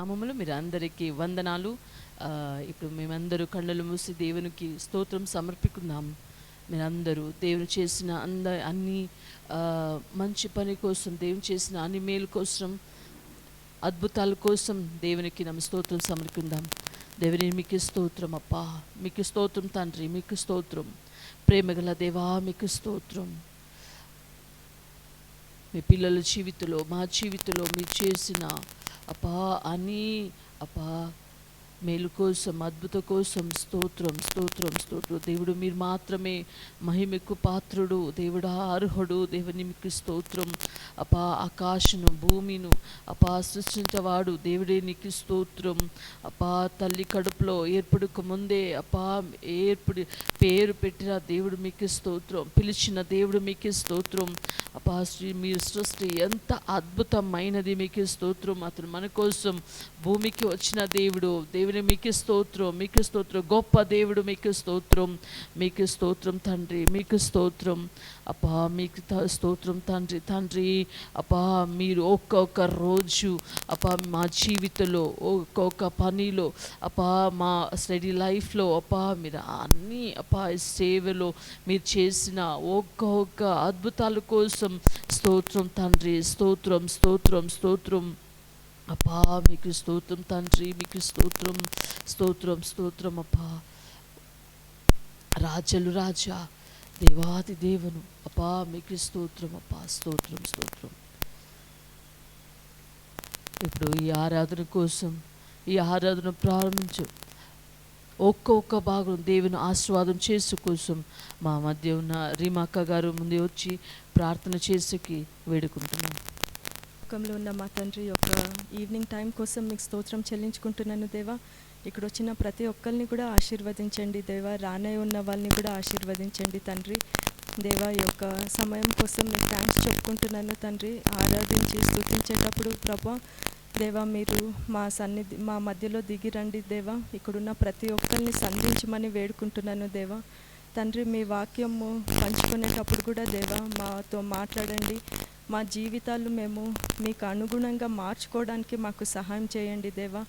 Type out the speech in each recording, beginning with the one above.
నామములో మీరు అందరికీ వందనాలు. ఇప్పుడు మేమందరూ కన్నులు మూసి దేవునికి స్తోత్రం సమర్పిస్తున్నాం. మీరందరూ దేవుని చేసిన అన్ని మంచి పని కోసం, దేవుని చేసిన అన్ని మేలు కోసం, అద్భుతాల కోసం దేవునికి స్తోత్రం సమర్పిద్దాం. దేవుని మీకు స్తోత్రం అప్పా, మీకు స్తోత్రం తండ్రి, మీకు స్తోత్రం. ప్రేమగల దేవా మీకు స్తోత్రం. మీ పిల్లల జీవితంలో, మా జీవితంలో మీరు చేసిన అపా అని అపా మేలు కోసం, అద్భుత కోసం స్తోత్రం స్తోత్రం స్తోత్రం. దేవుడు మీరు మాత్రమే మహిమకు పాత్రుడు, దేవుడు అర్హుడు. దేవుని మీకు స్తోత్రం అపా. ఆకాశను భూమిను అపా సృష్టించేవాడు దేవుడే నీకు స్తోత్రం అపా. తల్లి కడుపులో ఏర్పడక ముందే అపా పేరు పెట్టిన దేవుడు మీకు స్తోత్రం. పిలిచిన దేవుడు మీకు స్తోత్రం అపా. మీరు సృష్టి ఎంత అద్భుతమైనది, మీకు స్తోత్రం. అతను మన కోసం భూమికి వచ్చిన దేవుడు, దేవుని మీకు స్తోత్రం, మీకు స్తోత్రం. గొప్ప దేవుడు మీకు స్తోత్రం, మీకు స్తోత్రం తండ్రి, మీకు స్తోత్రం అపా. మీకు స్తోత్రం తండ్రి. తండ్రి అపా, మీరు ఒక్కొక్క రోజు అపా మా జీవితంలో, ఒక్కొక్క పనిలో అపా, మా స్టడీ లైఫ్లో అపా, మీరు అన్నీ అపా సేవలో మీరు చేసిన ఒక్కొక్క అద్భుతాల కోసం స్తోత్రం తండ్రి. స్తోత్రం స్తోత్రం స్తోత్రం అపా. మీకు స్తోత్రం తండ్రి, మీకు స్తోత్రం స్తోత్రం స్తోత్రం అపా. రాజలు రాజా, దేవాది దేవును అపా, మీకు స్తోత్రం అపా. స్తోత్రం స్తోత్రం. ఇప్పుడు ఈ ఆరాధన కోసం, ఈ ఆరాధన ప్రారంభించు ఒక్కొక్క భాగం దేవుని ఆశీర్వాదం చేసే కోసం మా మధ్య ఉన్న రీమాక్క గారు ముందే వచ్చి ప్రార్థన చేసేకి వేడుకుంటున్నాం. లోకంలో ఉన్న మా తండ్రి యొక్క ఈవినింగ్ టైం కోసం మీకు స్తోత్రం చెల్లించుకుంటున్నాను దేవా. ఇక్కడ వచ్చిన ప్రతి ఒక్కరిని కూడా ఆశీర్వదించండి దేవా. రానే ఉన్న వాళ్ళని కూడా ఆశీర్వదించండి తండ్రి. దేవా ఈ యొక్క సమయం కోసం మీకు థ్యాంక్స్ చెప్పుకుంటున్నాను తండ్రి. ఆరాధించి స్తుతించేటప్పుడు ప్రభా దేవా మీరు మా మధ్యలో దిగి రండి దేవా. ఇక్కడున్న ప్రతి ఒక్కరిని సంధించమని వేడుకుంటున్నాను దేవా. తండ్రి మీ వాక్యము పంచుకునేటప్పుడు కూడా దేవా మాతో మాట్లాడండి. మా జీవితాలు మేము మీకు అనుగుణంగా మార్చుకోవడానికి మాకు సహాయం చేయండి దేవా.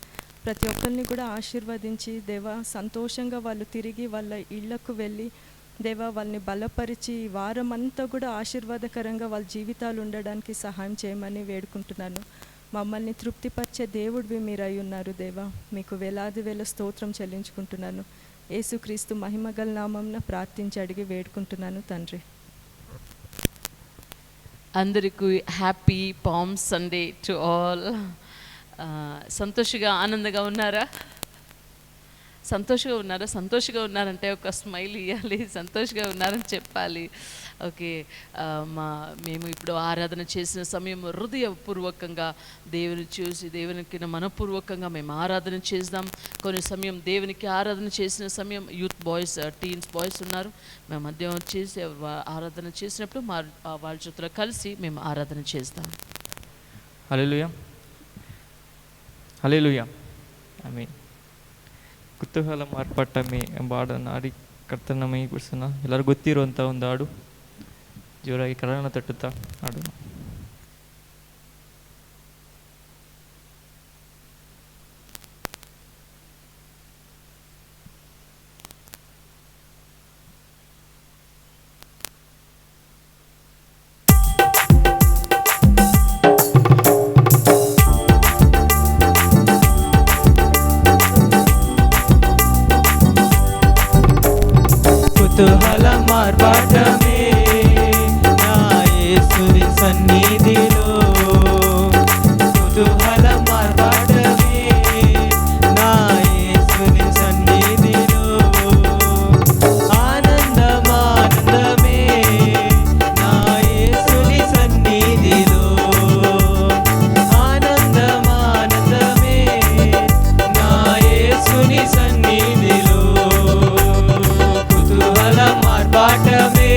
ప్రతి ఒక్కరిని కూడా ఆశీర్వదించి దేవా సంతోషంగా వాళ్ళు తిరిగి వాళ్ళ ఇళ్లకు వెళ్ళి దేవా వాళ్ళని బలపరిచి ఈ వారం అంతా కూడా ఆశీర్వాదకరంగా వాళ్ళ జీవితాలు ఉండడానికి సహాయం చేయమని వేడుకుంటున్నాను. మమ్మల్ని తృప్తిపరిచే దేవుడివి మీరు అయి ఉన్నారు దేవా. మీకు వేలాది వేల స్తోత్రం చెల్లించుకుంటున్నాను. యేసుక్రీస్తు మహిమగల నామంన ప్రార్థించి అడిగి వేడుకుంటున్నాను తండ్రి. అందరికీ happy palm Sunday to all. సంతోషంగా ఆనందంగా ఉన్నారా? సంతోషంగా ఉన్నారంటే ఒక స్మైల్ ఇవ్వాలి, సంతోషంగా ఉన్నారని చెప్పాలి. ఓకే, మేము ఇప్పుడు ఆరాధన చేసిన సమయం హృదయపూర్వకంగా దేవుని చూసి దేవునికి మనపూర్వకంగా మేము ఆరాధన చేద్దాం. కొన్ని సమయం దేవునికి ఆరాధన చేసిన సమయం యూత్ బాయ్స్, టీన్స్ బాయ్స్ ఉన్నారు. మేము మధ్య చేసి ఆరాధన చేసినప్పుడు వాళ్ళ చేతిలో కలిసి మేము ఆరాధన చేస్తాం. హల్లెలూయా, ಹಲ್ಲೆಲೂಯಾ, ಆಮೆನ್. ಕುತೂಹಲ ಮಾರ್ಪಾಟಮೆ ಎಂಬ ಹಾಡನ್ನು ಹಾಡಿ ಕರ್ತನ ಮಹಿಮೆಪಡಿಸೋಣ. ಎಲ್ಲರೂ ಗೊತ್ತಿರುವಂಥ ಒಂದು ಹಾಡು, ಜೋರಾಗಿ ಕರಗಳನ್ನು ತಟ್ಟುತ್ತಾ ಹಾಡೋಣ. కుతూహల మార్పాటమే నా యేసుని సన్నిధిలో, కుతూహల మార్పాటమే నా యేసుని సన్నిధిలో, ఆనందమే నా యేసుని సన్నిధిలో, ఆనందమే నా యేసుని సన్నిధిలో, కుతూహల మార్పాటమే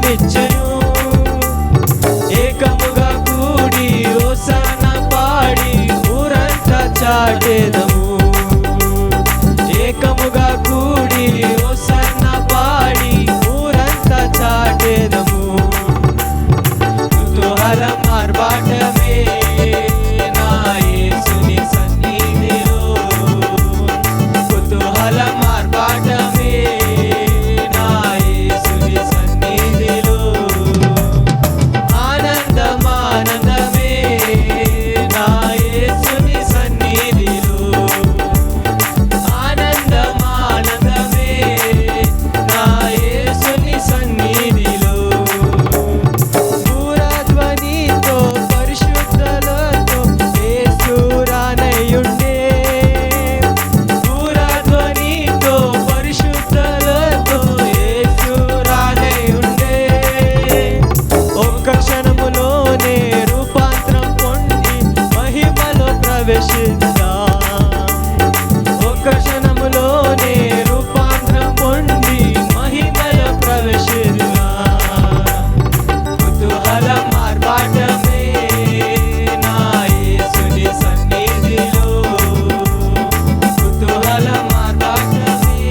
జీవమిచ్చెను. ఏకముగా కూడి హోసన్నా పాడి ఊరంతా చాటెదము. ఏకముగా కూడి హోసన్నా పాడి ఊరంతా చాటెదము. కుతూహలం ఆర్భాటమే నా యేసుని సన్నిధిలో. కుతూహలం ఆర్భాటమే నా యేసుని సన్నిధిలో. ఆనందం ఆనందమే నా యేసుని సన్నిధిలో. ఆనందం ఆనందమే నా యేసుని సన్నిధిలో. దూరధ్వనితో పరిశుద్ధులతో యేసు రానయ్యుండే. దూరధ్వనితో పరిశుద్ధులతో యేసు రానయ్యుండే. ఒక్క క్షణములోనే రూపాంతరం పొంది మహిమలో ప్రవేశిద్దాం. ఒక్క క్షణములోనే రూపాంతరం పొంది మహిమలో ప్రవేశిద్దాం. కుతూహలం ఆర్భాటమే నా యేసుని సన్నిధిలో. కుతూహలం ఆర్భాటమే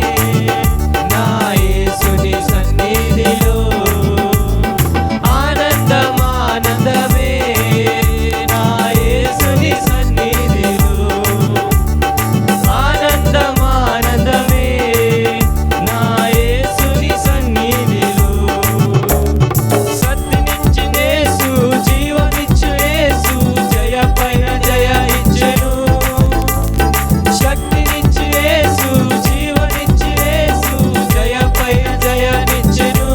నా యేసుని సన్నిధిలో. ఆనందం ఆనందమే నా యేసుని సన్నిధిలో. ఆనందం ఆనందమే నా యేసుని సన్నిధిలో. సత్యనిచ్చునేసు జీవమిచ్చునేసు జయపైన జయ ఇచ్చెను. శక్తినిచ్చునేసు జీవనిచ్చునేసు జయపైన జయనిచ్చెను.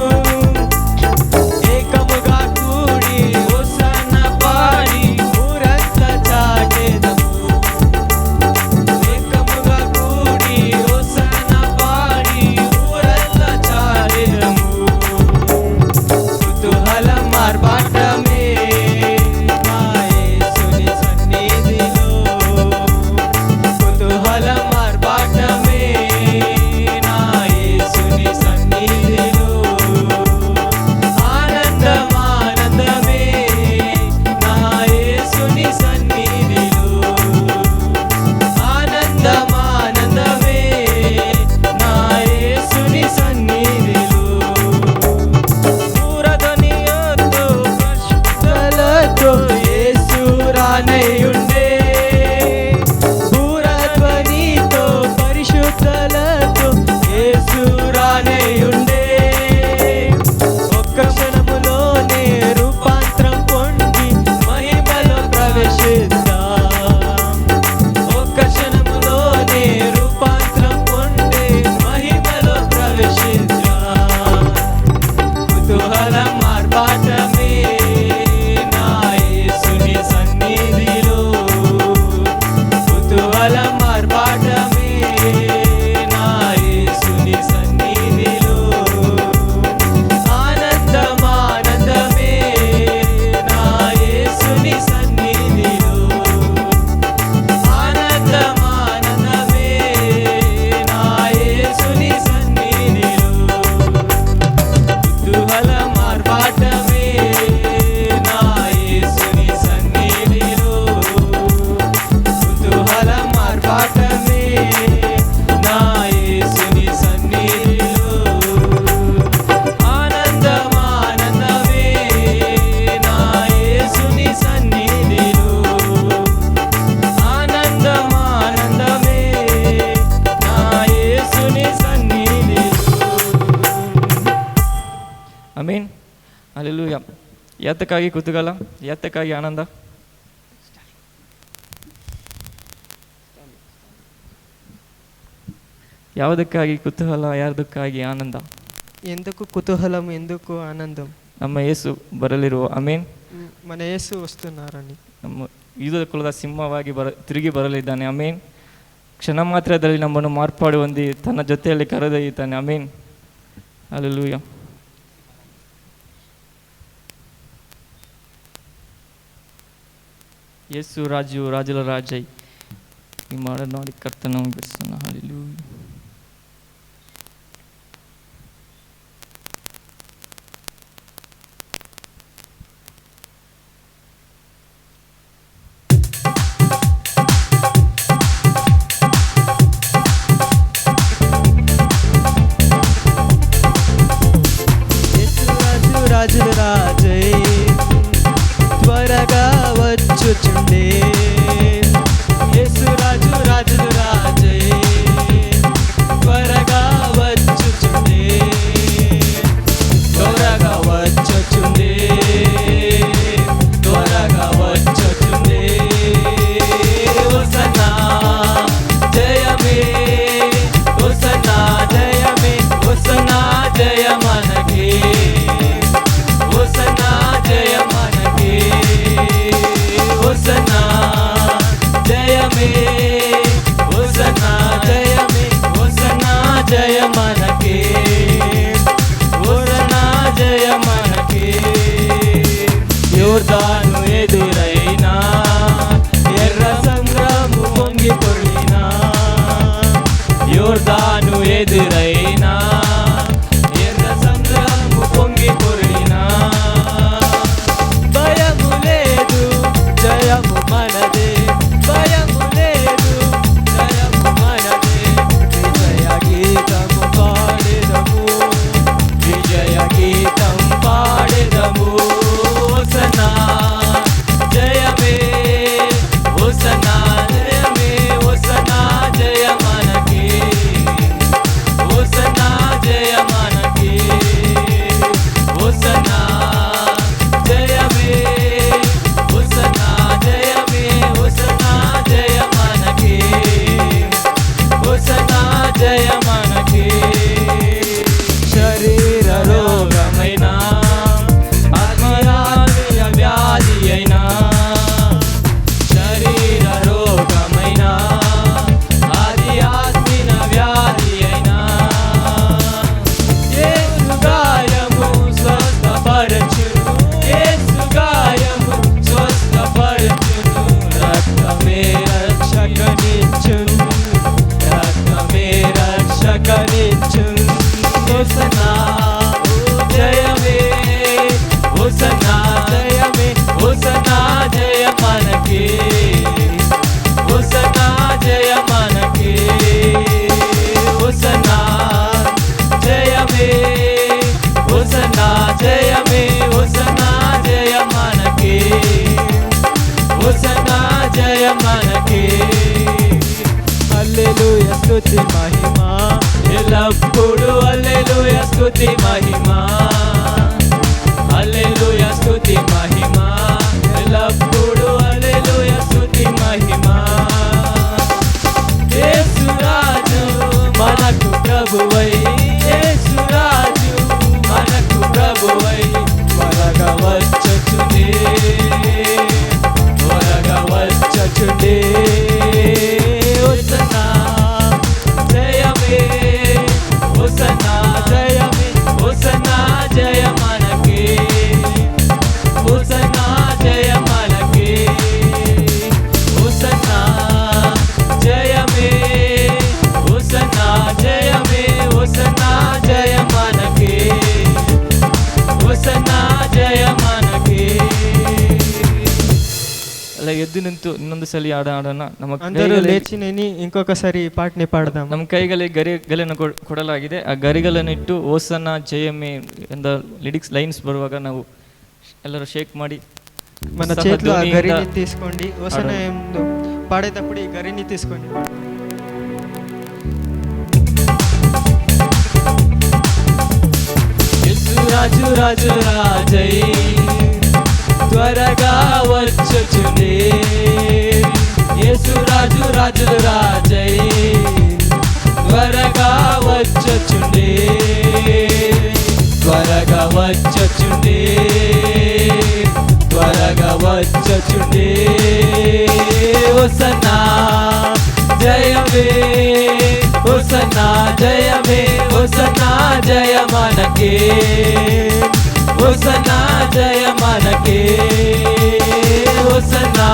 ఏకముగా కూడి హోసన్నా పాడి ఊరంతా చాటెదము. ఏకముగా కూడి హోసన్నా పాడి ఊరంతా చాటెదము. కుతూహలం ఆర్భాటమే నా యేసుని సన్నిధిలో. కుతూహలం ఆర్భాటమే నా యేసుని సన్నిధిలో. ఆనందం ఆనందమే నా యేసుని సన్నిధిలో. ఆనందం ఆనందమే నా యేసుని సన్నిధిలో. దూరధ్వనితో పరిశుద్ధులతో యేసు రానయ్యుండే. దూరధ్వనితో పరిశుద్ధులతో యేసు రానయ్యుండే. ఒక్క క్షణములోనే రూపాంతరం పొంది మహిమలో ప్రవేశిద్దాం. ఒక్క క్షణములోనే రూపాంతరం పొంది మహిమలో ప్రవేశిద్దాం. కుతూహలం ఆర్భాటమే నా యేసుని సన్నిధిలో. కుతూహలం ఆర్భాటమే నా యేసుని సన్నిధిలో. ఆనందం ఆనందమే నా యేసుని సన్నిధిలో. ఆనందం ఆనందమే నా యేసుని సన్నిధిలో. కుతూహలం ఆర్భాటమే నా యేసుని సన్నిధిలో. కుతూహలం ఆర్భాటమే నా యేసుని సన్నిధిలో. ఆనందం ఆనందమే నా యేసుని సన్నిధిలో. ఆనందం ఆనందమే నా యేసుని సన్నిధిలో. ಆಮೇನ್. ಹಲ್ಲೆಲೂಯಾ. ಯಾತಕ್ಕಾಗಿ ಕುತೂಹಲ, ಯಾತಕ್ಕಾಗಿ ಆನಂದ? ಯಾವುದಕ್ಕಾಗಿ ಕುತೂಹಲ, ಯಾವುದಕ್ಕಾಗಿ ಆನಂದ? ఎందుకు కుతూహలం, ఎందుకు ఆనందం? ನಮ್ಮ ಯೇಸು ಬರಲಿರುವ ಆಮೇನ್. మన యేసు వస్తున్నారని. ನಮ್ಮ ಯೂದ ಕುಲದ ಸಿಂಹವಾಗಿ ತಿರುಗಿ ಬರಲಿದ್ದಾನೆ ಆಮೇನ್. ಕ್ಷಣ ಮಾತ್ರದಲ್ಲಿ ನಮ್ಮನ್ನು ಮಾರ್ಪಾಡು ಹೊಂದಿ ತನ್ನ ಜೊತೆಯಲ್ಲಿ ಕರೆದೊಯ್ಯುತ್ತಾನೆ ಆಮೇನ್. ಹಲ್ಲೆಲೂಯಾ. ಯೇಸು ರಾಜು ರಾಜುಲ ರಾಜೈ ಈ ಮಾಡೋದು ನೋಡಿ ಕರ್ತನ ಬಿಡಿಸೋಣ. ಹಲ್ಲೆಲೂಯಾ. స్తుతి మహిమ ఎల్లప్పుడు హల్లెలూయా స్తుతి మహిమ హల్లెలూయా స్తుతి మహిమ ఎల్లప్పుడు హల్లెలూయా స్తుతి మహిమ యేసు రాజు మనకు ప్రభువై యేసు రాజు మనకు ప్రభువై త్వరగా వచ్చుచుండే త్వరగా వచ్చుచుండే హోసన్నా జయమే హోసన్నా జయమే హోసన్నా జయ మనకే హోసన్నా జయ మనకే హోసన్నా జయమే హోసన్నా జయమే హోసన్నా జయ మనకే హోసన్నా జయ మనకే ಅಲ್ಲ ಎದ್ದು ನಿಂತು ಇನ್ನೊಂದು ಸಲ ಆಡೋಣ. ನಮ್ಮ అందరూ లేచి ನಿನ್ನಿ ఇంకొకసారి ఈ పాటని పాడదాం. ನಮ್ಮ ಕೈಗಳಿಗೆ ಗರಿಗಳನ್ನು ಕೊಡಲಾಗಿದೆ. ಆ ಗರಿಗಳನ್ನು ಇಟ್ಟು ಓಸನ್ನ ಜಯಮೆ ಎಂದ ಲಿರಿಕ್ಸ್ ಲೈನ್ಸ್ ಬರುವಾಗ ನಾವು ಎಲ್ಲರೂ ಶೇಕ್ ಮಾಡಿ మన చేతిలో ఆ గరిని తీసుకోండి. ఓసన్న పాడేటప్పుడు ఈ గరిని తీసుకోండి. యేసు రాజు రాజు రాజై త్వరగా వచ్చుచుండే యేసు రాజు రాజు రాజై త్వరగా వచ్చుచుండే త్వరగా వచ్చుచుండే త్వరగా వచ్చుచుండే హోసన్నా జయమే హోసన్నా జయమే హోసన్నా జయ మనకే హోసన్నా జయ మనకే హోసన్నా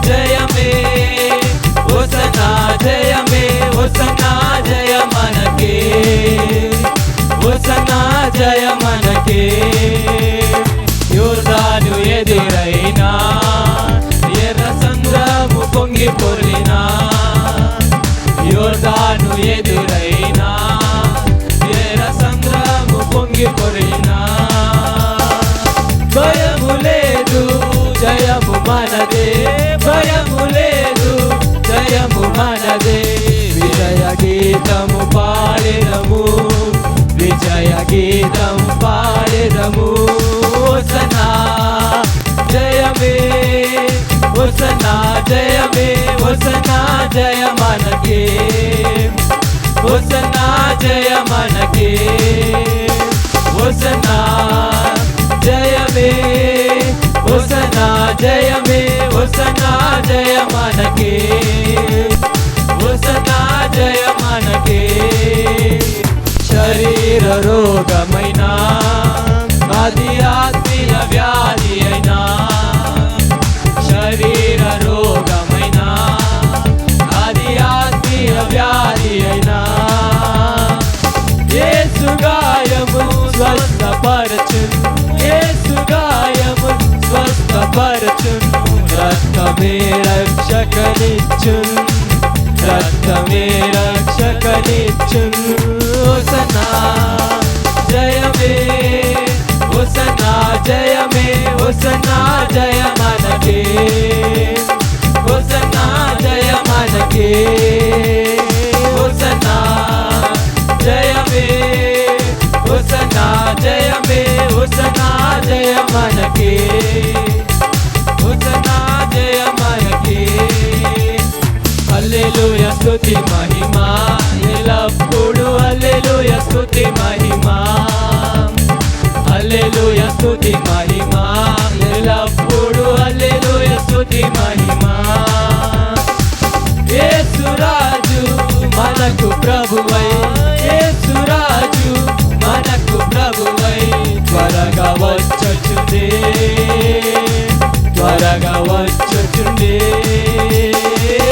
జయమే హోసన్నా జయమే హోసన్నా జయ మనకే హోసన్నా జయ మనకే యోర్దాను ఎదురైనా ఎర్ర సంద్రము పొంగి పొర్లినా యోర్దాను ఎదురైనా ఎర్ర సంద్రము పొంగి పొర్లినా భయము లేదు జయము మనదే భయము లేదు జయము మనదే విజయ గీతము పాడెదము విజయ గీతము పాడెదము హోసన్నా జయమే హోసన్నా జయమే హోసన్నా జయ మనకే హోసన్నా జయ మనకే హోసన్నా జయమే హోసన్నా జయమే హోసన్నా జయ మనకే హోసన్నా జయ మనకే శరీర రోగమైనా అది ఆత్మీయ వ్యాధి అయినా శరీర రోగమైనా అది ఆత్మీయ వ్యాధి అయినా యేసు గాయము స్వస్థపరచును యేసు గాయము స్వస్థపరచును రక్తమే రక్షకనిచ్చును రక్తమే రక్షకనిచ్చును హోసన్నా జయమే హోసన్నా జయమే హోసన్నా జయ మనకే హోసన్నా జయ మనకే హోసన్నా జయమే హోసన్నా జయమే హోసన్నా జయ మనకే హోసన్నా జయ మనకే హల్లెలూయా స్తుతి మహిమ ఎల్లప్పుడు హల్లెలూయా స్తుతి మహిమ హల్లెలూయా స్తుతి మహిమ ఎల్లప్పుడు హల్లెలూయా స్తుతి మహిమ యేసు రాజు మనకు ప్రభువై యేసు రాజు మనకు ప్రభువై త్వరగా వచ్చుచుండే త్వరగా వచ్చుచుండే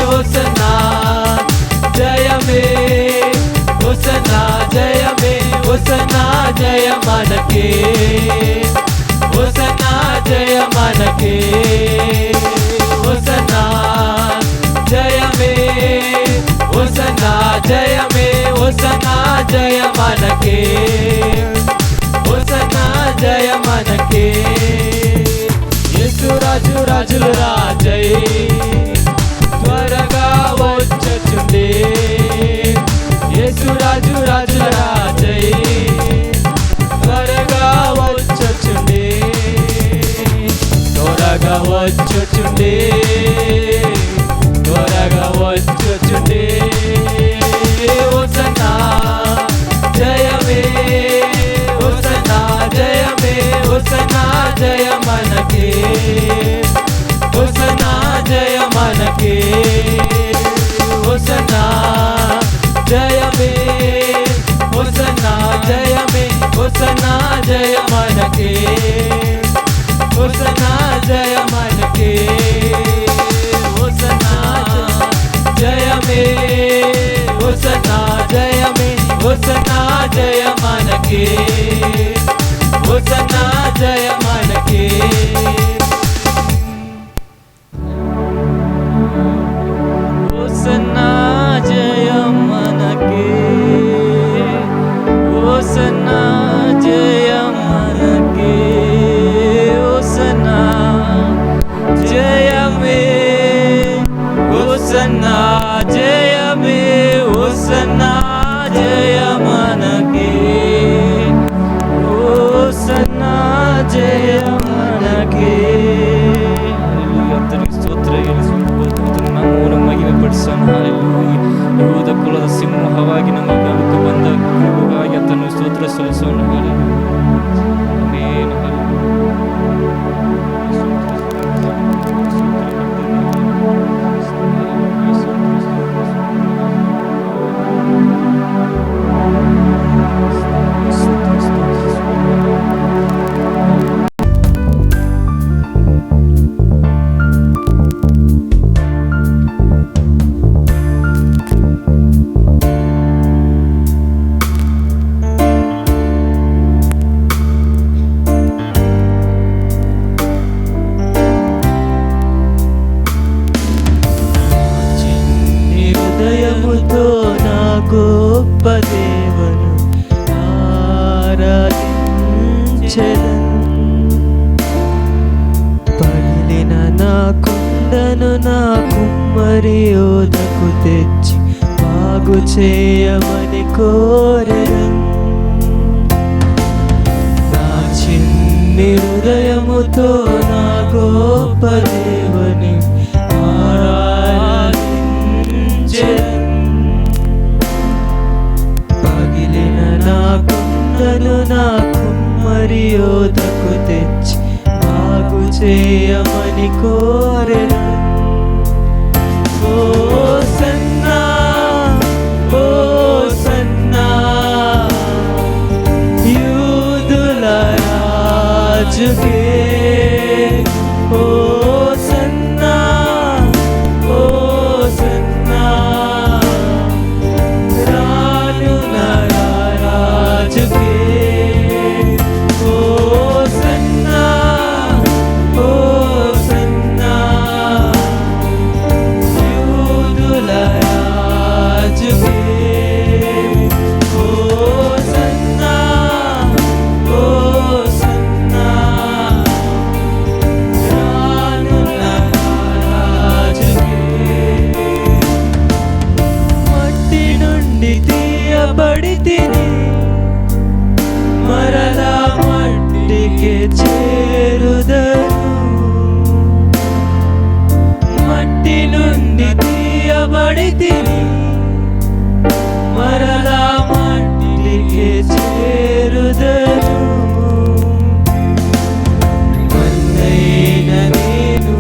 హోసన్నా జయమే హోసన్నా జయమే హోసన్నా జయ మనకే హోసన్నా జయ మనకే హోసన్నా జయమే హోసన్నా జయమే హోసన్నా జయ మనకే హోసన్నా జయ మనకే యేసు రాజు రాజుల రాజై త్వరగా వచ్చుచుండే జయ మనకే హోసన్నా జయ మనకే హోసన్నా జయమే హోసన్నా జయమే హోసన్నా జయ మనకే హోసన్నా జయ మనకే హోసన్నా జయ మనకే హోసన్నా జయ మనకే హోసన్నా జయమే హోసన్నా జయమే హోసన్నా జయ మనకే హోసన్నా జయ మనకే అందరికి ಸ್ತೋತ್ರ ನಮ್ಮನ್ನು ಮಹಿಮೆಪಡಿಸೋಣ ಯೆಹೂದ ಕುಲದ ಸಿಂಹವಾಗಿ ನಮ್ಮ ಗರ್ಭಕ್ಕೆ ಬಂದ ಕೃಪೆಗಾಗಿ ಆತನು ಸ್ತೋತ್ರ ಸಲ್ಲಿಸೋಣ ಆಮೆನ್ హృదయముతో నా గొప్ప దేవుని ఆరాధించెదను పగిలిన నా కుండను నా కుమ్మరి యోధకు తెచ్చి బాగు చేయమని కోరెదను నా చిన్ని హృదయముతో నా గొప్ప దేవుని పగిలిన నా కుండను నా కుమ్మరి యోధకు తెచ్చి బాగు చేయమని కోరెను హోసన్నా హోసన్నా యూదుల రాజుకే హోసన్నా హోసన్నా రానున్న రాజుకే హోసన్నా హోసన్నా యూదుల రాజుకే హోసన్నా హోసన్నా రానున్న రాజుకే మట్టి నుండి తీయబడితిని మరలా మట్టికే చేరుదను మట్టి నుండి తీయబడితిని మరలా మట్టికే చేరుదను మన్నైన నేను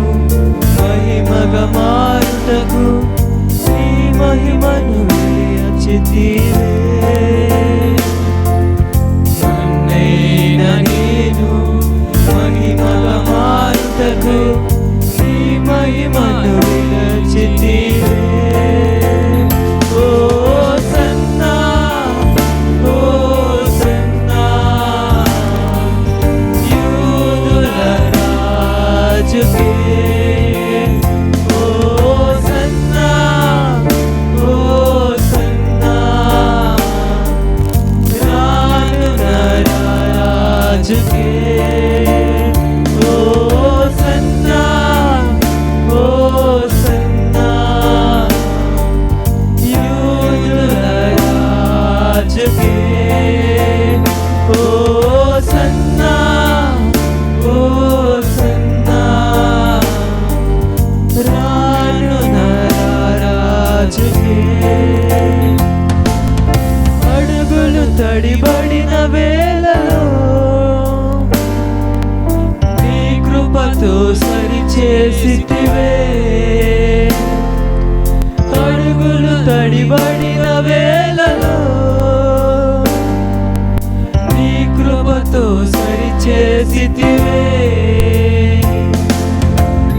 మహిమగా మారుటకు నీ మహిమను విరచితివే మన్నైన నేను మహిమగా మారుటకు నీ మహిమను విరచితివే హోసన్నా హోసన్నా యూదుల రాజుకే హోసన్నా హోసన్నా రానున్న రాజుకే హోసన్నా హోసన్నా యూదుల రాజుకే హోసన్నా హోసన్నా రానున్న రాజుకే అడుగులు తడిబడిన వేళలో నీ కృపతో సరిచేసితివే అడుగులు తడిబడిన వేళలో నీ కృపతో చేసితివే,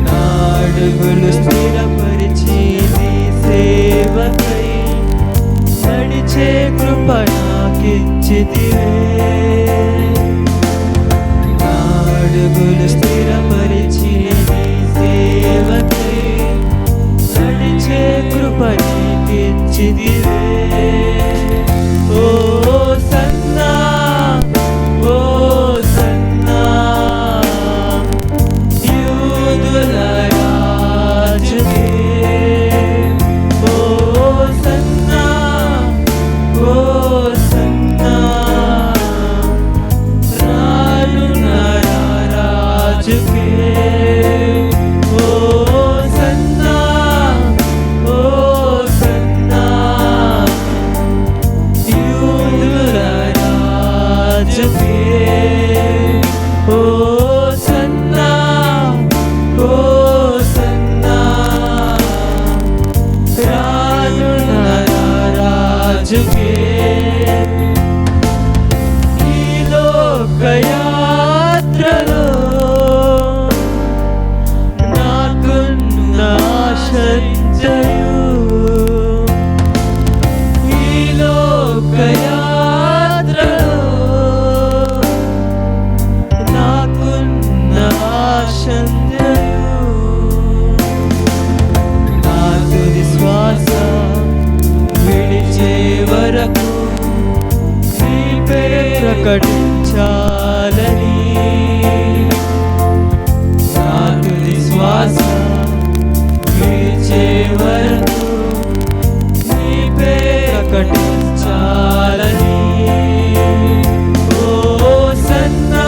నా అడుగులు స్థిరపరిచి నీ సేవకై నడిచే కృప నాకిచ్చితివే, నా అడుగులు స్థిరపరిచి నీ సేవకై నడిచే కృప నీకిచ్చితివే. ఓ సన్నా, ఓ సన్నా, యూదుల రాజువే. ఓ సన్నా, ఓ సన్నా, రానున్న రాజుకే. ఓ సన్నా, ఓ సన్నా, యూదుల రాజుకే. ఓ సన్నా, ఓ సన్నా, రానున్న రాజుకే. ఈ లోకయాత్రలో నాకున్న ఆశంజయు, ఈ లోకయాత్రలో నాకున్న ఆశంజయు, నా తుది శ్వాస విడిచే వరకు నీ పేరు ప్రకటించాలని, నా తుది శ్వాస విడిచే వరకు నీ పేరు ప్రకటించాలని. ఓ సన్నా,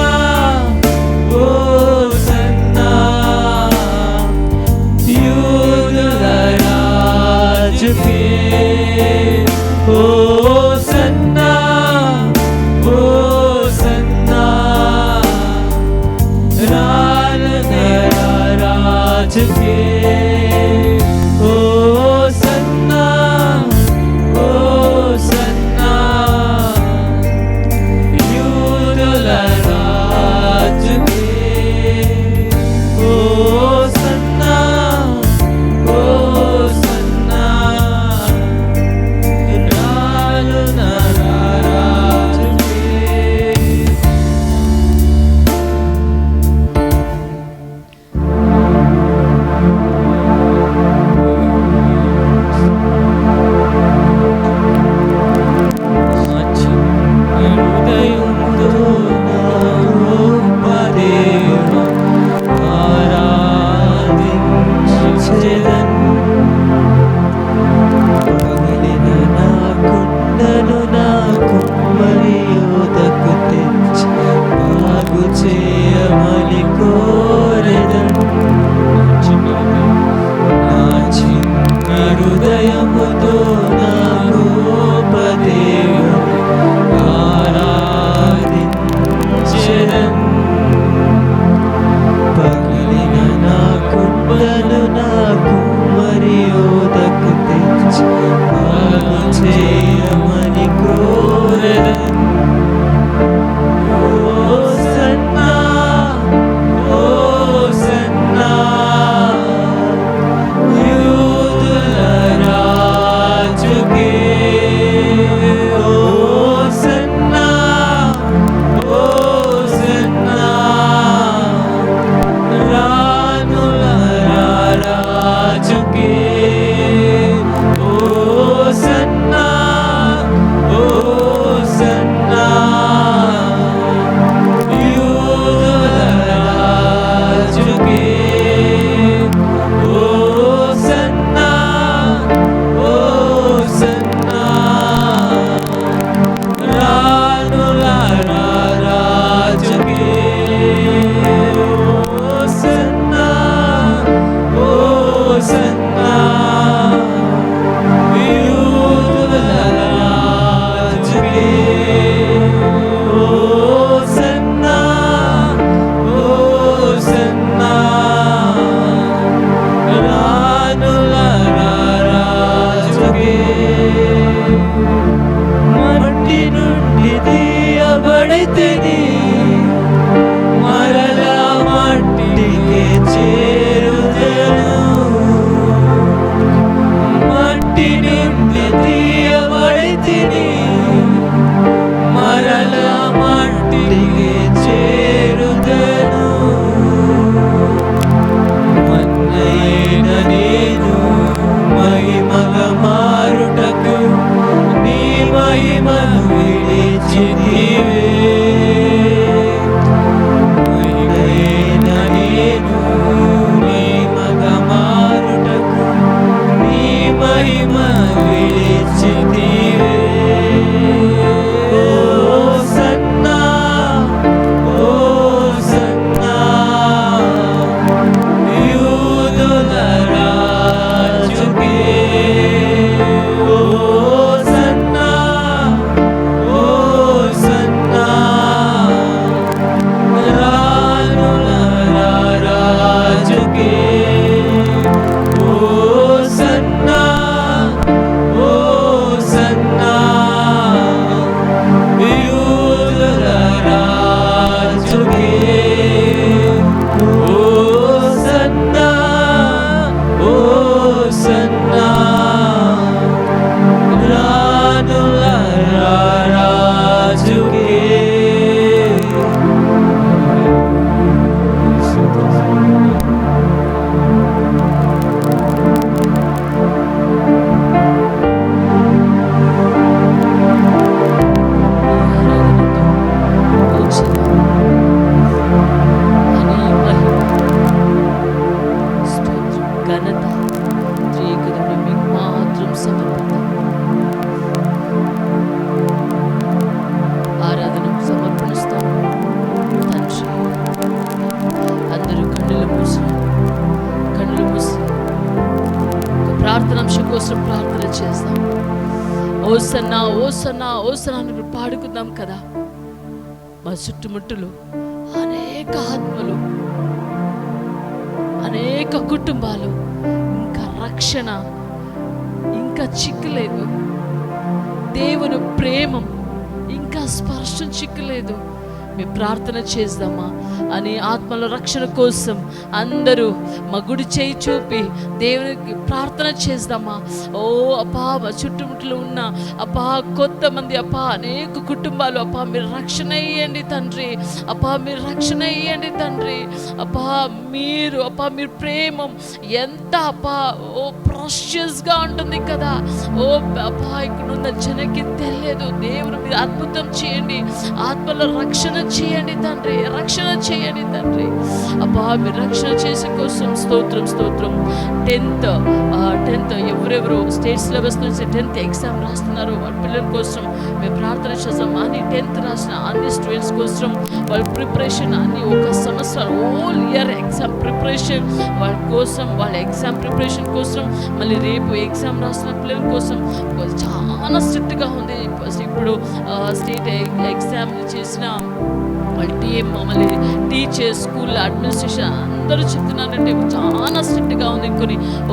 ఓ సన్నా, యూదుల రాజుకే. ఓ సన్నా, ఓ సన్నా, రానున్న రాజుకే. ఓ సన్నా, ఓ సన్నా, యూదుల రాజుకే. ఓ సన్నా, ఓ సన్నా, రానున్న రాజుకే. ఓసన్నా ఓసన్నా అని పాడుకుందాం కదా. మా చుట్టుముట్టులు అనేక ఆత్మలు, అనేక కుటుంబాలు, ఇంకా రక్షణ ఇంకా చిక్కలేదు, దేవుని ప్రేమ ఇంకా స్పర్శం చిక్కలేదు. మేము ప్రార్థన చేద్దామా అని ఆత్మల రక్షణ కోసం అందరూ మా గుడి చేయి చూపి దేవునికి ప్రార్థన చేద్దామా. ఓ అప్పా, మా చుట్టుముట్టులో ఉన్న అప్పా కొంతమంది అప్పా అనేక కుటుంబాలు అప్పా మీరు రక్షణ ఇయ్యండి తండ్రి. అప్పా మీరు రక్షణ ఇయ్యండి తండ్రి. అప్పా మీరు ప్రేమ ఎంత అప్పా ఓ ప్రెషియస్గా ఉంటుంది కదా. ఓ అప్పా ఇక్కడ ఉన్న జనకి తెలియదు. దేవుడు మీరు అద్భుతం చేయండి, ఆత్మల రక్షణ చేయండి తండ్రి, రక్షణ చేయండి తండ్రి. అబ్బా మీరు రక్షణ చేసే కోసం స్తోత్రం స్తోత్రం. 10th ఎవరెవరు స్టేట్ సిలబస్ నుంచి 10th ఎగ్జామ్ రాస్తున్నారు వాళ్ళ పిల్లల కోసం మేము ప్రార్థన చేస్తాం. అని 10th రాసిన అన్ని స్టూడెంట్స్ కోసం వాళ్ళ ప్రిపరేషన్ అన్ని ఒక సంవత్సరం హోల్ ఇయర్ ఎగ్జామ్ ప్రిపరేషన్ వాళ్ళ కోసం, వాళ్ళ ఎగ్జామ్ ప్రిపరేషన్ కోసం, మళ్ళీ రేపు ఎగ్జామ్ రాసిన పిల్లల కోసం చాలా స్ట్రిక్ట్గా ఉంది. ఇప్పుడు స్టేట్ ఎగ్జామ్ చేసిన వాళ్ళ టీం, మళ్ళీ టీచర్స్, స్కూల్ అడ్మినిస్ట్రేషన్ అందరూ చెప్తున్నారంటే చాలా స్ట్రిక్ట్గా ఉంది.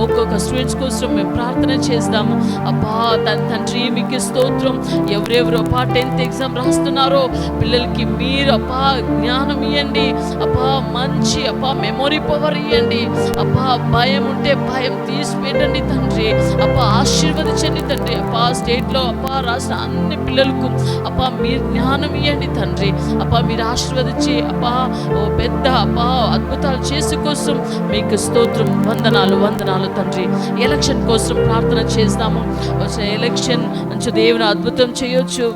ఒక్కొక్క స్టూడెంట్స్ కోసం మేము ప్రార్థన చేద్దాము. అబ్బా తండ్రి మీకు స్తోత్రం. ఎవరెవరు అబ్బా 10th ఎగ్జామ్ రాస్తున్నారో పిల్లలకి మీరు అబ్బా జ్ఞానం ఇవ్వండి. అబ్బా మంచి అబ్బా మెమొరీ పవర్ ఇవ్వండి. అబ్బా భయం ఉంటే భయం తీసిపెట్టండి తండ్రి. అబ్బా ఆశీర్వదించండి తండ్రి. అబ్బా స్టేట్లో అబ్బా రాసిన అన్ని పిల్లలకు అబ్బా మీరు జ్ఞానం ఇవ్వండి తండ్రి. అబ్బా మీరు ఆశీర్వదించి అబ్బా ఓ పెద్ద అబ్బా అద్భుతాలు చేసే కోసం మీకు స్తోత్రం. వందనాలు వందనాలు తండ్రి. ఎలక్షన్ కోసం ప్రార్థన చేస్తాము. వచ్చిన ఎలక్షన్ నుంచి దేవుని అద్భుతం చేయొచ్చు.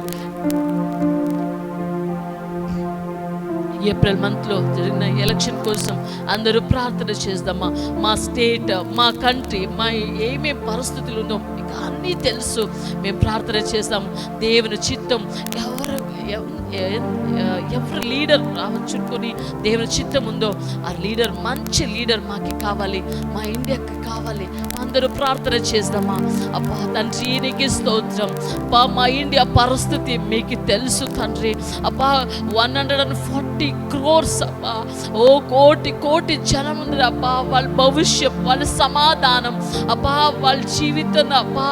ఏప్రిల్ మంత్లో జరిగిన ఎలక్షన్ కోసం అందరూ ప్రార్థన చేద్దామా. మా స్టేట్, మా కంట్రీ, మా ఏమేం పరిస్థితులు ఉందో మీకు అన్నీ తెలుసు. మేము ప్రార్థన చేస్తాము. దేవుని చిత్తం ఎవరు లీడర్ రావచ్చుకొని దేవుని చిత్తం ఉందో ఆ లీడర్ మంచి లీడర్ మాకు కావాలి, మా ఇండియాకి కావాలి. అందరూ ప్రార్థన చేద్దామా. అబ్బా తండ్రి నీకు స్తోత్రం. అబ్బా మా ఇండియా పరిస్థితి మీకు తెలుసు తండ్రి. అబ్బా 140 crores అబ్బా ఓ కోటి జనం ఉంది అబ్బా. వాళ్ళ భవిష్యత్, వాళ్ళ సమాధానం అబ్బా, వాళ్ళ జీవితం అబ్బా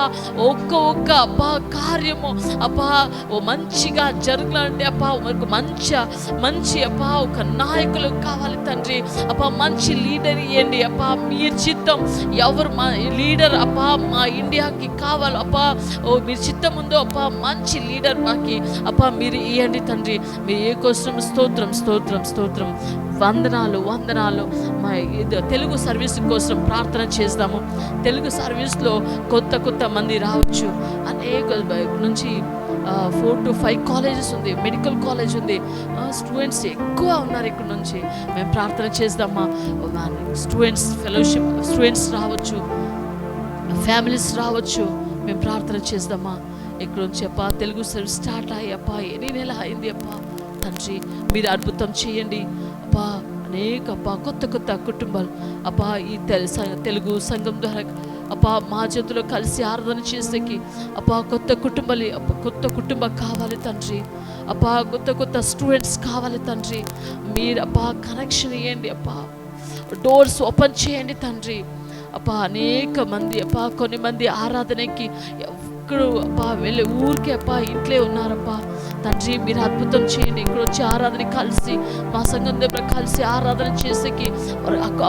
ఒక్క అబ్బా కార్యము అబ్బా ఓ మంచిగా జరగాలంటే అబ్బా మంచి అబ్బా ఒక నాయకులు కావాలి తండ్రి. అబ్బా మంచి లీడర్ ఇవ్వండి అబ్బా. మీరు చిత్తం ఎవరు మా లీడర్ అబ్బా మా ఇండియాకి కావాలి అబ్బా. ఓ మీరు చిత్తం ఉందో అబ్బా మంచి లీడర్ మాకి అబ్బా మీరు ఇవ్వండి తండ్రి. మీరు ఏ కోసం స్తోత్రం స్తోత్రం స్తోత్రం. వందనాలు వందనాలు. మా తెలుగు సర్వీస్ కోసం ప్రార్థన చేస్తాము. తెలుగు సర్వీస్లో కొత్త మంది రావచ్చు. అనేక నుంచి 4 to 5 కాలేజెస్ ఉంది, మెడికల్ కాలేజ్ ఉంది. స్టూడెంట్స్ ఎక్కువ ఉన్నారు. ఇక్కడ నుంచి మేము ప్రార్థన చేద్దామా. స్టూడెంట్స్ ఫెలోషిప్ స్టూడెంట్స్ రావచ్చు, ఫ్యామిలీస్ రావచ్చు. మేము ప్రార్థన చేద్దామా. ఇక్కడ నుంచి అప్పా తెలుగు సర్వీస్ స్టార్ట్ అయ్యి అప్పా ఎన్ని నెల అయింది అప్పా తండ్రి మీరు అద్భుతం చేయండి అప్పా. అనేక అప్పా కొత్త కుటుంబాలు అప్పా ఈ తెలుగు సంఘం ద్వారా అప్పా మా చేతిలో కలిసి ఆరాధన చేసేకి అప్పా కొత్త కుటుంబం కావాలి తండ్రి. అప్పా కొత్త స్టూడెంట్స్ కావాలి తండ్రి. మీరు అప్పా కనెక్షన్ ఇవ్వండి అప్పా, డోర్స్ ఓపెన్ చేయండి తండ్రి. అప్పా అనేక మంది అప్పా కొన్ని మంది ఆరాధనకి ఎక్కడు అప్పా వెళ్ళే ఊరికే అప్పా ఇంట్లో ఉన్నారప్పా తండ్రి. మీరు అద్భుతం చేయండి. ఇక్కడ వచ్చి ఆరాధన కలిసి మా సంఘం దగ్గర కలిసి ఆరాధన చేసేకి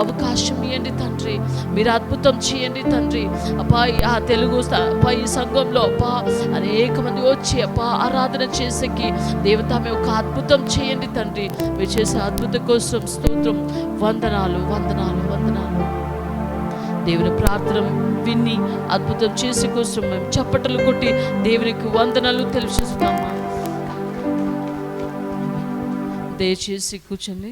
అవకాశం ఇవ్వండి తండ్రి. మీరు అద్భుతం చేయండి తండ్రి. అప్పా ఆ తెలుగు అప్పా ఈ సంఘంలో అప్పా అనేక మంది వచ్చి అప్పా ఆరాధన చేసేకి దేవతామే ఒక అద్భుతం చేయండి తండ్రి. మీరు చేసే అద్భుతం కోసం స్తోత్రం. వందనాలు వందనాలు వందనాలు. దేవుని ప్రార్థన విని అద్భుతం చేసే కోసం మేము చప్పటలు కొట్టి దేవునికి వందనాలు తెలియజేస్తున్నామా. దయచేసి కూర్చోండి.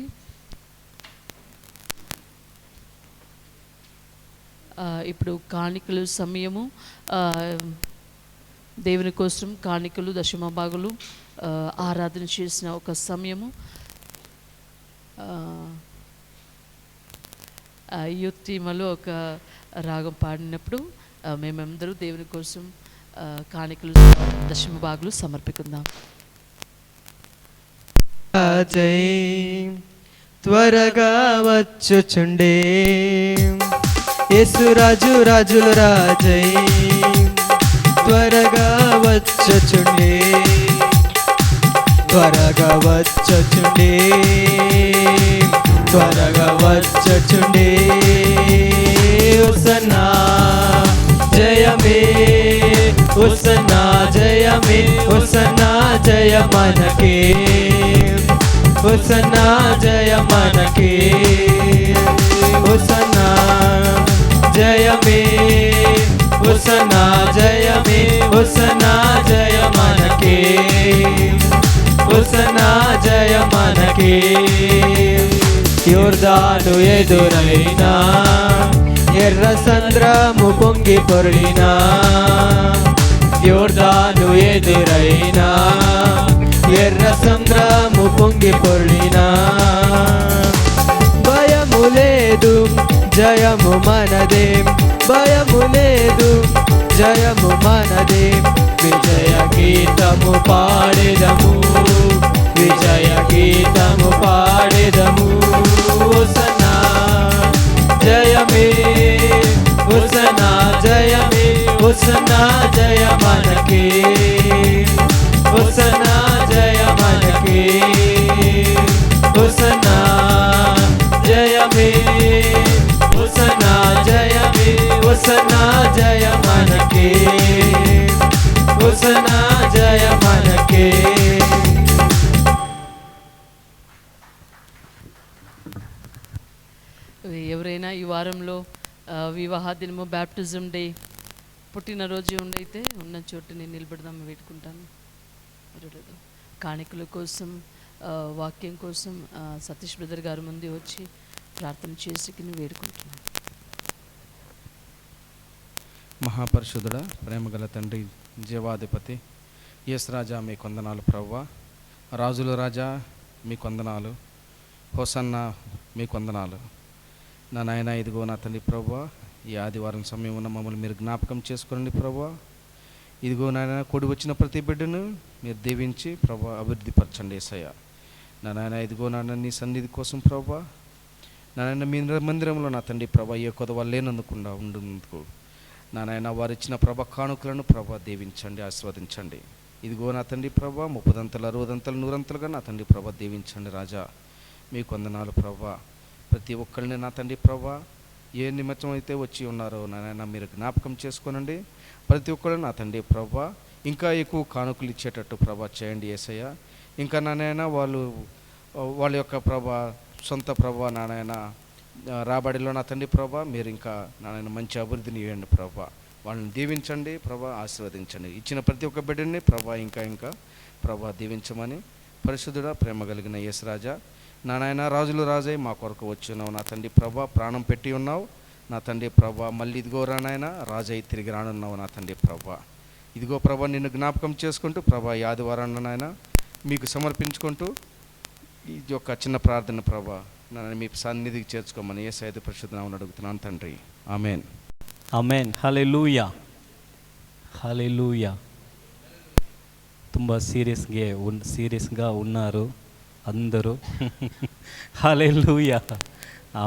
ఇప్పుడు కాணிకలు సమయము. దేవుని కోసం కాணிకలు దశమ భాగులు ఆరాధన చేసిన ఒక సమయము. యూత్ టీమలో ఒక రాగం పాడినప్పుడు మేమందరూ దేవుని కోసం కాணிకలు దశమ భాగులు సమర్పికుందాం. జై త్వరగా వచ్చుచుండే యేసురాజు రాజుల రాజై త్వరగా వచ్చుచుండే త్వరగా వచ్చుచుండే త్వరగా వచ్చుచుండే హోసన్నా జయమే హోసన్నా జయమే హోసన్నా జయ మనకే హోసన్నా జయ మనకే హోసన్నా జయమే హోసన్నా జయమే హోసన్నా జయ మనకే హోసన్నా జయ మనకే యోర్దాను ఎదురైనా ఎర్ర సంద్రము పొంగి పొర్లినా యోర్దాను ఎదురైనా ఎర్ర సంద్రము పొంగి పొర్లినా భయము లేదు జయము మనదే భయము లేదు జయము మనదే విజయ గీతము పాడెదము విజయ గీతము పాడెదము హోసన్నా జయమే హోసన్నా జయమే హోసన్నా జయ మనకే హోసన్నా జయ మనకే హోసన్నా జయమే హోసన్నా జయమే హోసన్నా జయ మనకే హోసన్నా జయ మనకే. ఎవరైనా ఈ వారంలో వివాహ దినము, బ్యాప్టిజం డే, పుట్టినరోజు ఉండైతే ఉన్న చోటు నేను నిలబడదాం వేడుకుంటాను. కాணிకల కోసం వాక్యం కోసం సతీష్ బ్రదర్ గారు ముందు వచ్చి ప్రార్థన చేసి వేడుకుంటున్నాను. మహాపరిశుద్ధుడా, ప్రేమగల తండ్రి, జీవాధిపతి యేసు రాజా మీకు వందనాలు ప్రభువా. రాజుల రాజా మీకు వందనాలు. హోసన్నా మీకు వందనాలు. నా నాయన ఇదిగో నా తండ్రి ప్రభువా, ఈ ఆదివారం సమయం ఉన్న మమ్మల్ని మీరు జ్ఞాపకం చేసుకోండి ప్రభువా. ఇదిగో నాయన కూడి వచ్చిన ప్రతి బిడ్డను మీరు దీవించి ప్రభువా అభివృద్ధిపరచండి యేసయ్య. నా నాయన ఇదిగో నాన్న నీ సన్నిధి కోసం ప్రభువా, నా నాయన మీ మందిరంలో నా తండ్రి ప్రభా ఏ కొదవ లేనందుకుండా ఉండుందుకు నా నాయన వారు ఇచ్చిన ప్రభ కానుకలను ప్రభా దీవించండి, ఆశీర్వదించండి. ఇదిగో నా తండ్రి ప్రభా 30 60 100 నా తండ్రి ప్రభా దీవించండి రాజా. మీకు వందనాలు ప్రభా. ప్రతి ఒక్కరిని నా తండ్రి ప్రభా ఏ నిమిత్తం అయితే వచ్చి ఉన్నారో నాయన మీరు జ్ఞాపకం చేసుకోనండి. ప్రతి ఒక్కరు నా తండ్రి ప్రభా ఇంకా ఎక్కువ కానుకలు ఇచ్చేటట్టు ప్రభా చేయండి యేసయ్య. ఇంకా నాయన వాళ్ళ యొక్క ప్రభా సొంత ప్రభా నాయన రాబడిలో నా తండ్రి ప్రభా మీరు ఇంకా నాయన మంచి అభివృద్ధిని ఇవ్వండి ప్రభా. వాళ్ళని దీవించండి ప్రభా, ఆశీర్వదించండి. ఇచ్చిన ప్రతి ఒక్క బిడ్డని ప్రభా ఇంకా ప్రభా దీవించమని పరిశుద్ధుడా, ప్రేమ కలిగిన యేసు రాజా, నా నాయన రాజులు రాజై మా కొరకు వచ్చి ఉన్నావు నా తండ్రి ప్రభా. ప్రాణం పెట్టి ఉన్నావు నా తండ్రి ప్రభా. మళ్ళీ ఇదిగో రానాయన రాజై తిరిగి రానున్నావు నా తండ్రి ప్రభా. ఇదిగో ప్రభా నిన్ను జ్ఞాపకం చేసుకుంటూ ప్రభా ఈ ఆదివారాన్ని నాయన మీకు సమర్పించుకుంటూ ఈ యొక్క చిన్న ప్రార్థన ప్రభా నన్ను మీ సన్నిధికి చేర్చుకోమని యేసయ్య పరిశుద్ధ నామమున అడుగుతున్నాను తండ్రి, ఆమెన్. ಆಮೇನ್. Hallelujah hallelujah. ತುಂಬ సీరియస్గా ఉన్నారు అందరూ. హల్లెలూయా.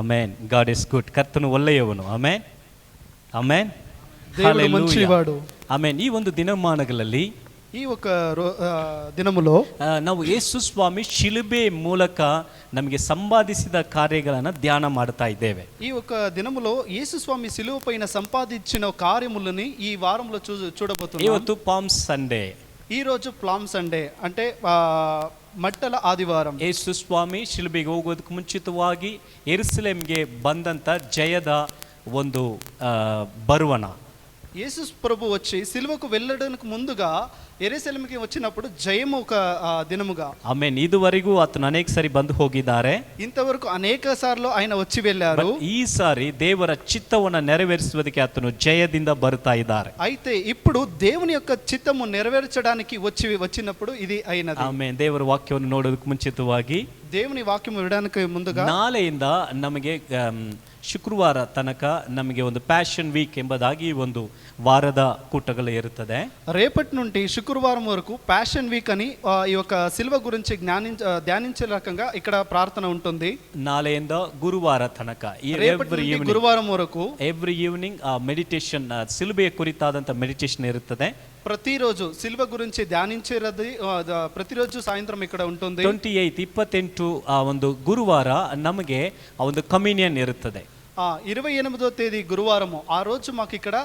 ఆమెన్. God is good. ಕರ್ತನು ಒಳ್ಳೆಯವನು. Amen amen. ಹಲ್ಲೆಲೂಯಾ. ಆಮೆನ್. ಈ ಒಂದು ದಿನಮಾನಗಳಲ್ಲಿ ಈ ఒక ದಿನములో ನಾವು ಯೇಸು ಸ್ವಾಮಿ ಶಿಲುಬೆ ಮೂಲಕ ನಮಗೆ ಸಂಪಾದಿಸಿದ ಕಾರ್ಯಗಳನ್ನು ಧ್ಯಾನ ಮಾಡ್ತಾ ಇದ್ದೇವೆ. ఈ ఒక దినములో యేసు స్వామి శిలువ పైన సంపాదించిన కార్యములని ఈ వారంలో చూడబోతున్నాం. ಇವತ್ತು ಪಾಮ್ ಸಂಡೇ. ఈ రోజు ప్లామ్ సండే అంటే ಮಟ್ಟಲ ಆದಿವಾರಂ. ಯೇಸು ಸ್ವಾಮಿ ಶಿಲುಬೆಗೆ ಹೋಗೋದಕ್ಕೆ ಮುಂಚಿತವಾಗಿ ಯೆರೂಸಲೇಮಿಗೆ ಬಂದಂತ ಜಯದ ಒಂದು ಬರುವಣ. యేసు ప్రభు వచ్చి సిలువకు వెళ్ళడానికి ముందుగా యెరూషలేముకి వచ్చినప్పుడు జయము ఒక దినముగా. ఆమేన్. ఇదివరకు అతను అనేక సారి ಬಂದು ಹೋಗಿದ್ದಾರೆ. ఇంతవరకు అనేక సార్లు ఆయన వచ్చి వెళ్ళారు. ఈ సారి ದೇವರ ಚಿತ್ತವನ್ನು ನೆರವೇರಿಸುವುದಕ್ಕೆ అతను జయದಿಂದ ಬರ್ತಾ ಇದ್ದಾರೆ. అయితే ఇప్పుడు దేవుని యొక్క చిత్తము నెరవేర్చడానికి వచ్చినప్పుడు ఇది అయినది. ఆమేన్. ದೇವರ ವಾಕ್ಯವನ್ನು ನೋಡೋದಕ್ಕೆ ಮುಂಚಿತವಾಗಿ దేవుని వాక్యం వినడానికి ముందుగా ನಾಳೆಯಿಂದ ನಮಗೆ ಶುಕ್ರವಾರ ತನಕ ನಮಗೆ ಒಂದು ಪ್ಯಾಷನ್ ವೀಕ್ ಎಂಬುದಾಗಿ ಒಂದು వాರದ కూటగలు ఇరుತ್ತದೆ. రేపటి నుండి శుక్రవారం వరకు ప్యాషన్ వీక్ అని ఈ యొక్క సిల్వ గురించి ధ్యానించే రకంగా ఇక్కడ ప్రార్థన ఉంటుంది. నాಳೆಯಿಂದ ಗುರುವಾರ ತನಕ గురువారం వరకు ఎవ్రీ ఈవినింగ్ ಮೆಡಿಟೇಷನ್ ಸಿಲುಬೆಯ ಕುರಿತಾದಂಥ ಮೆಡಿಟೇಷನ್ ಇರುತ್ತದೆ. ప్రతిరోజు సిల్వ గురించి ధ్యానించేది ప్రతిరోజు సాయంత్రం ఇక్కడ ఉంటుంది. 28 ಒಂದು ಗುರುವಾರ ನಮಗೆ ಒಂದು ಕಮ್యూనిಯನ್ ಇರುತ್ತದೆ. 28వ తేదీ గురువారము ఆ రోజు మాకు ఇక్కడ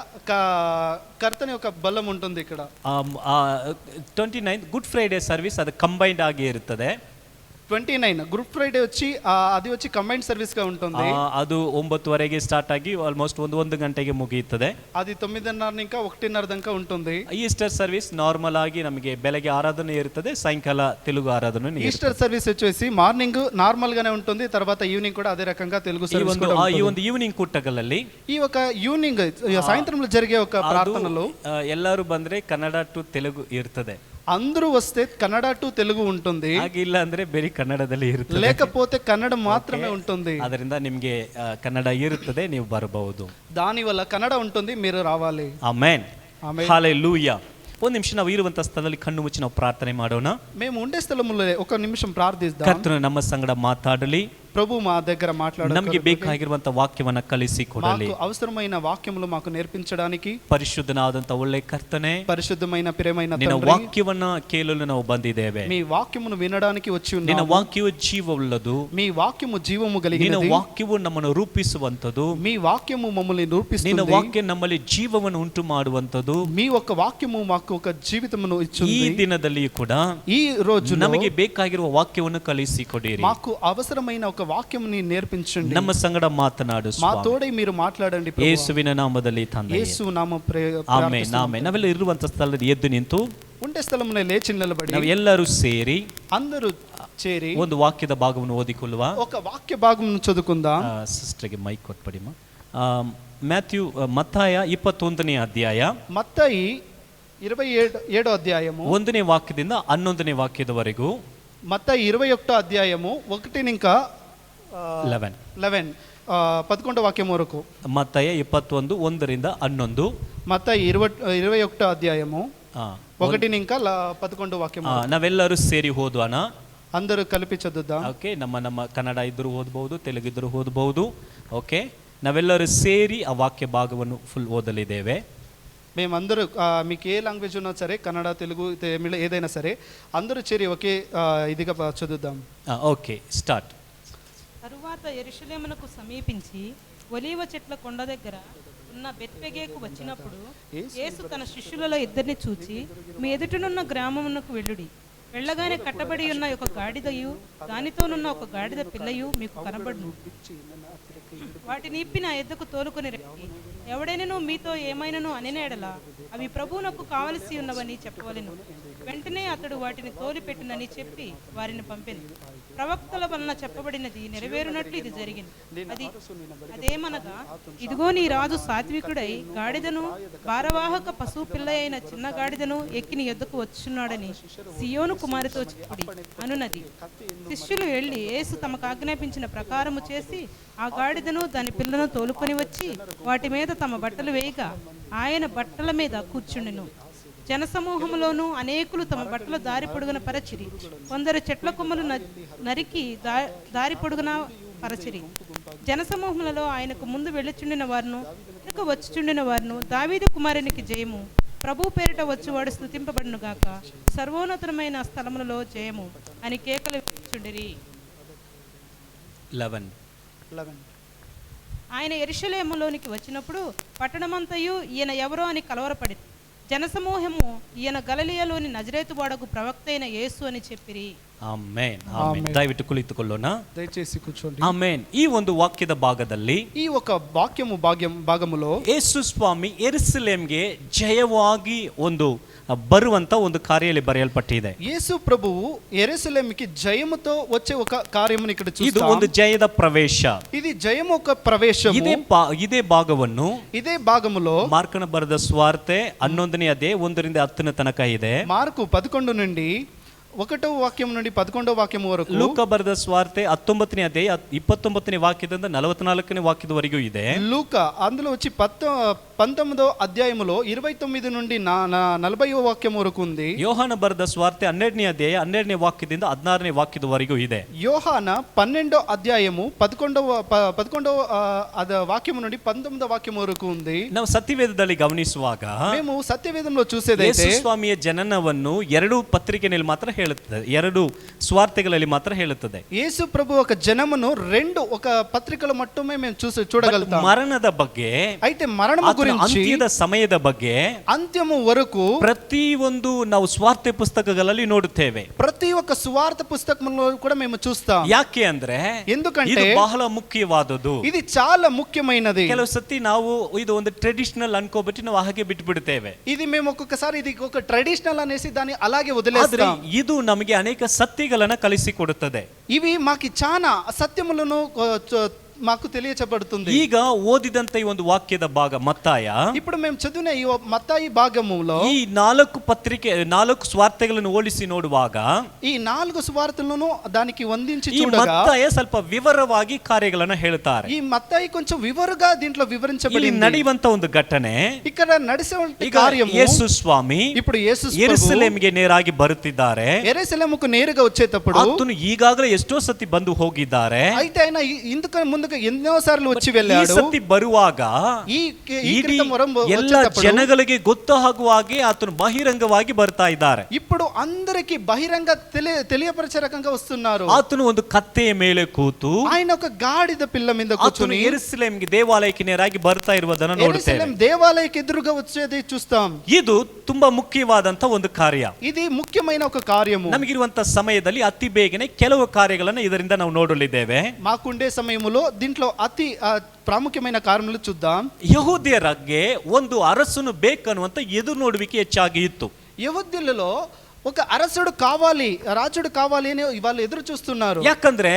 కర్తని యొక్క బలం ఉంటుంది. ఇక్కడ 29 గుడ్ ఫ్రైడే సర్వీస్ అది కంబైన్డ్ ఆಗಿ ಇರುತ್ತದೆ. 29 గుడ్ ఫ్రైడే వచ్చి అది వచ్చి కంబైన్డ్ సర్వీస్ గా ఉంటుంది. ಅದು 9:30ಗೆ ಸ್ಟಾರ್ಟ್ ಆಗಿ ಆಲ್ಮೋಸ್ಟ್ 1 ಗಂಟೆಗೆ ಮುಗಿಯುತ್ತದೆ. అది 9:30 ఇంకా 1:30 దాకా ఉంటుంది. ఈస్టర్ సర్వీస్ నార్మల్ ಆಗಿ ನಮಗೆ ಬೆಳಗ್ಗೆ ಆರಾಧನೆ ಇರುತ್ತದೆ, సాయంకాಲ తెలుగు ఆరాధన. ఈస్టర్ సర్వీస్ వచ్చేసి మార్నింగ్ నార్మల్ గానే ఉంటుంది, తర్వాత ఈవినింగ్ కూడా అదే రకంగా తెలుగు సర్వీస్ కూడా ఉంటుంది. ఈ ಒಂದು ఈవినింగ్ ಕೂಟಗಳಲ್ಲಿ ఈ ఒక ఈవినింగ్ సాయంత్రంలో జరిగే ఒక ప్రార్థనలో ಎಲ್ಲರೂ ಬಂದ್ರೆ ಕನ್ನಡ ಟು తెలుగు ಇರುತ್ತದೆ. అందరూ వస్తే కన్నడ టు తెలుగు ఉంటుంది, ಇಲ್ಲ ಅಂದ್ರೆ ಬೇರೆ ಕನ್ನಡದಲ್ಲಿ ಇರುತ್ತದೆ, లేకపోతే కన్నడ మాత్రమే ఉంటుంది. ಅದರಿಂದ ನಿಮಗೆ ಕನ್ನಡ ಇರುತ್ತದೆ, ನೀವು ಬರಬಹುದು. దాని వల్ల కన్నడ ఉంటుంది, మీరు రావాలి. ಆಮೆನ್, హల్లెలూయా. ಒಂದು ನಿಮಿಷ ನಾವು ಇರುವಂತ ಸ್ಥಳದಲ್ಲಿ ಕಣ್ಣು ಮುಚ್ಚಿ ನಾವು ಪ್ರಾರ್ಥನೆ ಮಾಡೋಣ. మేము ఉండే స్థలంలో ఒక నిమిషం ప్రార్థిద్దాం. ಕರ್ತನು ನಮ್ಮ ಸಂಗಡ ಮಾತಾಡಲಿ, ప్రభు మా దగ్గర మాట్లాడాలి, ನಮಗೆ ಬೇಕಾಗಿರುವಂತ ವಾಕ್ಯವನ್ನ ಕಲಿಸಿ ಕೊಡಲಿ, మాకు అవసరమైన వాక్యములు మాకు నేర్పించడానికి. ಪರಿಶುದ್ಧನಾದಂತ ಒಳ್ಳೆ ಕರ್ತನೆ, పరిశుద్ధమైన ప్రియమైన ನಿನ್ನ తండ్రి, ವಾಕ್ಯವನ್ನ ಕೇಳಲು ನಾವು ಬಂದಿದ್ದೇವೆ. మీ వాక్యమును వినడానికి వచ్చి ఉన్నాము. ನಿನ್ನ ವಾಕ್ಯವು ಜೀವವುಳ್ಳದು, మీ వాక్యము జీవము ನಿನ್ನ కలిగినది. ವಾಕ್ಯವು ನಮ್ಮನ್ನು ರೂಪಿಸುವಂತದ್ದು, మీ వాక్యము మమ్మల్ని ನಿನ್ನ రూపిస్తుంది. ವಾಕ್ಯ ನಮ್ಮಲ್ಲಿ ಜೀವವನ್ನು ಉಂಟು ಮಾಡುವಂತದ್ದು. మీ ఒక్క వాక్యము మాకు ఒక జీవితమును ಈ ఇచ్చింది. ದಿನದಲ್ಲಿಯೂ ಕೂಡ ఈ రోజు ನಮಗೆ ಬೇಕಾಗಿರುವ ವಾಕ್ಯವನ್ನು ಕಲಿಸಿ ಕೊಡಿರಿ. మాకు అవసరమైన ఒక వాక్యముని నేర్పించండి. ನಮ್ಮ ಸಂಗಡ ಮಾತನಾಡು మా ಸ್ವಾಮಿ. తోడై మీరు మాట్లాడండి ప్రభువా. ಯೇಸುವಿನ ನಾಮದಲ್ಲಿ ತಂದೆ, యేసు నామ ಆಮೆನ್, ಆಮೆನ್. ನಾವೆಲ್ಲ ಇರುವಂತ ಸ್ಥಳದಲ್ಲಿ ಎದ್ದು ನಿಂತು ఉండే స్థలమున లేచి నిలబడి ನಾವು ಎಲ್ಲರೂ ಸೇರಿ అందరూ చేరి ಒಂದು ವಾಕ್ಯದ ಭಾಗವನ್ನು ಓದಿಕೊಳ್ಳುವ. ఒక వాక్య భాగమును చదువుకుందాం. ಸಿಸ್ಟರ್ಗೆ ಮೈಕ್ ಕೊಟ್ಬಿಡಿಮ್ಮ. ಮತ್ತಾಯ 21ನೇ ಅಧ್ಯಾಯ, మత్తయి 27వ అధ్యాయము 1ನೇ ವಾಕ್ಯದಿಂದ 11ನೇ ವಾಕ್ಯದವರೆಗೂ. మత్తయి 21వ అధ్యాయము 1 ఇంకా 11 11వ వాక్యం వరకు. ಮತ್ತಾಯ 21 1ರಿಂದ 11. మత్తయి 21వ అధ్యాయము 1 ఇంకా 11వ వాక్యం. ನಾವೆಲ್ಲರೂ ಸೇರಿ ಓದುವಣ. అందరూ కలిపి చదువుదాం. ಓಕೆ, ನಮ್ಮ ಕನ್ನಡ ಇದ್ದರೂ ಓದಬಹುದು, ತೆಲುಗು ಇದ್ದರೂ ಓದಬಹುದು. ಓಕೆ, ನಾವೆಲ್ಲರೂ ಸೇರಿ ಆ ವಾಕ್ಯ ಭಾಗವನ್ನು ಫುಲ್ ಓದಲಿದ್ದೇವೆ. మేమందరూ మీకు ఏ లాంగ్వేజ్ ఉన్నా సరే, కన్నడ, తెలుగు, తమిళ ఏదైనా సరే, అందరూ చేరి ఒకే ఇదిగా చదువుదాం. Okay, start. తరువాత యెరూషలేమునకు సమీపించి ఒలీవ చెట్ల కొండ దగ్గర ఉన్న బెత్ఫెగేకు వచ్చినప్పుడు యేసు తన శిష్యులలో 2 చూచి, మీ ఎదుటనున్న గ్రామమునకు వెళ్ళుడి. వెళ్ళగానే కట్టబడి ఉన్న ఒక గాడిదయు దానితోనున్న ఒక గాడిద పిల్లయు మీకు కనబడును. వాటిని ఇప్పి నా ఎద్దకు తోలుకొని రండి. ఎవడైనను మీతో ఏమైనను అనినేడలా అవి ప్రభువునకు కావలసి ఉన్నవని చెప్పవలెను. వెంటనే అతడు వాటిని తోలిపెట్టునని చెప్పి వారిని పంపెను. ప్రవక్తల వలన చెప్పబడినది నెరవేరునట్లు ఇది జరిగింది. అదేమనగా, ఇదిగో నీ రాజు సాత్వికుడై గాడిదను భారవాహక పశువు పిల్ల అయిన చిన్న గాడిదను ఎక్కి నీ యొద్దకు వచ్చున్నాడని సియోను కుమారితో చెప్పుడి అనున్నది. శిష్యులు వెళ్ళి యేసు తమకు ఆజ్ఞాపించిన ప్రకారము చేసి ఆ గాడిదను దాని పిల్లను తోలుకొని వచ్చి వాటి మీద తమ బట్టలు వేయగా ఆయన బట్టల మీద కూర్చుండెను. జనసమూహములోను అనేకులు తమ బట్టలు దారి పొడుగున పరచిరి. కొందరు చెట్ల కొమ్మలు నరికి దారి పొడుగున పరచిరి. జనసమూహములలో ఆయనకు ముందు వెళ్ళుచుండిన వారును వెనుక వచ్చుచుండిన వారును, దావీదు కుమారునికి జయము, ప్రభు పేరిట వచ్చువాడు స్తుతింపబడును గాక, సర్వోన్నతమైన స్థలములలో జయము అని కేకలు వేయుచుండిరి. 11. ఆయన యెరూషలేములోనికి వచ్చినప్పుడు పట్టణమంతయు ఈయన ఎవరో అని కలవరపడి జనసమూహము ఈయన గలిలయలోని నజరేతు వాడకు ప్రవక్త అయిన యేసు అని చెప్పిరి. Amen, amen. ದಯವಿಟ್ಟು ಕುಳಿತುಕೊಳ್ಳೋಣ, దయచేసి కూర్చోండి. ಆಮೆನ್. ಈ ಒಂದು ವಾಕ್ಯದ ಭಾಗದಲ್ಲಿ ఈ ఒక వాక్యము భాగములో ಯೇಸು ಸ್ವಾಮಿ ಯೆರೂಸಲೇಮಿಗೆ ಜಯವಾಗಿ ಒಂದು ಬರುವಂತ ಒಂದು ಕಾರ್ಯದಲ್ಲಿ ಬರೆಯಲ್ಪಟ್ಟಿದೆ. యేసు ప్రభువు యెరూషలేముకి జయముతో వచ్చే ఒక కార్యముని ఇక్కడ చూస్తాం. ಇದು ಒಂದು ಜಯದ ಪ್ರವೇಶ. ఇది జయము ఒక ప్రవేశము. ಇದೇ ಭಾಗವನ್ನು ఇదే భాగములో ಮಾರ್ಕನ ಬರೆದ ಸ್ವಾರ್ತೆ 11ನೇ ಅಧ್ಯಾಯ 1ರಿಂದ 10 ತನಕ ಇದೆ. మార్కు 11 నుండి ఒకటో వాక్యం నుండి 11వ వాక్యం వరకు. ಲೂಕ ಬರೆದ ಸ್ವಾರ್ತೆ 19ನೇ ಅಧ್ಯಾಯ 29ನೇ ವಾಕ್ಯದಿಂದ 44ನೇ ವಾಕ್ಯದವರೆಗೂ ಇದೆ. లూక అందులో వచ్చి 19వ అధ్యాయములో 29 నుండి 40వ వాక్యం వరకు ఉంది. ಯೋಹಾನ ಬರೆದ ಸ್ವಾರ್ತೆ 12ನೇ ಅಧ್ಯಾಯ 12ನೇ ವಾಕ್ಯದಿಂದ 16ನೇ ವಾಕ್ಯದವರೆಗೂ ಇದೆ. యోహాన 12వ అధ్యాయము 11వ వాక్యం నుండి 19వ వాక్యం వరకు ఉంది. ನಾವು ಸತ್ಯವೇದದಲ್ಲಿ ಗಮನಿಸುವಾಗ మేము సత్యవేదంలో చూసేదైతే ಯೇಸು ಸ್ವಾಮಿಯ ಜನನವನ್ನು 2 ಪತ್ರಿಕೆಯಲ್ಲಿ ಮಾತ್ರ ಹೇಳುತ್ತದೆ, 2 ಸ್ವಾರ್ಥಗಳಲ್ಲಿ ಮಾತ್ರ ಹೇಳುತ್ತದೆ. యేసు ప్రభు ఒక జనమును 2 ఒక పత్రికలో మట్టుమే మేము చూడగలుగుతాం. ಮರಣದ ಬಗ್ಗೆ, అయితే మరణము గురించి, ಅಂತ್ಯದ ಸಮಯದ ಬಗ್ಗೆ, అంత్యము వరకు ಪ್ರತಿಯೊಂದು ನಾವು ಸ್ವಾರ್ಥ ಪುಸ್ತಕಗಳಲ್ಲಿ ನೋಡುತ್ತೇವೆ. ప్రతి ఒక్క సువార్త పుస్తకంలో కూడా మేము చూస్తాం. ಯಾಕೆ ಅಂದ್ರೆ ఎందుకంటే ಇದು ಬಹಳ ಮುಖ್ಯವಾದದ್ದು. ఇది చాలా ముఖ్యమైనది. ಕೆಲವು ಸತಿ ನಾವು ಇದು ಒಂದು ಟ್ರೆಡಿಷನಲ್ ಅನ್ಕೋಬಿಟ್ಟು ನಾವು ಹಾಗೆ ಬಿಟ್ಟು ಬಿಡುತ್ತೇವೆ. ఇది మేము ఒక్కొక్కసారి ఇది ఒక ట్రెడిషనల్ అనేసి దాన్ని అలాగే ಆದ್ರೆ వదిలేస్తాం. ಇದು ನಮಗೆ ಅನೇಕ ಸತ್ಯಗಳನ್ನ ಕಲಿಸಿಕೊಡುತ್ತದೆ. ఇవి మాకు చాలా సత్యములను మాకు తెలియచెబడుతుంది. ಈಗ ಓದಿದಂತ ಈ ಒಂದು ವಾಕ್ಯದ ಭಾಗ ಮತ್ತಾಯ, ఇప్పుడు మేము చదివిన ఈ మత్తాయి భాగములో ಈ 4 ಸ್ವಾರ್ಥಗಳನ್ನು ಹೋಲಿಸಿ ನೋಡುವಾಗ ఈ 4 సువార్తలను దానికి వందించి ಈ చూడగా ಮತ್ತಾಯ ಸ್ವಲ್ಪ ವಿವರವಾಗಿ ಕಾರ್ಯಗಳನ್ನ ಹೇಳ್ತಾರೆ. ఈ మత్తాయి కొంచెం వివరంగా దీంట్లో ಇಲ್ಲಿ వివరించబడింది. ನಡೆಯುವಂತ ಒಂದು ಘಟನೆ, ఇక్కడ నడిసే ಈಗ కార్యము, ಯೇಸು ಸ್ವಾಮಿ ఇప్పుడు యేసు ಯೆರೂಸಲೇಮಿಗೆ ನೇರಾಗಿ ಬರುತ್ತಿದ್ದಾರೆ. యెరూషలేముకు నేరుగా వచ్చేటప్పుడు ಆತನು ಈಗಾಗಲೇ ಎಷ್ಟೋ ಸತಿ ಬಂದು ಹೋಗಿದ್ದಾರೆ. అయితే ఆయన ఇందుకు ముందుగా ఎన్నో సార్లు వచ్చి ಈ వెళ్ళాడు. ಸತಿ ಬರುವಾಗ ఈ ಇಡೀ క్రితం ಎಲ್ಲ ಜನಗಳಿಗೆ ಗೊತ್ತಾಗುವ ಹಾಗೆ ಆತನು ಬಹಿರಂಗವಾಗಿ ಬರ್ತಾ ಇದ್ದಾರೆ. ఇప్పుడు అందరికి బహిరంగ తెలియపరిచే రకంగా వస్తున్నారు. ಆತನು ಒಂದು ಕತ್ತೆಯ ಮೇಲೆ ಕೂತು ఆయన ఒక గాడిద పిల్ల మీద ಆತನು కూర్చొని ಯೆರೂಸಲೇಮಿಗೆ ದೇವಾಲಯಕ್ಕೆ ನೇರಾಗಿ ಬರ್ತಾ ಇರುವುದನ್ನು ನೋಡುತ್ತೇವೆ. యెరూషలేం దేవాలయకి ఎదురుగా వచ్చేది చూస్తాం. ಇದು ತುಂಬಾ ಮುಖ್ಯವಾದಂತ ಒಂದು ಕಾರ್ಯ. ఇది ముఖ్యమైన ఒక కార్యము. ನಮಗಿರುವಂತ ಸಮಯದಲ್ಲಿ ಅತಿ ಬೇಗನೆ ಕೆಲವು ಕಾರ್ಯಗಳನ್ನು ಇದರಿಂದ ನಾವು ನೋಡಲಿದ್ದೇವೆ. మాకుండే సమయములో దీంట్లో అతి ప్రాముఖ్యమైన కార్యములు చూద్దాం. ಯಹೂದ್ಯರಿಗೆ ಒಂದು ಅರಸನು ಬೇಕನ್ನುವಂತ ಎದುರು ನೋಡುವಿಕೆ ಹೆಚ್ಚಾಗಿ ಇತ್ತು. యెహూద్యులలో ఒక అరసుడు కావాలి, రాజుడు కావాలి అని వాళ్ళు ఎదురు చూస్తున్నారు. ಯಾಕಂದ್ರೆ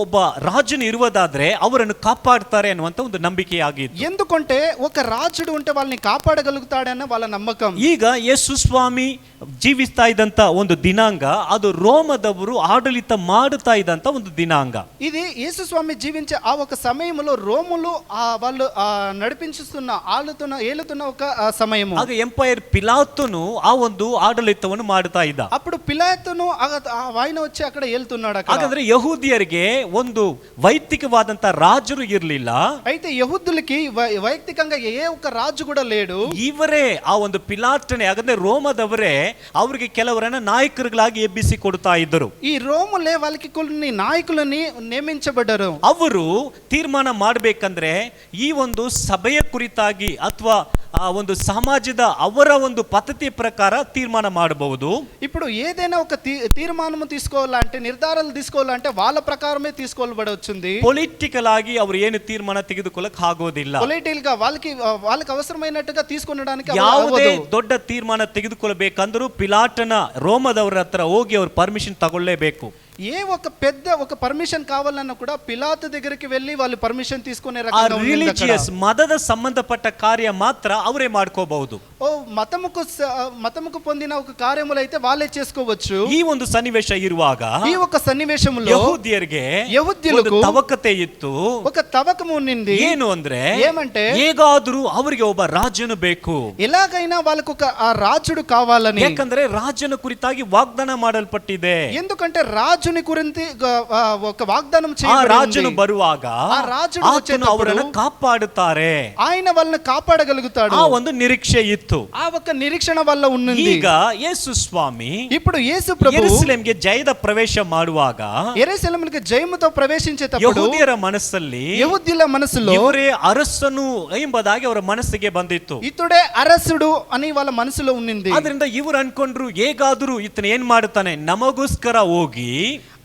ಒಬ್ಬ ರಾಜನು ಇರುವುದಾದ್ರೆ ಅವರನ್ನು ಕಾಪಾಡ್ತಾರೆ ಅನ್ನುವಂತ ಒಂದು ನಂಬಿಕೆ ಆಗಿತ್ತು. ఎందుకంటే ఒక రాజుడు ఉంటే వాళ్ళని కాపాడగలుగుతాడన్న వాళ్ళ నమ్మకం. ಈಗ ಯೇಸು ಸ್ವಾಮಿ ಜೀವಿಸ್ತಾ ಇದ್ದಂತ ಒಂದು ದಿನಾಂಗ ಅದು ರೋಮದವರು ಆಡಳಿತ ಮಾಡುತ್ತಾ ಇದ್ದಂತ ಒಂದು ದಿನಾಂಗ. ఇది యేసు స్వామి జీవించే ఆ ఒక సమయంలో రోములు వాళ్ళు నడిపించుతున్న ఏలుతున్న ఒక సమయము. ಆಗ ಎಂಪೈರ್ ಪಿಲಾತನು ಆ ಒಂದು ಆಡಳಿತವನ್ನು ಮಾಡುತ್ತಾ ಇದ್ದ. అప్పుడు పిలాతును ఆయన వచ్చి అక్కడ ఏలుతున్నాడు. ಹಾಗಾದ್ರೆ ಯಹೂದಿಯರಿಗೆ ಒಂದು ವೈಯಕ್ತಿಕವಾದಂತ ರಾಜರು ಇರಲಿಲ್ಲ. అయితే యహూదులకి వైಯಕ್ತಿకంగా ఏ ఒక్క రాజు కూడా లేడు. ಇವರೇ ಆ ಒಂದು ಪಿಲಾಟನೆ, ಹಾಗಾದ್ರೆ ರೋಮದವರೇ ಅವರಿಗೆ ಕೆಲವರನ್ನ ನಾಯಕರುಗಳಾಗಿ ಎಬ್ಬಿಸಿ ಕೊಡ್ತಾ ಇದ್ದರು. ఈ రోములే వాళ్ళకి కొన్ని నాయకులని నియమించబడ్డారు. ಅವರು ತೀರ್ಮಾನ ಮಾಡಬೇಕಂದ್ರೆ ಈ ಒಂದು ಸಭೆಯ ಕುರಿತಾಗಿ ಅಥವಾ ಆ ಒಂದು ಸಮಾಜದ ಅವರ ಒಂದು ಪದ್ಧತಿ ಪ್ರಕಾರ ತೀರ್ಮಾನ ಮಾಡಬಹುದು. ఇప్పుడు ఏదైనా ఒక తీర్మానం తీసుకోవాలంటే, నిర్ధారాలు తీసుకోవాలంటే వాళ్ళ ప్రకారమే తీసుకోవాల్సి. పొలిటికల్ ఆಗಿ ಅವರು ಏನು ತೀರ್ಮಾನ ತೆಗೆದುಕೊಳ್ಳಕ್ಕೆ ಆಗೋದಿಲ್ಲ. పొలిటికల్ గా వాళ్ళకి అవసరమైనట్టుగా తీసుకొనడానికి ಯಾವುದೇ ದೊಡ್ಡ ತೀರ್ಮಾನ ತೆಗೆದುಕೊಳ್ಳಬೇಕಂದ್ರೂ ಪಿಲಾಟನ ರೋಮದವರ ಹತ್ರ ಹೋಗಿ ಅವರು ಪರ್ಮಿಷನ್ ತಗೊಳ್ಳೇಬೇಕು. ఏ ఒక పర్మిషన్ కావాలన్నా కూడా పిలాతు దగ్గరికి వెళ్ళి వాళ్ళు పర్మిషన్ తీసుకునే రకంగా ఉంది. ರಿಲಿಜಿಯಸ್ ಮತದ ಸಂಬಂಧಪಟ್ಟ ಕಾರ್ಯ ಮಾತ್ರ ಅವರೇ ಮಾಡ್ಕೋಬಹುದು. మతముకు పొందిన ఒక కార్యములు అయితే వాళ్ళే చేసుకోవచ్చు. ಈ ಒಂದು ಸನ್ನಿವೇಶ ಇರುವಾಗ ఈ ఒక సన్నివేశంలో ಯಹೂದ್ಯರಿಗೆ ತವಕತೆ ಇತ್ತು, ఒక తవకము ఉన్నింది. ಏನು ಅಂದ್ರೆ ఏమంటే ಹೇಗಾದ್ರೂ ಅವರಿಗೆ ಒಬ್ಬ ರಾಜನು ಬೇಕು, ఎలాగైనా వాళ్ళకు ఒక రాజుడు కావాలని. ಯಾಕಂದ್ರೆ ರಾಜನ ಕುರಿತಾಗಿ ವಾಗ್ದಾನ ಮಾಡಲ್ಪಟ್ಟಿದೆ. ఎందుకంటే రాజుని గురించి ఒక వాగ్దానం ಆ ರಾಜನು ಬರುವಾಗ ఆ రాజుడు ಆತನು ಅವರನ್ನು ಕಾಪಾಡುತ್ತಾರೆ, ఆయన వాళ్ళని కాపాడగలుగుతాడు. ಆ ಒಂದು ನಿರೀಕ್ಷೆ ಇತ್ತು. ఆ ఒక నిరీక్షణ వల్ల ఉన్నది. ಈಗ ಯೇಸು ಸ್ವಾಮಿ ఇప్పుడు యేసు ప్రభు ಯೆರೂಸಲೇಮಿಗೆ ಜಯದ ಪ್ರವೇಶ ಮಾಡುವಾಗ యెరూషలేముకి జయముతో ప్రవేశించేటప్పుడు ಯಹೂದ್ಯರ ಮನಸ್ಸಲ್ಲಿ, యెహూద్యుల మనసులో ಇವರೇ ಅರಸನು ಎಂಬುದಾಗಿ ಅವರ ಮನಸ್ಸಿಗೆ ಬಂದಿತ್ತು. ఇతడే అరసుడు అని వాళ్ళ మనసులో ఉన్నింది. ಆದ್ರಿಂದ ಇವರು ಅನ್ಕೊಂಡ್ರು ಹೇಗಾದ್ರೂ ಇತನ ಏನ್ ಮಾಡುತ್ತಾನೆ, ನಮಗೋಸ್ಕರ ಹೋಗಿ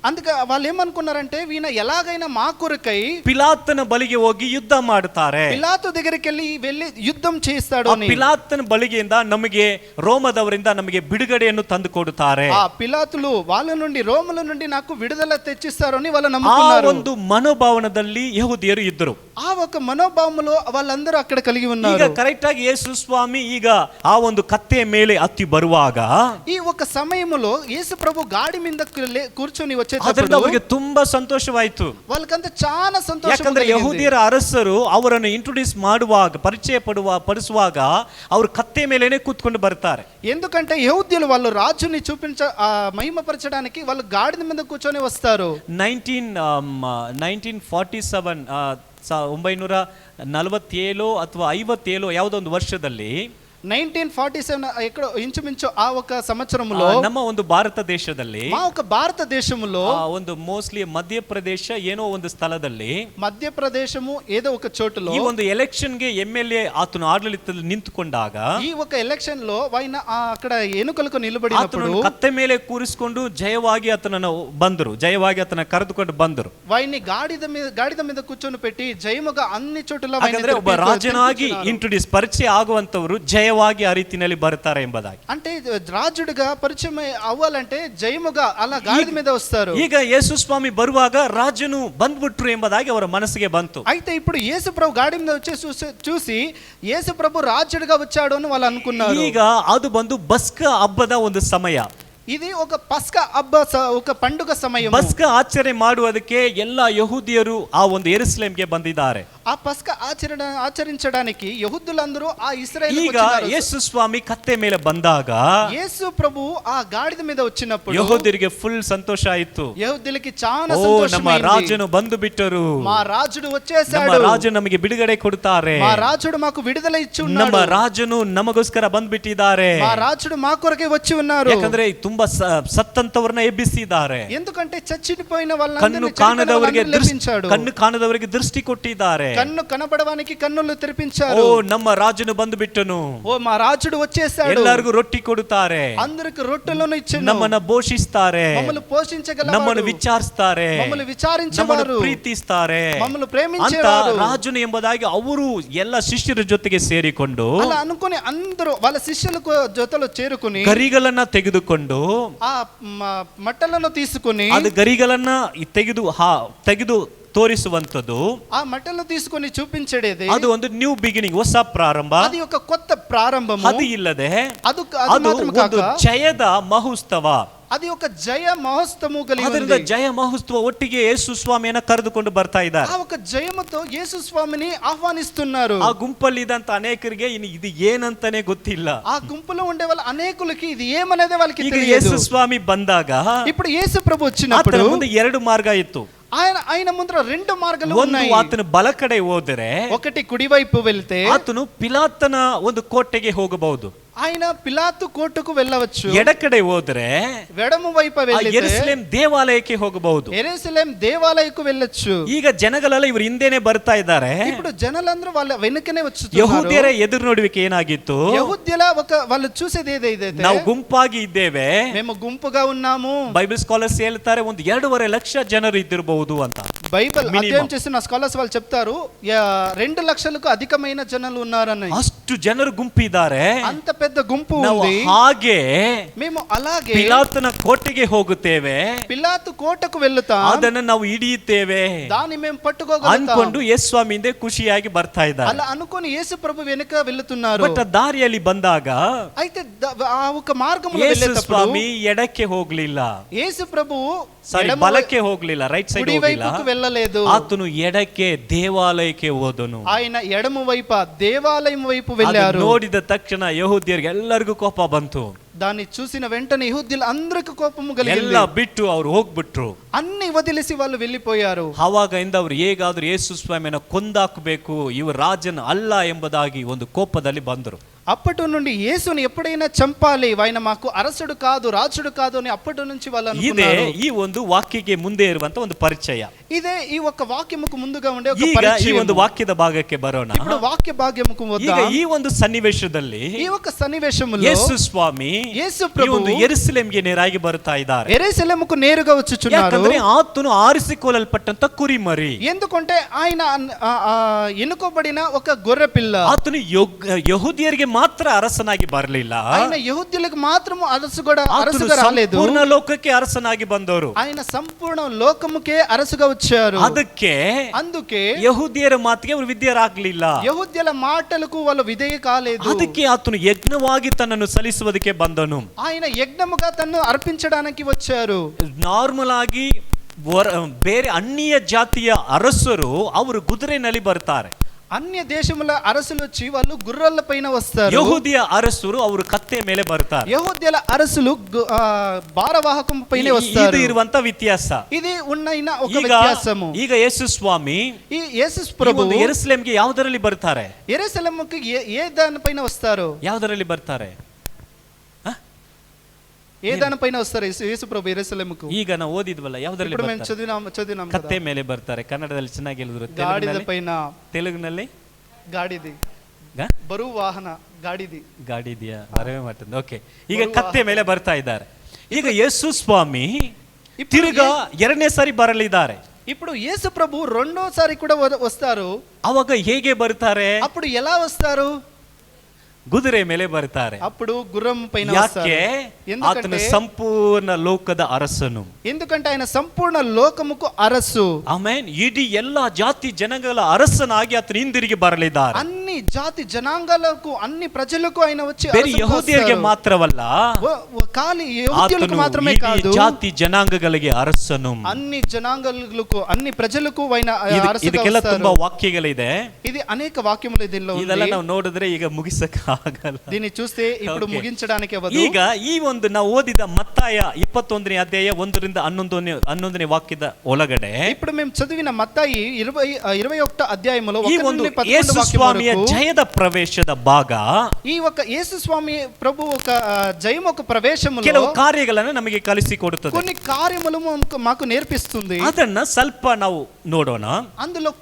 అందుకే వాళ్ళు ఏమనుకున్నారంటే వీణ ఎలాగైనా మా కొరకై ಪಿಲಾತನ ಬಳಿಗೆ ಹೋಗಿ ಯುದ್ಧ ಮಾಡ್ತಾರೆ. పిలాతు దగ్గరికి వెళ్ళి యుద్ధం చేస్తాడు ಆ అని. ಪಿಲಾತನ ಬಳಿಗೆಯಿಂದ ನಮಗೆ ರೋಮದವರಿಂದ ನಮಗೆ ಬಿಡುಗಡೆಯನ್ನು ತಂದು ಕೊಡುತ್ತಾರೆ. ఆ పిలాతులు వాళ్ళ నుండి రోముల నుండి నాకు విడుదల తెచ్చిస్తారు అని వాళ్ళు ಆ నమ్ముకున్నారు. ಒಂದು ಮನೋಭಾವನದಲ್ಲಿ ಯಹೂದಿಯರು ಇದ್ದರು. ఆ ఒక మనోభావములో వాళ్ళందరూ అక్కడ కలిగి ಈಗ ఉన్నారు. ಕರೆಕ್ಟ್ ಆಗಿ ಯೇಸು ಸ್ವಾಮಿ ಈಗ ಆ ಒಂದು ಕತ್ತೆಯ ಮೇಲೆ ಹತ್ತಿ ಬರುವಾಗ ఈ ఒక సమయములో యేసు ప్రభు గాడి మీద కూర్చొని ಅದರಿಂದ వచ్చేటప్పుడు ಅವರಿಗೆ ತುಂಬಾ ಸಂತೋಷವಾಯಿತು. వాళ్ళకంతా చాలా సంతోషం ಯಾಕಂದ್ರೆ కలిగింది. ಯಹೂದಿಯರ ಅರಸರು ಅವರನ್ನು ಇಂಟ್ರೊಡ್ಯೂಸ್ ಮಾಡುವಾಗ ಪಡಿಸುವಾಗ ಅವರು ಕತ್ತೆ ಮೇಲೇನೆ ಕೂತ್ಕೊಂಡು ಬರ್ತಾರೆ. ఎందుకంటే యెహూద్యులు వాళ్ళు రాజుని మహిమపరచడానికి వాళ్ళు గాడిద మీద కూర్చొని వస్తారు. 1947 1947 ಅಥವಾ 57 ಯಾವುದೋ ಒಂದು ವರ್ಷದಲ್ಲಿ 1947 ఎక్కడో ఇంచుమించు ఆ ఒక సంవత్సరములో ನಮ್ಮ ಒಂದು ಭಾರತ ದೇಶದಲ್ಲಿ మా ఒక భారతదేశములో ಒಂದು మోస్ట్ಲಿ ಮಧ್ಯಪ್ರದೇಶ ಏನೋ ಒಂದು ಸ್ಥಳದಲ್ಲಿ మధ్యప్రదేశము ఏదో ఒక చోటులో ಈ ಒಂದು ಎಲೆಕ್ಷನ್ ಗೆ MLA ಆತನು ಆಡಳಿತದಲ್ಲಿ ನಿಂತುಕೊಂಡಾಗ ఈ ఒక ఎలక్షన్ లో ఆయన అక్కడ ఎన్నికలకు నిలబడినప్పుడు ಆತನು ಕತ್ತೆ ಮೇಲೆ ಕೂರಿಸಿಕೊಂಡು ಜಯವಾಗಿ ಆತನ ಕರೆದುಕೊಂಡು ಬಂದರು. వాయిని గాడిద మీద కూర్చొని పెట్టి జయముగా అన్ని చోట్ల ಹಾಗಾದ್ರೆ ಒಬ್ಬ ರಾಜನಾಗಿ ಇಂಟ್ರೊಡ್ಯೂಸ್ ಪರಿಚಯ ಆಗುವಂತವರು ಜಯವಾಗಿ ಆ ರೀತಿಯಲ್ಲಿ ಬರ್ತಾರೆ ಎಂಬುದಾಗಿ. అంటే రాజుడుగా పరిచయం అవ్వాలంటే జయముగా అలా గాడిద మీద వస్తారు. ಈಗ ಯೇಸು ಸ್ವಾಮಿ ಬರುವಾಗ ರಾಜನು ಬಂದ್ಬಿಟ್ರು ಎಂಬುದಾಗಿ ಅವರ ಮನಸ್ಸಿಗೆ ಬಂತು. అయితే ఇప్పుడు యేసు ప్రభు గాడి మీద వచ్చి చూసి యేసు ప్రభు రాజుడుగా వచ్చాడు అని వాళ్ళు అనుకున్నారు. ಈಗ ಅದು ಬಂದು ಬಸ್ಕ ಹಬ್ಬದ ಒಂದು ಸಮಯ. ఇది ఒక పస్కా హబ్బ ఒక పండుగ సమయం. ಬಸ್ಕ ಆಚರಣೆ ಮಾಡುವುದಕ್ಕೆ ಎಲ್ಲ ಯಹೂದಿಯರು ಆ ಒಂದು ಯೆರೂಸಲೇಮಿಗೆ ಬಂದಿದ್ದಾರೆ. ఆ పస్కా ఆచరించడానికి యెహూదులందరూ ఆ ఇశ్రాయేలుకు ಈಗ వచ్చారు. ಯೇಸು ಸ್ವಾಮಿ ಕತ್ತೆ ಮೇಲೆ ಬಂದಾಗ యేసు ప్రభు ఆ గాడిద మీద వచ్చినప్పుడు ಯಹೂದ್ಯರಿಗೆ ಫುಲ್ ಸಂತೋಷ ಆಯಿತು. యెహూదులకి చాలా ಓ, సంతోషం. ನಮ್ಮ ರಾಜನು ಬಂದು ಬಿಟ್ಟರು, మా రాజుడు ನಮ್ಮ వచ్చేసాడు, ರಾಜು ನಮಗೆ ಬಿಡುಗಡೆ ಕೊಡುತ್ತಾರೆ, మా రాజుడు మాకు విడుదల ఇచ్చి ನಮ್ಮ ఉన్నాడు, ರಾಜನು ನಮಗೋಸ್ಕರ ಬಂದ್ಬಿಟ್ಟಿದ್ದಾರೆ. మా రాజుడు మా కొరకే వచ్చి ఉన్నారు. ಯಾಕಂದ್ರೆ ತುಂಬಾ ಸತ್ತಂತವರನ್ನ ಎಬ್ಬಿಸಿದ್ದಾರೆ. ఎందుకంటే చచ్చిపోయిన ಕಣ್ಣು వాళ్ళందరినీ ಕಾಣದವರಿಗೆ ಕಣ್ಣು ಕಾಣದವರಿಗೆ ದೃಷ್ಟಿ ಕೊಟ್ಟಿದ್ದಾರೆ. కన్ను కనబడడానికి కన్నులు ಓ, తెరిపించారు. ನಮ್ಮ ರಾಜನು ಬಂದು ಬಿಟ್ಟನು, ఓ మా రాజుడు వచ్చేసాడు. ಎಲ್ಲರಿಗೂ ರೊಟ್ಟಿ ಕೊಡುತ್ತಾರೆ, అందరికి రొట్టెలను ఇచ్చెను, ನಮ್ಮನ್ನ ಪೋಷಿಸ್ತಾರೆ, మమ్మల్ని పోషించగలవాడు, ನಮ್ಮನ್ನು ವಿಚಾರಿಸ್ತಾರೆ, మమ్మల్ని ನಮ್ಮನ್ನು విచారించేవారు, ಪ್ರೀತಿಸ್ತಾರೆ, మమ్మల్ని ಅಂತ ప్రేమించేవారు. ರಾಜನು ಎಂಬುದಾಗಿ ಅವರು ಎಲ್ಲ ಶಿಷ್ಯರ ಜೊತೆಗೆ ಸೇರಿಕೊಂಡು అలా అనుకుని అందరూ వాళ్ళ శిష్యులకు జೊತೆలో చేరుకుని ಗರಿಗಳನ್ನ ತೆಗೆದುಕೊಂಡು ఆ మట్టలను తీసుకుని ಅದು ಗರಿಗಳನ್ನ ತೆಗೆದು ತೋರಿಸುವಂತದ್ದು, ఆ మట్టలను తీసుకొని చూపించేది ಅದು ಒಂದು ನ್ಯೂ ಬಿಗಿನಿಂಗ್, ಹೊಸ ಪ್ರಾರಂಭ. అది ఒక కొత్త ప్రారంభము. ಅದು ಇಲ್ಲದೆ ಅದು ಅದು ಒಂದು ಜಯದ ಮಹೋತ್ಸವ, అది ఒక జయ మహోత్సవము కలిగి ಅದರಿಂದ ఉంది. ಜಯ ಮಹೋತ್ಸವ ಒಟ್ಟಿಗೆ ಯೇಸು ಸ್ವಾಮಿಯನ್ನ ಕರೆದುಕೊಂಡು ಬರ್ತಾ ಇದ್ದಾರೆ. ఆ ఒక జయముతో యేసు స్వామిని ఆహ్వానిస్తున్నారు. ಆ ಗುಂಪಲ್ಲಿ ಇದ್ದಂತ ಅನೇಕರಿಗೆ ಇದು ಏನಂತಾನೆ ಗೊತ್ತಿಲ್ಲ. ఆ గుంపులో ఉండే వాళ్ళ అనేకులకి ఇది ఏమనేదే వాళ్ళకి ಈಗ తెలియదు. ಯೇಸು ಸ್ವಾಮಿ ಬಂದಾಗ ఇప్పుడు యేసు ప్రభు వచ్చినప్పుడు ಆತನ ಮುಂದೆ ಎರಡು ಮಾರ್ಗ ಇತ್ತು. ఆయన ముందర రెండు మార్గాలు ಒಂದು ఉన్నాయి. ಆತನ ಬಲ ಕಡೆ ಹೋದರೆ ఒకటి కుడివైపు వెళ్తే ಆತನು ಪಿಲಾತನ ಒಂದು ಕೋಟೆಗೆ ಹೋಗಬಹುದು, ఆయన పిలాతు కోటకు వెళ్ళవచ్చు. ಎಡ ಕಡೆ ಹೋದ್ರೆ ఎడమ వైపు వెళ్తే ಯೆರೂಸಲೇಮ್ ದೇವಾಲಯಕ್ಕೆ ಹೋಗಬಹುದು. యెరూషలేం దేవాలయకు వెళ్ళొచ్చు. ಈಗ ಜನಗಳೆಲ್ಲ ಇವರು ಹಿಂದೆನೆ ಬರ್ತಾ ಇದ್ದಾರೆ. ఇప్పుడు జనాలందరూ వాళ్ళ వెనుకనే వచ్చుతున్నారు. ಯಹೂದ್ಯರ ಎದುರು ನೋಡುವಿಕೆ ಏನಾಗಿತ್ತು? యెహూద్యుల వాళ్ళు చూసేది ఏదైతే ನಾವು ಗುಂಪಾಗಿ ಇದ್ದೇವೆ, మేము గుంపుగా ఉన్నాము. ಬೈಬಲ್ ಸ್ಕಾಲರ್ಸ್ ಹೇಳ್ತಾರೆ ಒಂದು 2.5 ಲಕ್ಷ ಜನರು ಇದ್ದಿರಬಹುದು ಅಂತ. బైబిల్ అధ్యయనం చేసిన స్కాలర్స్ వాళ్ళు చెప్తారు 2 లక్షలకు అధికమైన జనాలు ఉన్నారని. ಅಷ್ಟು ಜನರು ಗುಂಪಿದ್ದಾರೆ, అంత పెద్ద గుంపు ನಾವು ఉంది. ಹಾಗೆ మేము అలాగే ಪಿಲಾತನ ಕೋಟೆಗೆ ಹೋಗುತ್ತೇವೆ, పిలాతు కోటకు వెళ్తాం, ಅದನ್ನ ನಾವು ಹಿಡಿಯುತ್ತೇವೆ దాన్ని మేము పట్టుకోగలుగుతాం ಅನ್ಕೊಂಡು ಯೇಸು ಸ್ವಾಮಿ ಹಿಂದೆ ಖುಷಿಯಾಗಿ ಬರ್ತಾ ಇದ್ದಾರೆ. అలా అనుకొని యేసు ప్రభు వెనుక వెళ్తున్నారు. ಬಟ್ ದಾರಿಯಲ್ಲಿ ಬಂದಾಗ అయితే ఆ ఒక మార్గములో ಯೇಸು వెళ్ళేటప్పుడు ಸ್ವಾಮಿ ಎಡಕ್ಕೆ ಹೋಗ್ಲಿಲ್ಲ, యేసు ప్రభు ಬಲಕ್ಕೆ ಹೋಗ್ಲಿಲ್ಲ, ರೈಟ್ ಸೈಡ್ ಹೋಗ್ಲಿಲ್ಲ, కుడివైపుకు వెళ్ళలేదు. ಆತನು ಎಡಕ್ಕೆ ದೇವಾಲಯಕ್ಕೆ ಹೋದನು. ఆయన ఎడమ వైపు దేవాలయం వైపు ಅದು వెళ్ళారు. ನೋಡಿದ ತಕ್ಷಣ ಯಹೂದ್ಯರಿಗೆ ಎಲ್ಲರಿಗೂ ಕೋಪ ಬಂತು. దాన్ని చూసిన వెంటనే యెహూద్యులు అందరికి కోపము కలిగింది. ಎಲ್ಲ ಬಿಟ್ಟು ಅವ್ರು ಹೋಗ್ಬಿಟ್ರು. అన్ని వదిలేసి వాళ్ళు వెళ్ళిపోయారు. ಆವಾಗಿಂದ ಅವ್ರು ಹೇಗಾದ್ರೂ ಯೇಸು ಸ್ವಾಮಿಯನ್ನ ಕೊಂದಾಕಬೇಕು, ಇವ ರಾಜನ ಅಲ್ಲ ಎಂಬುದಾಗಿ ಒಂದು ಕೋಪದಲ್ಲಿ ಬಂದರು. అప్పటి నుండి యేసుని ఎప్పుడైనా చంపాలి, ఆయన మాకు అరసుడు కాదు రాజుడు కాదు అని అప్పటి నుంచి వాళ్ళు ಇದೇ అనుకున్నారు. ಈ ಒಂದು ವಾಕ್ಯಕ್ಕೆ ಮುಂದೆ ಇರುವಂತ ಒಂದು ಪರಿಚಯ. ఇదే ఈ ఒక వాక్యముకు ముందుగా ఉండే ఒక ಈಗ ಈ పరిచయం. ಒಂದು ವಾಕ್ಯದ ಭಾಗಕ್ಕೆ ಬರೋಣ. ఇప్పుడు వాక్య భాగ్యముకు ಈಗ వద్దాం. ಈ ಒಂದು ಸನ್ನಿವೇಶದಲ್ಲಿ ఈ ఒక సన్నివేశములో ಯೇಸು ಸ್ವಾಮಿ ಯೇಸು ಈ ಪ್ರಭು ಒಂದು ಯೆರೂಸಲೇಮಿಗೆ ನೇರಾಗಿ ಬರ್ತಾ ಇದ್ದಾರೆ. యెరూషలేముకు నేరుగా వచ్చుచున్నారు. ಯಾಕಂದ್ರೆ ಆತನು ಆರಿಸಿಕೊಳ್ಳಲ್ಪಟ್ಟಂತ ಕುರಿಮರಿ. ఎందుకంటే ఆయన ఎన్నుకోబడిన ఒక గొర్రె పిల్ల. ಆತನು ಯಹೂದಿಯರಿಗೆ ಮಾತ್ರ ಅರಸನಾಗಿ ಬರಲಿಲ್ಲ. ఆయన యెహూద్యులకు మాత్రము అరసుగా రాలేదు. ಸಂಪೂರ್ಣ ಲೋಕಕ್ಕೆ ಅರಸನಾಗಿ ಬಂದವರು. ఆయన సంపూర్ణ లోకముకే అరసుగా వచ్చారు. అందుకే ಯಹೂದಿಯರ ಮಾತಿಗೆ ಅವರು ವಿಧೇಯರಾಗಲಿಲ್ಲ. యెహూద్యుల మాటలకు వాళ్ళు విధేయ కాలేదు. ಅದಕ್ಕೆ ಆತನು ಯಜ್ಞವಾಗಿ ತನ್ನನ್ನು ಸಲ್ಲಿಸುವುದಕ್ಕೆ ಬಂದನು. ఆయన యజ్ఞముగా తన్ను అర్పించడానికి వచ్చారు. ನಾರ್ಮಲ್ ಆಗಿ ಬೇರೆ ಅನ್ಯ ಜಾತಿಯ ಅರಸರು ಅವರು ಕುದುರೆನಲ್ಲಿ ಬರ್ತಾರೆ. అన్య దేశముల అరసులు వచ్చి వాళ్ళు గుర్రాల పైన వస్తారు. ಯಹೂದಿಯ ಅರಸರು ಅವರು ಕತ್ತೆ ಮೇಲೆ ಬರ್ತಾರೆ. యెహూద్యుల అరసులు భారవాహకం పైన వస్తారు. ಇದು ಇರುವಂತ ವ್ಯತ್ಯಾಸ. ఇది ఉన్న ఒక వ్యత్యాసము. ಈಗ ಯೇಸು ಸ್ವಾಮಿ ఈ యేసు ప్రభు ಯೆರೂಸಲೇಮಿಗೆ ಯಾವುದರಲ್ಲಿ ಬರ್ತಾರೆ? యెరూషలేముకి ఏ దానిపైన వస్తారు? ಯಾವುದರಲ್ಲಿ ಬರ್ತಾರೆ? ఏ దానిపైన వస్తారు యేసు ప్రభు యెరూషలేముకు? ಈಗ ನಾವು ಓದಿದ್ವಲ್ಲ, ಯಾವುದರಲ್ಲಿ ఇప్పుడు మేము ಬರ್ತಾರೆ? చదివినాం ಕತ್ತೆ ಮೇಲೆ ಬರ್ತಾರೆ. ಕನ್ನಡದಲ್ಲಿ ಚೆನ್ನಾಗಿ ಹೇಳಿದ್ರು. గాడిద పైన, ತೆಲುಗಿನಲ್ಲಿ గాడిది, ಬರುವ ವಾಹನ ಗಾಡಿದಿ, ಗಾಡಿದಿಯಾ ಬರವೇ ಮಾಡ್ತದೆ. ಓಕೆ, ಈಗ ಕತ್ತೆ ಮೇಲೆ ಬರ್ತಾ ಇದ್ದಾರೆ. ಈಗ ಯೇಸು ಸ್ವಾಮಿ ತಿರುಗಾ ಎರಡನೇ ಸಾರಿ ಬರಲಿದ್ದಾರೆ. ఇప్పుడు యేసు ప్రభు రెండోసారి కూడా వస్తారు. ಅವಾಗ ಹೇಗೆ ಬರ್ತಾರೆ? అప్పుడు ఎలా వస్తారు? ಕುದುರೆ ಮೇಲೆ ಬರ್ತಾರೆ. అప్పుడు గుర్రం పైన వస్తారు. ಯಾಕೆ? ಆತನು ಸಂಪೂರ್ಣ ಲೋಕದ ಅರಸನು. ఎందుకంటే ఆయన సంపూర్ణ లోకముకు అరసు. ಆಮೆನ್. ಇಡೀ ಎಲ್ಲಾ ಜಾತಿ ಜನಗಳ ಅರಸನಾಗಿ ಆತನು ಹಿಂದಿರುಗಿ ಬರಲಿದ್ದಾರೆ. అన్ని జాతి జనాంగాలకు, అన్ని ప్రజలకు ఆయన వచ్చి ಬೇರೆ ಯಹೂದಿಯರಿಗೆ ಮಾತ್ರವಲ್ಲ, ఖాళీ యెహూద్యులకు మాత్రమే కాదు, ಜಾತಿ ಜನಾಂಗಗಳಿಗೆ ಅರಸನು. అన్ని జనాంగాలకు, అన్ని ప్రజలకు ఆయన అరసుగా ಇದಕ್ಕೆಲ್ಲ వస్తారు. ತುಂಬಾ ವಾಕ್ಯಗಳಿದೆ. ఇది అనేక వాక్యములు దీనిలో ఉంది. ಇದೆಲ್ಲ ನಾವು ನೋಡಿದ್ರೆ ಈಗ ಮುಗಿಸಕ ಆಗಲ್ಲ. దీన్ని చూస్తే ఇప్పుడు ముగించడానికి అవ్వదు. ಈಗ ಈ ಒಂದು ನಾವು ಓದಿದ ಮತ್ತಾಯ 21ನೇ ಅಧ್ಯಾಯ 1ರಿಂದ 11ನೇ ವಾಕ್ಯದ ಒಳಗಡೆ ఇప్పుడు మేము చదివిన మತ್ತಾయి 21వ అధ్యాయములో ಈ ಒಂದು ಯೇಸು ಸ್ವಾಮಿಯ ಜಯದ ಪ್ರವೇಶದ ಭಾಗ, ఈ ఒక యేసు స్వామి ప్రభు ఒక జయం ఒక ప్రవేశములో ಕೆಲವು ಕಾರ್ಯಗಳನ್ನು ನಮಗೆ ಕಲಿಸಿಕೊಡುತ್ತದೆ. కొన్ని కార్యములు మాకు నేర్పిస్తుంది. ಅದನ್ನ ಸ್ವಲ್ಪ ನಾವು ನೋಡೋಣ. అందులో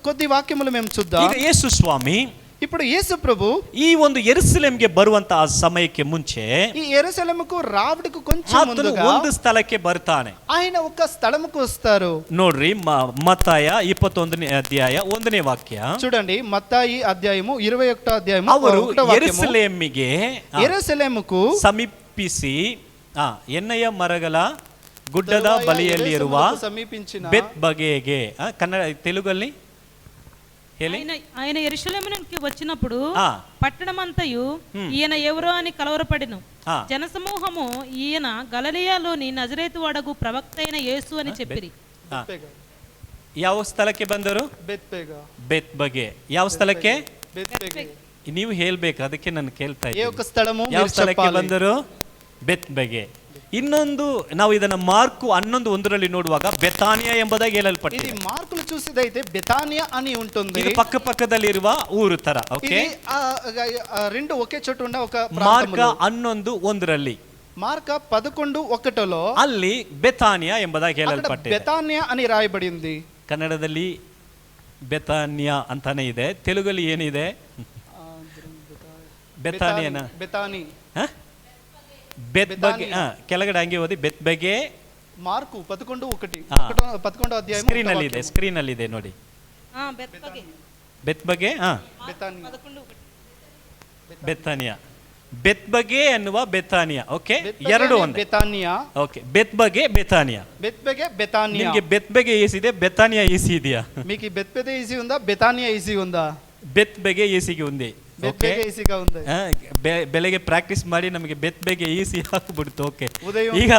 కొద్ది వాక్యములు మేము చూద్దాం. ಈಗ ಯೇಸು ಸ್ವಾಮಿ ఇప్పుడు యేసు ప్రభు ಈ ಒಂದು ಯೆರೂಸಲೇಮಿಗೆ ಬರುವಂತಹ ಸಮಯಕ್ಕೆ ಮುಂಚೆ ఈ యెరూషలేముకు రావడానికి కొంచెం ముందుగా ಒಂದು ಸ್ಥಳಕ್ಕೆ ಬರ್ತಾನೆ. ఆయన ఒక స్థలముకు వస్తారు. ನೋಡ್ರಿ, ಮತ್ತಾಯ 21ನೇ ಅಧ್ಯಾಯ 1ನೇ ವಾಕ್ಯ చూడండి, మತ್ತಾయి అధ్యాయము 21వ అధ్యాయము ಅವರು 1వ వాక్యము. ಯೆರೂಸಲೇಮಿಗೆ ಸಮೀಪಿಸಿ ಎಣ್ಣೆಯ ಮರಗಳ ಗುಡ್ಡದ ಬಳಿಯಲ್ಲಿರುವ సమీపించిన ಬೆತ್ಬಗೆಗೆ, ಕನ್ನಡ ತೆಲುಗಲ್ಲಿ ಹೇಳಿ. ఆయన యెరూషలేమునికి వచ్చినప్పుడు పట్టణమంతయు ఈయన ఎవరో అని కలవరపడిను. జనసమూహము ఈయన గలిలయలోని నజరేతు వాడగు ప్రవక్త అయిన యేసు అని చెప్పిరి. ಯಾವ ಸ್ಥಳಕ್ಕೆ ಬಂದರು? ಬೆತ್ಬಗೆ. ಯಾವ ಸ್ಥಳಕ್ಕೆ? ನೀವು ಹೇಳ್ಬೇಕು, ಅದಕ್ಕೆ ನಾನು ಕೇಳ್ತಾ ಇದ್ದೀನಿ. ಯಾವ ಸ್ಥಳಕ್ಕೆ ಬಂದರು? ಬೆತ್ಬಗೆ. ಇನ್ನೊಂದು ನಾವು ಇದನ್ನ ಮಾರ್ಕು 11:1 ನೋಡುವಾಗ ಬೆತಾನಿಯಾ ಎಂಬುದಾಗಿ ಹೇಳಲ್ಪಟ್ಟಿದೆ. ఇది మార్కులు చూసిదైతే బెతానియా అని ఉంటుంది. ಇದು ಪಕ್ಕ ಪಕ್ಕದಲ್ಲಿರುವ ಊರು ತರ. ಓಕೆ, రెండు ఒకే చోట ఉన్న ఒక ಮಾರ್ಕ 11:1 మార్క 11:1 ಅಲ್ಲಿ ಬೆತಾನಿಯಾ ಎಂಬುದಾಗಿ ಹೇಳಲ್ಪಟ್ಟಿದೆ. బెతానియా అని రాయబడింది. ಕನ್ನಡದಲ್ಲಿ ಬೆತಾನಿಯಾ ಅಂತಾನೆ ಇದೆ. ತೆಲುಗಲ್ಲಿ ಏನಿದೆ? ಬೆತಾನಿಯಾನ బెతాని ಬೆತ್ಬಗೆ. ಕೆಳಗಡೆ ಹಂಗೆ ಓದಿ, ಬೆತ್ಬಗೆ. మార్కు 11:1 అధ్యాయం ಸ್ಕ್ರೀನ್ ಅಲ್ಲಿ ಇದೆ ನೋಡಿ. ಬೆತ್ಬಗೆ, ಬೆತಾನಿಯಾ, ಬೆತ್ಬಗೆ ಎನ್ನುವ ಬೆತಾನಿಯಾ. ಓಕೆ, ಎರಡು ಒಂದೇ. ಬೆತಾನಿಯಾ. ಓಕೆ, ಬೆತ್ಬಗೆ, ಬೆತಾನಿಯಾ. ಬೆತ್ಬಗೆ, ಬೆತಾನಿಯಾ. ನಿಮಗೆ ಬೆತ್ಬಗೆ ಈಸಿ ಇದೆ, ಬೆತಾನಿಯಾ ಈಸಿ ಇದೆಯಾ? మీకు బెత్బెగే ఈజీ ఉందా, బెతానియా ఈజీ ఉందా? ಬೆತ್ಬಗೆ ಈಸಿಗೆ ఉంది. బెత్బెగే ఈజీగా ఉంది. ಬೆಳಗ್ಗೆ ಪ್ರಾಕ್ಟೀಸ್ ಮಾಡಿ ನಮಗೆ ಬೆತ್ಬಗೆ ಈಸಿ ಆಗ್ಬಿಡ್ತು. ಓಕೆ, ಈಗ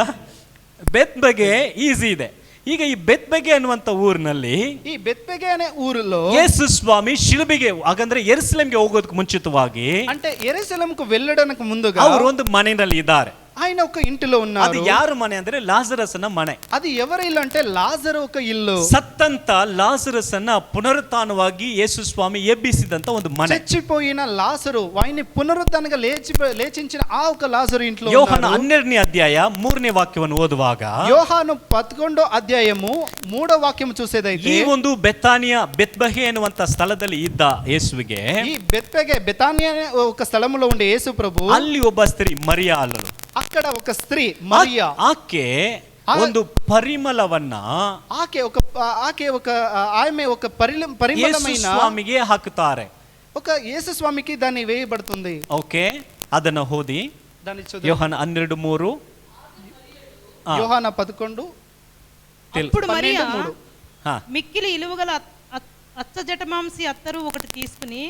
ಬೆತ್ಬಗೆ ಈಸಿ ಇದೆ. ಈಗ ಈ ಬೆತ್ಬಗೆ ಅನ್ನುವಂತ ಊರಿನಲ್ಲಿ, ಈ ಬೆತ್ಬಗೆ ಅనే ఊరిలో ಯೇಸು ಸ್ವಾಮಿ ಶಿಲುಬೆಗೆ, ಹಾಗಂದ್ರೆ ಯೆರೂಸಲೇಮಿಗೆ ಹೋಗೋದಕ್ಕೆ ಮುಂಚಿತವಾಗಿ, అంటే యెరూషలేముకు వెళ్ళడానికి ముందుగా ಅವರು ಒಂದು ಮನೆಯಲ್ಲಿ ಇದ್ದಾರೆ. ఆయన ఒక ఇంటిలో ಅದು ఉన్నారు. ಯಾರ ಮನೆ ಅಂದ್ರೆ ಲಾಜರಸನ ಮನೆ. అది ఎవరి ఇల్లు అంటే లాజరు ఒక ఇల్లు. ಸತ್ತಂತ ಲಾಜರಸನ್ನ ಪುನರುತ್ಥಾನವಾಗಿ ಯೇಸು ಸ್ವಾಮಿ ಎಬ್ಬಿಸಿದಂತ ಒಂದು ಮನೆ. చచ్చిపోయిన లాజరు ఆయన్ని పునరుద్ధరణగా లేచించిన ఆ ఒక లాజరు ఇంట్లో ಯೋಹನ ఉన్నారు. 12ನೇ ಅಧ್ಯಾಯ 3ನೇ ವಾಕ್ಯವನ್ನು ಓದುವಾಗ యోహాను 11వ అధ్యాయము 3వ వాక్యం చూసేదైతే ಈ ಒಂದು ಬೆತ್ಬಹೆ ಎನ್ನುವಂತ ಸ್ಥಳದಲ್ಲಿ ಇದ್ದ ಯೇಸುವಿಗೆ ఈ బెతానియా అనే ఒక స్థలములో ఉండే యేసు ప్రభు ಅಲ್ಲಿ ಒಬ್ಬ ಸ್ತ್ರೀ ಮರಿಯಾಳು. అక్కడ ఒక స్త్రీ మరియా, ಆಕೆ ಒಂದು ಪರಿಮಳವನ್ನ ఆమె ఒక ಯೇಸು పరిమళమైన ಸ್ವಾಮಿಗೆ ಹಾಕುತ್ತಾರೆ. ఒక యేసు స్వామికి దాన్ని వేయబడుతుంది. ಓಕೆ, ಅದನ್ನ ಓದಿ. దాన్ని ಯೋಹನ 12:3. యోహాన 11 అప్పుడు మరియా 12:3. మిక్కిలి ఇలువగల అచ్చ జటమాంసి అత్తరు ఒకటి తీసుకుని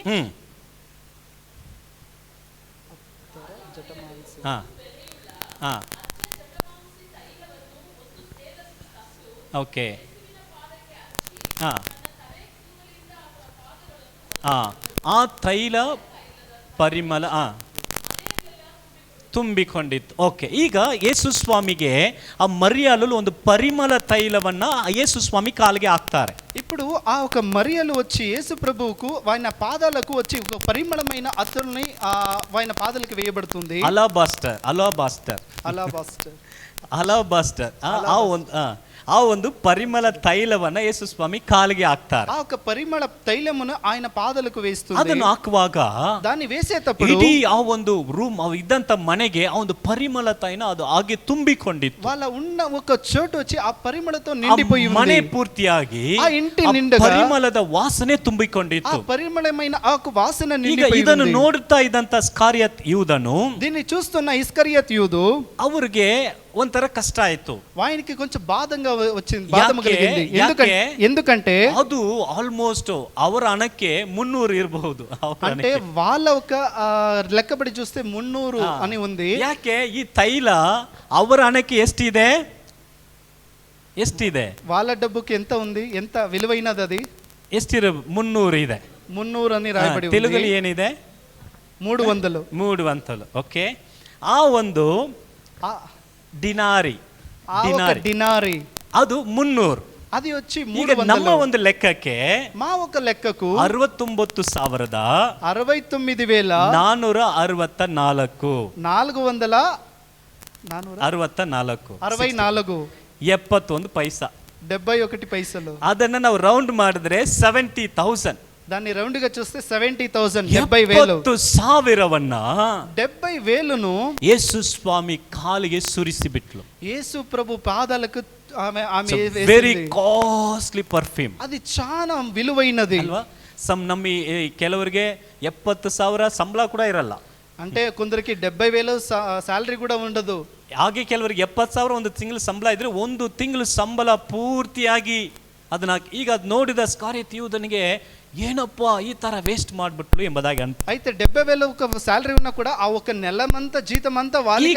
ಓಕೆ, ಆ ತೈಲ ಪರಿಮಳ ತುಂಬಿಕೊಂಡಿತ್ತು. ಓಕೆ, ಈಗ ಯೇಸು ಸ್ವಾಮಿಗೆ ಆ ಮರಿಯಾಳು ಒಂದು ಪರಿಮಳ ತೈಲವನ್ನ ಯೇಸು ಸ್ವಾಮಿ ಕಾಲಿಗೆ ಹಾಕ್ತಾರೆ. ఇప్పుడు ఆ ఒక మరియలు వచ్చి యేసు ప్రభువుకు ఆయన పాదాలకు వచ్చి ఒక పరిమళమైన అత్తరుని ఆయన పాదాలకు వేయబడుతుంది. అలాబాస్టర్ ఆ ಒಂದು ಪರಿಮಳ ತೈಲವನ್ನ ಯೇಸು ಸ್ವಾಮಿ ಕಾಲಿಗೆ ಹಾಕ್ತಾರೆ. ఆ ఒక పరిమళ తైలమును ఆయన పాదాలకు వేస్తుంది. ಅದನ್ನು ಹಾಕುವಾಗ దాన్ని వేసేటప్పుడు ಇಡೀ ಆ ಒಂದು ರೂಮ್ ಇದ್ದಂತ ಮನೆಗೆ ಆ ಒಂದು ಪರಿಮಳ ತೈಲ ಅದು ಹಾಗೆ ತುಂಬಿಕೊಂಡಿತ್ತು. వాళ్ళ ఉన్న ఒక చోటు వచ్చి ఆ పరిమళతో నిండిపోయి ఉంది. ಮನೆ ಪೂರ್ತಿಯಾಗಿ ఆ ఇంటి నిండుగా ಪರಿಮಳದ ವಾಸನೆ ತುಂಬಿಕೊಂಡಿತ್ತು. ఆ పరిమళమైన ఆ వాసన ಈಗ నిండిపోయి ಇದನ್ನು ఉంది. ನೋಡುತ್ತಾ ಇದ್ದಂತ ಸ್ಕಾರಿಯತ್ ಯೂದನು, దీన్ని చూస్తున్న ఇస్కరియోతు యూదు ಅವ್ರಿಗೆ ಒಂಥರ ಕಷ್ಟ ಆಯ್ತು. ఆయనకి కొంచెం బాధంగా వచ్చింది, బాధము కలిగింది. ఎందుకంటే ಅದು ಆಲ್ಮೋಸ್ಟ್ ಅವರ ಹಣಕ್ಕೆ 300 ಇರಬಹುದು. అంటే వాళ్ళ ఒక లెక్కబడి చూస్తే 300 అని ఉంది. ಯಾಕೆ ಈ ತೈಲ ಅವರ ಹಣಕ್ಕೆ ಎಷ್ಟಿದೆ? వాళ్ళ డబ్బుకి ఎంత ఉంది? ఎంత విలువైనది అది? ಎಷ್ಟಿರ? 300 ಇದೆ. 300 అని రాయబడి ఉంది. తెలుగులో ಏನಿದೆ? 300. ಓಕೆ, ಆ ಒಂದು ಡಿನಾರಿ ಅದು 300. అది వచ్చి ಈಗ ನಮ್ಮ ಒಂದು ಲೆಕ್ಕಕ್ಕೆ మా ఒక లెక్కకు 69,464 71 ಪೈಸಾ 71 పైసలు. ಅದನ್ನ ನಾವು ರೌಂಡ್ ಮಾಡಿದ್ರೆ 70,000. దాన్ని రౌండ్ గా చూస్తే 70,000 70,000 70,000ను ಯೇಸು ಸ್ವಾಮಿ ಕಾಲಿಗೆ ಸುರಿಸಿಬಿಟ್ಲು. యేసు ప్రభు పాదాలకు ఆమె ವೆರಿ ಕಾಸ್ಟ್ಲಿ ಪರ್ಫ್ಯೂಮ್. అది చాలా విలువైనది ಅಲ್ವಾ? ನಮ್ಮ ಕೆಲವರಿಗೆ 70,000 ಸಂಬಳ ಕೂಡ ಇರಲ್ಲ. అంటే కొందరికి 70,000 ಸ್ಯಾಲರಿ ಕೂಡ ఉండదు. ಹಾಗೆ ಕೆಲವರಿಗೆ 70,000 ಒಂದು ತಿಂಗಳು ಸಂಬಳ ಇದ್ರೆ ಒಂದು ತಿಂಗಳು ಸಂಬಳ ಪೂರ್ತಿಯಾಗಿ ಅದನ್ನ ಈಗ ನೋಡಿದ ಸ್ಕಾರಿಯತ್ ಯೂದನಿಗೆ ಏನಪ್ಪ ಈ ತರ ವೇಸ್ಟ್ ಮಾಡ್ಬಿಟ್ಲು ಎಂಬುದಾಗಿ అయితే 70,000 ఒక ಸ್ಯಾಲರಿ ఉన్నా కూడా ఆ ఒక నెలమంతా జీతమంతా వాళ్ళకి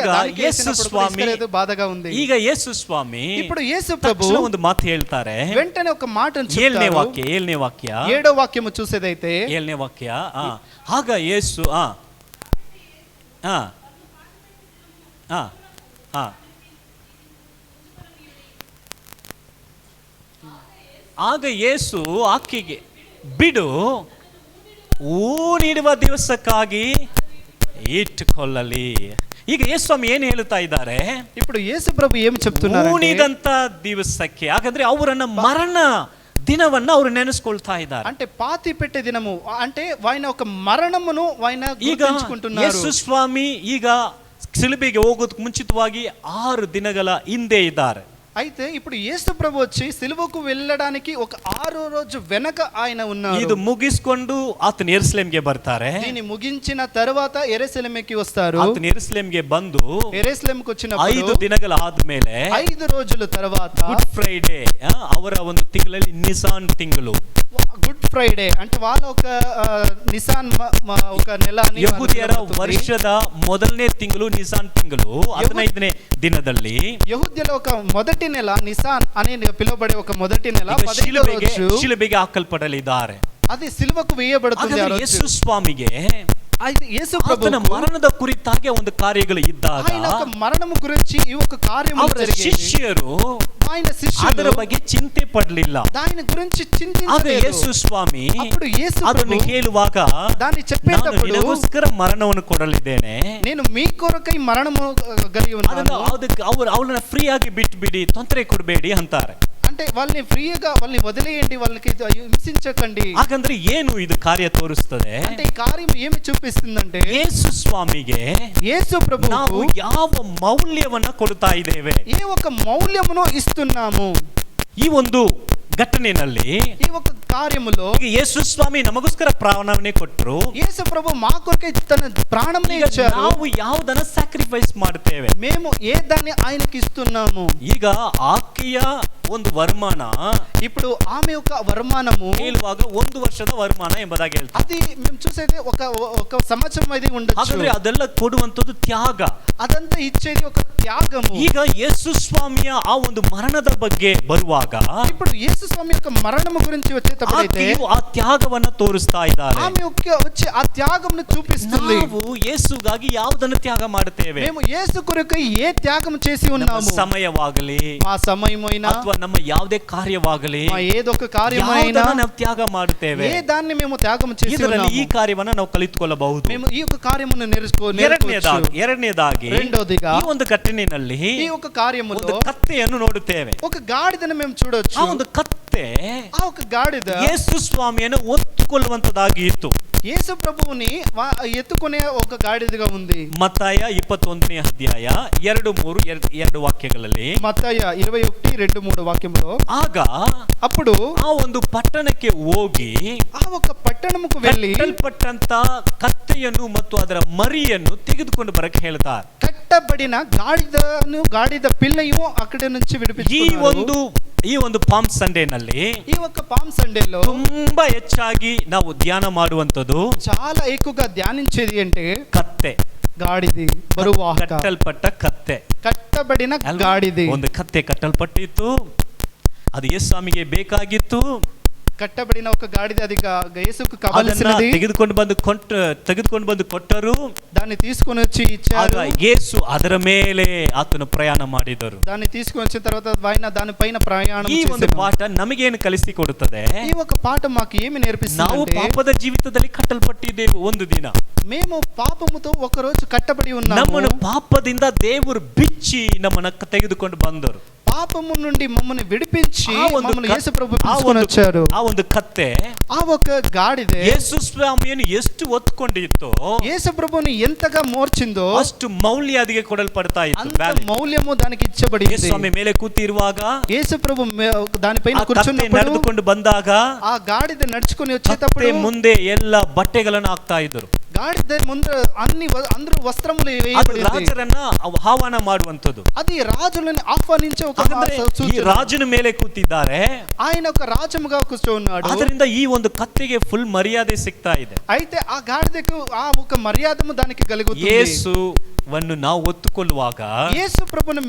బాధగా ఉంది. ಈಗ ಯೇಸು ಸ್ವಾಮಿ ఇప్పుడు యేసు ప్రభు ಒಂದು ಮಾತು ಹೇಳ್ತಾರೆ. వెంటనే ఒక మాటను చెప్తారు. 7ನೇ ವಾಕ್ಯ 7వ వాక్యము చూసేదైతే 7ನೇ ವಾಕ್ಯ. ಆಗ ಯೇಸು ಆಗ ಯೇಸು ಆಕೆಗೆ ಬಿಡು, ನೀಡುವ ದಿವಸಕ್ಕಾಗಿ ಇಟ್ಟುಕೊಳ್ಳಲಿ. ಈಗ ಯೇಸು ಸ್ವಾಮಿ ಏನು ಹೇಳುತ್ತಾ ಇದ್ದಾರೆ? ఇప్పుడు యేసు ప్రభు ఏమి చెప్తున్నారు? ಊನಿದಂತ ದಿವಸಕ್ಕೆ, ಯಾಕಂದ್ರೆ ಅವರನ್ನ ಮರಣ ದಿನವನ್ನ ಅವರು ನೆನೆಸ್ಕೊಳ್ತಾ ಇದ್ದಾರೆ. అంటే పాతి పెట్టే దినము అంటే ఆయన ఒక మరణమును ఆయన గుర్తుంచుకుంటున్నారు. ಯೇಸು ಸ್ವಾಮಿ ಈಗ ಶಿಲುಬೆಗೆ ಹೋಗೋದಕ್ಕೆ ಮುಂಚಿತವಾಗಿ 6 ದಿನಗಳ ಹಿಂದೆ ಇದ್ದಾರೆ. అయితే ఇప్పుడు యేసు ప్రభు వచ్చి సిలువకు వెళ్ళడానికి ఒక 6వ రోజు వెనక ఆయన ఉన్నారు. ಇದು ಮುಗಿಸಿಕೊಂಡು ಆತನ ಯೆರೂಸಲೇಮಿಗೆ ಬರ್ತಾರೆ. దీన్ని ముగించిన తర్వాత యెరూసలేముకి వస్తారు. ಆತನ ಯೆರೂಸಲೇಮಿಗೆ ಬಂದು యెరూసలేముకి వచ్చినప్పుడు 5 ದಿನಗಳ ಆದ್ಮೇಲೆ 5 రోజుల తర్వాత ಗುಡ್ ಫ್ರೈಡೆ, ಅವರ ಒಂದು ತಿಂಗಳಲ್ಲಿ ನಿಸಾನ್ ತಿಂಗಳು, ಗುಡ್ ಫ್ರೈಡೆ అంటే వాళ్ళ ఒక నిసాన్ ఒక నెల అని ಯಹೂದ್ಯರ ವರ್ಷದ ಮೊದಲನೇ ತಿಂಗಳು ನಿಸಾನ್ ತಿಂಗಳು 15ನೇ ದಿನದಲ್ಲಿ ಯಹೂದ್ಯರ ఒక మొదటి నెల నిసాన్ అని పిలువబడే ఒక మొదటి నెల 15వ రోజు ಶಿಲುಬೆಗೆ ಹಾಕಲ್ಪಡಲಿದ್ದಾರೆ. అది సిలువకు వేయబడుతుంది. ಯೇಸು ಸ್ವಾಮಿಗೆ అయితే యేసు ಆತನ ప్రభువుకు ಮರಣದ ಕುರಿತಾಗಿ ಒಂದು ಕಾರ್ಯಗಳು ಇದ್ದಾಗ ఆయన యొక్క మరణము గురించి ఈ ఒక కార్యము ಅವರ జరిగేది. ಶಿಷ್ಯರು ఆయన ಅದರ శిష్యులు ಬಗ್ಗೆ ಚಿಂತೆ ಪಡಲಿಲ್ಲ. దాని గురించి ಆದ್ರೆ చింతించలేదు. ಯೇಸು ಸ್ವಾಮಿ అప్పుడు యేసు ಅದನ್ನು ప్రభు ಹೇಳುವಾಗ దాన్ని ನಾನು చెప్పేటప్పుడు ನಿನಗೋಸ್ಕರ ಮರಣವನ್ನು ಕೊಡಲಿದ್ದೇನೆ, నేను మీ కొరకై మరణము కలిగి ಅದನ್ನು ఉన్నాను. ಅದಕ್ಕೆ ಅವಳನ್ನ ಫ್ರೀ ಆಗಿ ಬಿಟ್ಬಿಡಿ, ತೊಂದರೆ ಕೊಡಬೇಡಿ ಅಂತಾರೆ. అంటే వాళ్ళని ఫ్రీగా వాళ్ళని వదిలేయండి, వాళ్ళకి హింసించకండి. ಹಾಗಂದ್ರೆ ಏನು ಇದು ಕಾರ್ಯ ತೋರಿಸ್ತದೆ? అంటే ఈ కార్యం ఏమి చూపిస్తుందంటే ಯೇಸು ಸ್ವಾಮಿಗೆ యేసు ನಾವು ప్రభువుకు ಯಾವ ಮೌಲ್ಯವನ್ನ ಕೊಡ್ತಾ ಇದ್ದೇವೆ? ఏ ఒక మౌల్యమును ఇస్తున్నాము. ಈ ಒಂದು ಘಟನೆಯಲ್ಲಿ ఈ ఒక కార్యములో ಈಗ ಯೇಸು ಸ್ವಾಮಿ ನಮಗೋಸ್ಕರ ಪ್ರಾಣವನ್ನೇ ಕೊಟ್ಟರು. యేసు ప్రభు మా కొరకై తన ప్రాణంని ಈಗ ఇచ్చారు. ನಾವು ಯಾವುದನ್ನ ಸ್ಯಾಕ್ರಿಫೈಸ್ ಮಾಡ್ತೇವೆ? మేము ఏ దాన్ని ఆయనకి ఇస్తున్నాము. ಈಗ ಆಕೆಯ ಒಂದು ವರಮಾನ ఇప్పుడు ఆమె యొక్క వరమానము ಹೇಳುವಾಗ 1 ವರ್ಷದ ವರಮಾನ ಎಂಬುದಾಗಿ ಹೇಳ್ತಾರೆ. అది మేము చూసేది ఒక సంవత్సరం అది ఉండొచ్చు. ಹಾಗಾದ್ರೆ ಅದೆಲ್ಲ ಕೊಡುವಂತದ್ದು ತ್ಯಾಗ. అదంతా ఇచ్చేది ఒక త్యాగము. ಈಗ ಯೇಸು ಸ್ವಾಮಿಯ ಆ ಒಂದು ಮರಣದ ಬಗ್ಗೆ ಬರುವಾಗ ఇప్పుడు యేసు స్వామి యొక్క మరణము గురించి వచ్చేటప్పుడైతే ಆಕೆಯು ಆ ತ್ಯಾಗವನ್ನ ತೋರಿಸ್ತಾ ಇದ್ದಾರೆ. ఆమె వచ్చి ఆ త్యాగమును చూపిస్తుంది. ನಾವು ಯೇಸುಗಾಗಿ ಯಾವುದನ್ನು ತ್ಯಾಗ ಮಾಡುತ್ತೇವೆ? మేము యేసు కొరకై ఏ త్యాగం చేసి ನಮ್ಮ ఉన్నాము. ಸಮಯವಾಗಲಿ, మా సమయమైనా ಅಥವಾ ನಮ್ಮ ಯಾವುದೇ ಕಾರ್ಯವಾಗಲಿ, మా ఏదొక కార్యమైనా ಯಾವುದನ್ನ ನಾವು ತ್ಯಾಗ ಮಾಡುತ್ತೇವೆ. ఏ దాన్ని మేము త్యాగం చేసి ಇದರಲ್ಲಿ ಈ ఉన్నాము. ಕಾರ್ಯವನ್ನ ನಾವು ಕಲಿತುಕೊಳ್ಳಬಹುದು. మేము ఈ యొక్క కార్యమును నేర్చుకోవచ్చు. ಎರಡನೇದಾಗಿ రెండోదిగా ಈ ಒಂದು ಘಟನೆಯಲ್ಲಿ ఈ ఒక కార్యములో ಒಂದು ಕತ್ತೆಯನ್ನು ನೋಡುತ್ತೇವೆ. ఒక గాడిదను మేము చూడొచ్చు. ಆ ಒಂದು ಕತ್ತೆ ఆ ఒక గాడిద ಯೇಸು ಸ್ವಾಮಿಯನ್ನು ಒತ್ತುಕೊಳ್ಳುವಂತದಾಗಿ ಇತ್ತು. యేసు ప్రభువుని ఎత్తుకునే ఒక గాడిదగా ఉంది. ಮತ್ತಾಯ 21ನೇ ಅಧ್ಯಾಯ 2-3 ವಾಕ್ಯಗಳಲ್ಲಿ మత్తయి 21:2-3 వాక్యంలో ಆಗ అప్పుడు ಆ ಒಂದು ಪಟ್ಟಣಕ್ಕೆ ಹೋಗಿ ఆ ఒక పట్టణముకు వెళ్ళి ಕಟ್ಟಲ್ಪಟ್ಟಂತ ಕತ್ತೆಯನ್ನು ಮತ್ತು ಅದರ ಮರಿಯನ್ನು ತೆಗೆದುಕೊಂಡು ಬರಕ್ಕೆ ಹೇಳ್ತಾರೆ. కట్టబడిన గాడిద పిల్లయు అక్కడి నుంచి విడిపించుకున్నారు. ಈ ಒಂದು ಪಾಮ್ ಸಂಡೇನಲ್ಲಿ ఈ ఒక పామ్ సండేలో ತುಂಬಾ ಹೆಚ್ಚಾಗಿ ನಾವು ಧ್ಯಾನ ಮಾಡುವಂತದ್ದು చాలా ఎక్కువగా ధ్యానించేది అంటే ಕತ್ತೆ, గాడిది, బరువాహక, ಕಟ್ಟಲ್ಪಟ್ಟ ಕತ್ತೆ. కట్టబడిన ಅಲ್ವಾ? గాడిది. ಒಂದು ಕತ್ತೆ ಕಟ್ಟಲ್ಪಟ್ಟಿತ್ತು, ಅದು ಯೇಸು ಸ್ವಾಮಿಗೆ ಬೇಕಾಗಿತ್ತು. కట్టబడిన ఒక గాడిద, అది యేసుకు ಅದನ್ನ కావలసినది. ತೆಗೆದುಕೊಂಡು ಬಂದು ಕೊಟ್ಟರು. దాన్ని తీసుకొని వచ్చి ಆಗ ఇచ్చారు. ಯೇಸು ಅದರ ಮೇಲೆ ಆತನು ಪ್ರಯಾಣ ಮಾಡಿದರು. దాన్ని తీసుకొని వచ్చిన తర్వాత ఆయన దానిపైన ప్రయాణం ಈ ಒಂದು చేశారు. ಪಾಠ ನಮಗೇನು ಕಲಿಸಿಕೊಡುತ್ತದೆ? ఈ ఒక పాట మాకు ఏమి ನಾವು నేర్పిస్తుంది? ಪಾಪದ ಜೀವಿತದಲ್ಲಿ ಕಟ್ಟಲ್ಪಟ್ಟಿದ್ದೇವೆ. ಒಂದು ದಿನ మేము పాపముతో ఒక రోజు కట్టబడి ఉన్నాము. ನಮ್ಮನ್ನು ಪಾಪದಿಂದ ದೇವರು ಬಿಚ್ಚಿ ನಮ್ಮನ್ನ ತೆಗೆದುಕೊಂಡು ಬಂದರು. పాపము నుండి మమ్మల్ని విడిపించి మమ్మల్ని యేసు ప్రభు ಆ తీసుకొని వచ్చారు. ಒಂದು ಕತ್ತೆ ఆ ఒక గాడిదే ಯೇಸು ಸ್ವಾಮಿಯನ್ನು ಎಷ್ಟು ಒತ್ತುಕೊಂಡಿತ್ತು, యేసు ప్రభుని ఎంతగా మోర్చిందో ಅಷ್ಟು ಮೌಲ್ಯ ಅದಕ್ಕೆ ಕೊಡಲ್ಪಡ್ತಾ ಇತ್ತು. అంత మౌల్యము దానికి ఇచ్చబడింది. ಯೇಸು ಸ್ವಾಮಿ ಮೇಲೆ ಕೂತಿರುವಾಗ యేసు ప్రభు దానిపైన ಆ ಕತ್ತೆ కూర్చున్నప్పుడు ನಡೆದುಕೊಂಡು ಬಂದಾಗ ఆ గాడిద నడుచుకొని ಕತ್ತೆ వచ్చేటప్పుడు ಮುಂದೆ ಎಲ್ಲ ಬಟ್ಟೆಗಳನ್ನು ಹಾಕ್ತಾ ಇದ್ರು. గాడిద ముందు అందరూ వస్త్రములు ಅದು వేయబడింది. ರಾಜರನ್ನ ಆಹ್ವಾನ ಮಾಡುವಂತದ್ದು. అది రాజులను ఆహ్వానించే ఒక ಹಾಗಾದ್ರೆ ಈ సూచన. ರಾಜನ ಮೇಲೆ ಕೂತಿದ್ದಾರೆ. ఆయన ఒక రాజముగా కూర్చున్నాడు. ಅದರಿಂದ ಈ ಒಂದು ಕತ್ತೆಗೆ ಫುಲ್ ಮರ್ಯಾದೆ ಸಿಗ್ತಾ ಇದೆ. అయితే ఆ గాడిదకు ఆ ఒక మర్యాదము దానికి కలుగుతుంది. ಯೇಸುವನ್ನು ನಾವು ಒತ್ತುಕೊಳ್ಳುವಾಗ యేసు ప్రభుని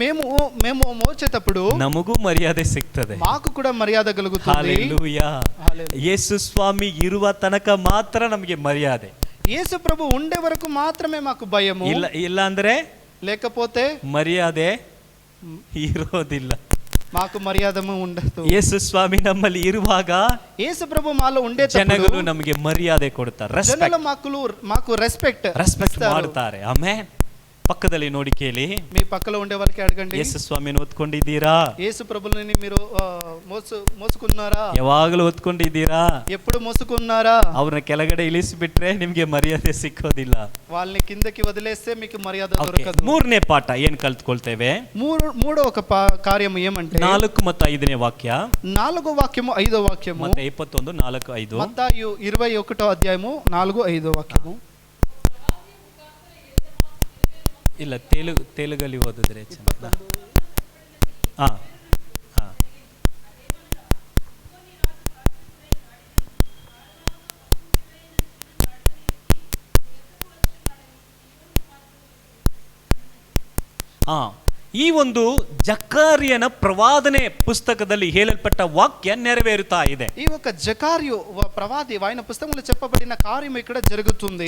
మేము మోచేటప్పుడు ನಮಗೂ ಮರ್ಯಾದೆ ಸಿಗ್ತದೆ. మాకు కూడా మర్యాద కలుగుతుంది. ಹಲ್ಲೆಲೂಯಾ. హల్లెలూయా. ಯೇಸು ಸ್ವಾಮಿ ಇರುವ ತನಕ ಮಾತ್ರ ನಮಗೆ ಮರ್ಯಾದೆ. యేసు ప్రభు ఉండే వరకు మాత్రమే మాకు భయము. ಇಲ್ಲ ಅಂದ್ರೆ లేకపోతే ಮರ್ಯಾದೆ ಇರೋದಿಲ್ಲ. మాకు మర్యాదము ఉండదు. ಯೇಸು ಸ್ವಾಮಿ ನಮ್ಮಲ್ಲಿ ಇರುವಾಗ యేసు ప్రభు మాలో ఉండే ಜನಗಳು ನಮಗೆ ಮರ್ಯಾದೆ ಕೊಡ್ತಾರೆ. జనులు మాకు రెస్పెక్ట్ ಮಾಡ್ತಾರೆ. ಆಮೇಲೆ ಪಕ್ಕದಲ್ಲಿ ನೋಡಿ ಕೇಳಿ, మీ పక్కలో ఉండే వాళ్ళకి అడగండి, ಯೇಸು ಸ್ವಾಮಿನ ಒತ್ಕೊಂಡಿದ್ದೀರಾ? యేసు ప్రభుని మీరు మోసుకున్నారా? ಯಾವಾಗಲೂ ಒತ್ಕೊಂಡಿದ್ದೀರಾ? ఎప్పుడు మోసుకున్నారా? ಅವ್ರನ್ನ ಕೆಳಗಡೆ ಇಳಿಸಿಬಿಟ್ರೆ ನಿಮ್ಗೆ ಮರ್ಯಾದೆ ಸಿಕ್ಕೋದಿಲ್ಲ. వాళ్ళని కిందకి వదిలేస్తే మీకు మర్యాద Okay. దొరకదు. ಮೂರನೇ ಪಾಠ ಏನ್ ಕಲ್ತ್ಕೊಳ್ತೇವೆ? మూడో ఒక కార్యము ఏమంటే 4 ಮತ್ತು 5ನೇ ವಾಕ್ಯ. 4వ వాక్యము 5వ వాక్యము ಮತ್ತೆ 21 4 5. మత్తయి 21వ అధ్యాయము 4 5వ వాక్యము. ಇಲ್ಲ ತೆಲುಗಲ್ಲಿ ಓದಿದ್ರೆ ಈ ಒಂದು ಜಕರ್ಯನ ಪ್ರವಾದನೆ ಪುಸ್ತಕದಲ್ಲಿ ಹೇಳಲ್ಪಟ್ಟ ವಾಕ್ಯ నెరవేరుతా ಇದೆ. ఈ ఒక జకర్యు ప్రవాది ఆయన పుస్తకంలో చెప్పబడిన కార్యం ఇక్కడ జరుగుతుంది.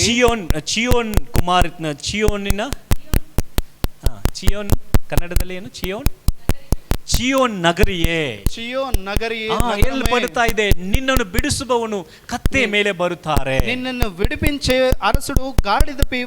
ಚಿಯೋನ್ ಕನ್ನಡದಲ್ಲಿ ಏನು ಚಿಯೋನ್ ನಗರಿಯೇ ಹೇಳಲ್ಪಡ್ತಾ ಇದೆ, ನಿನ್ನನ್ನು ಬಿಡಿಸುವವನು ಕತ್ತೆ ಮೇಲೆ ಬರುತ್ತಾರೆ. ನಿನ್ನನ್ನು ವಿಡಿపించే ಅರಸುಡು ಗಾಡಿದಪೈ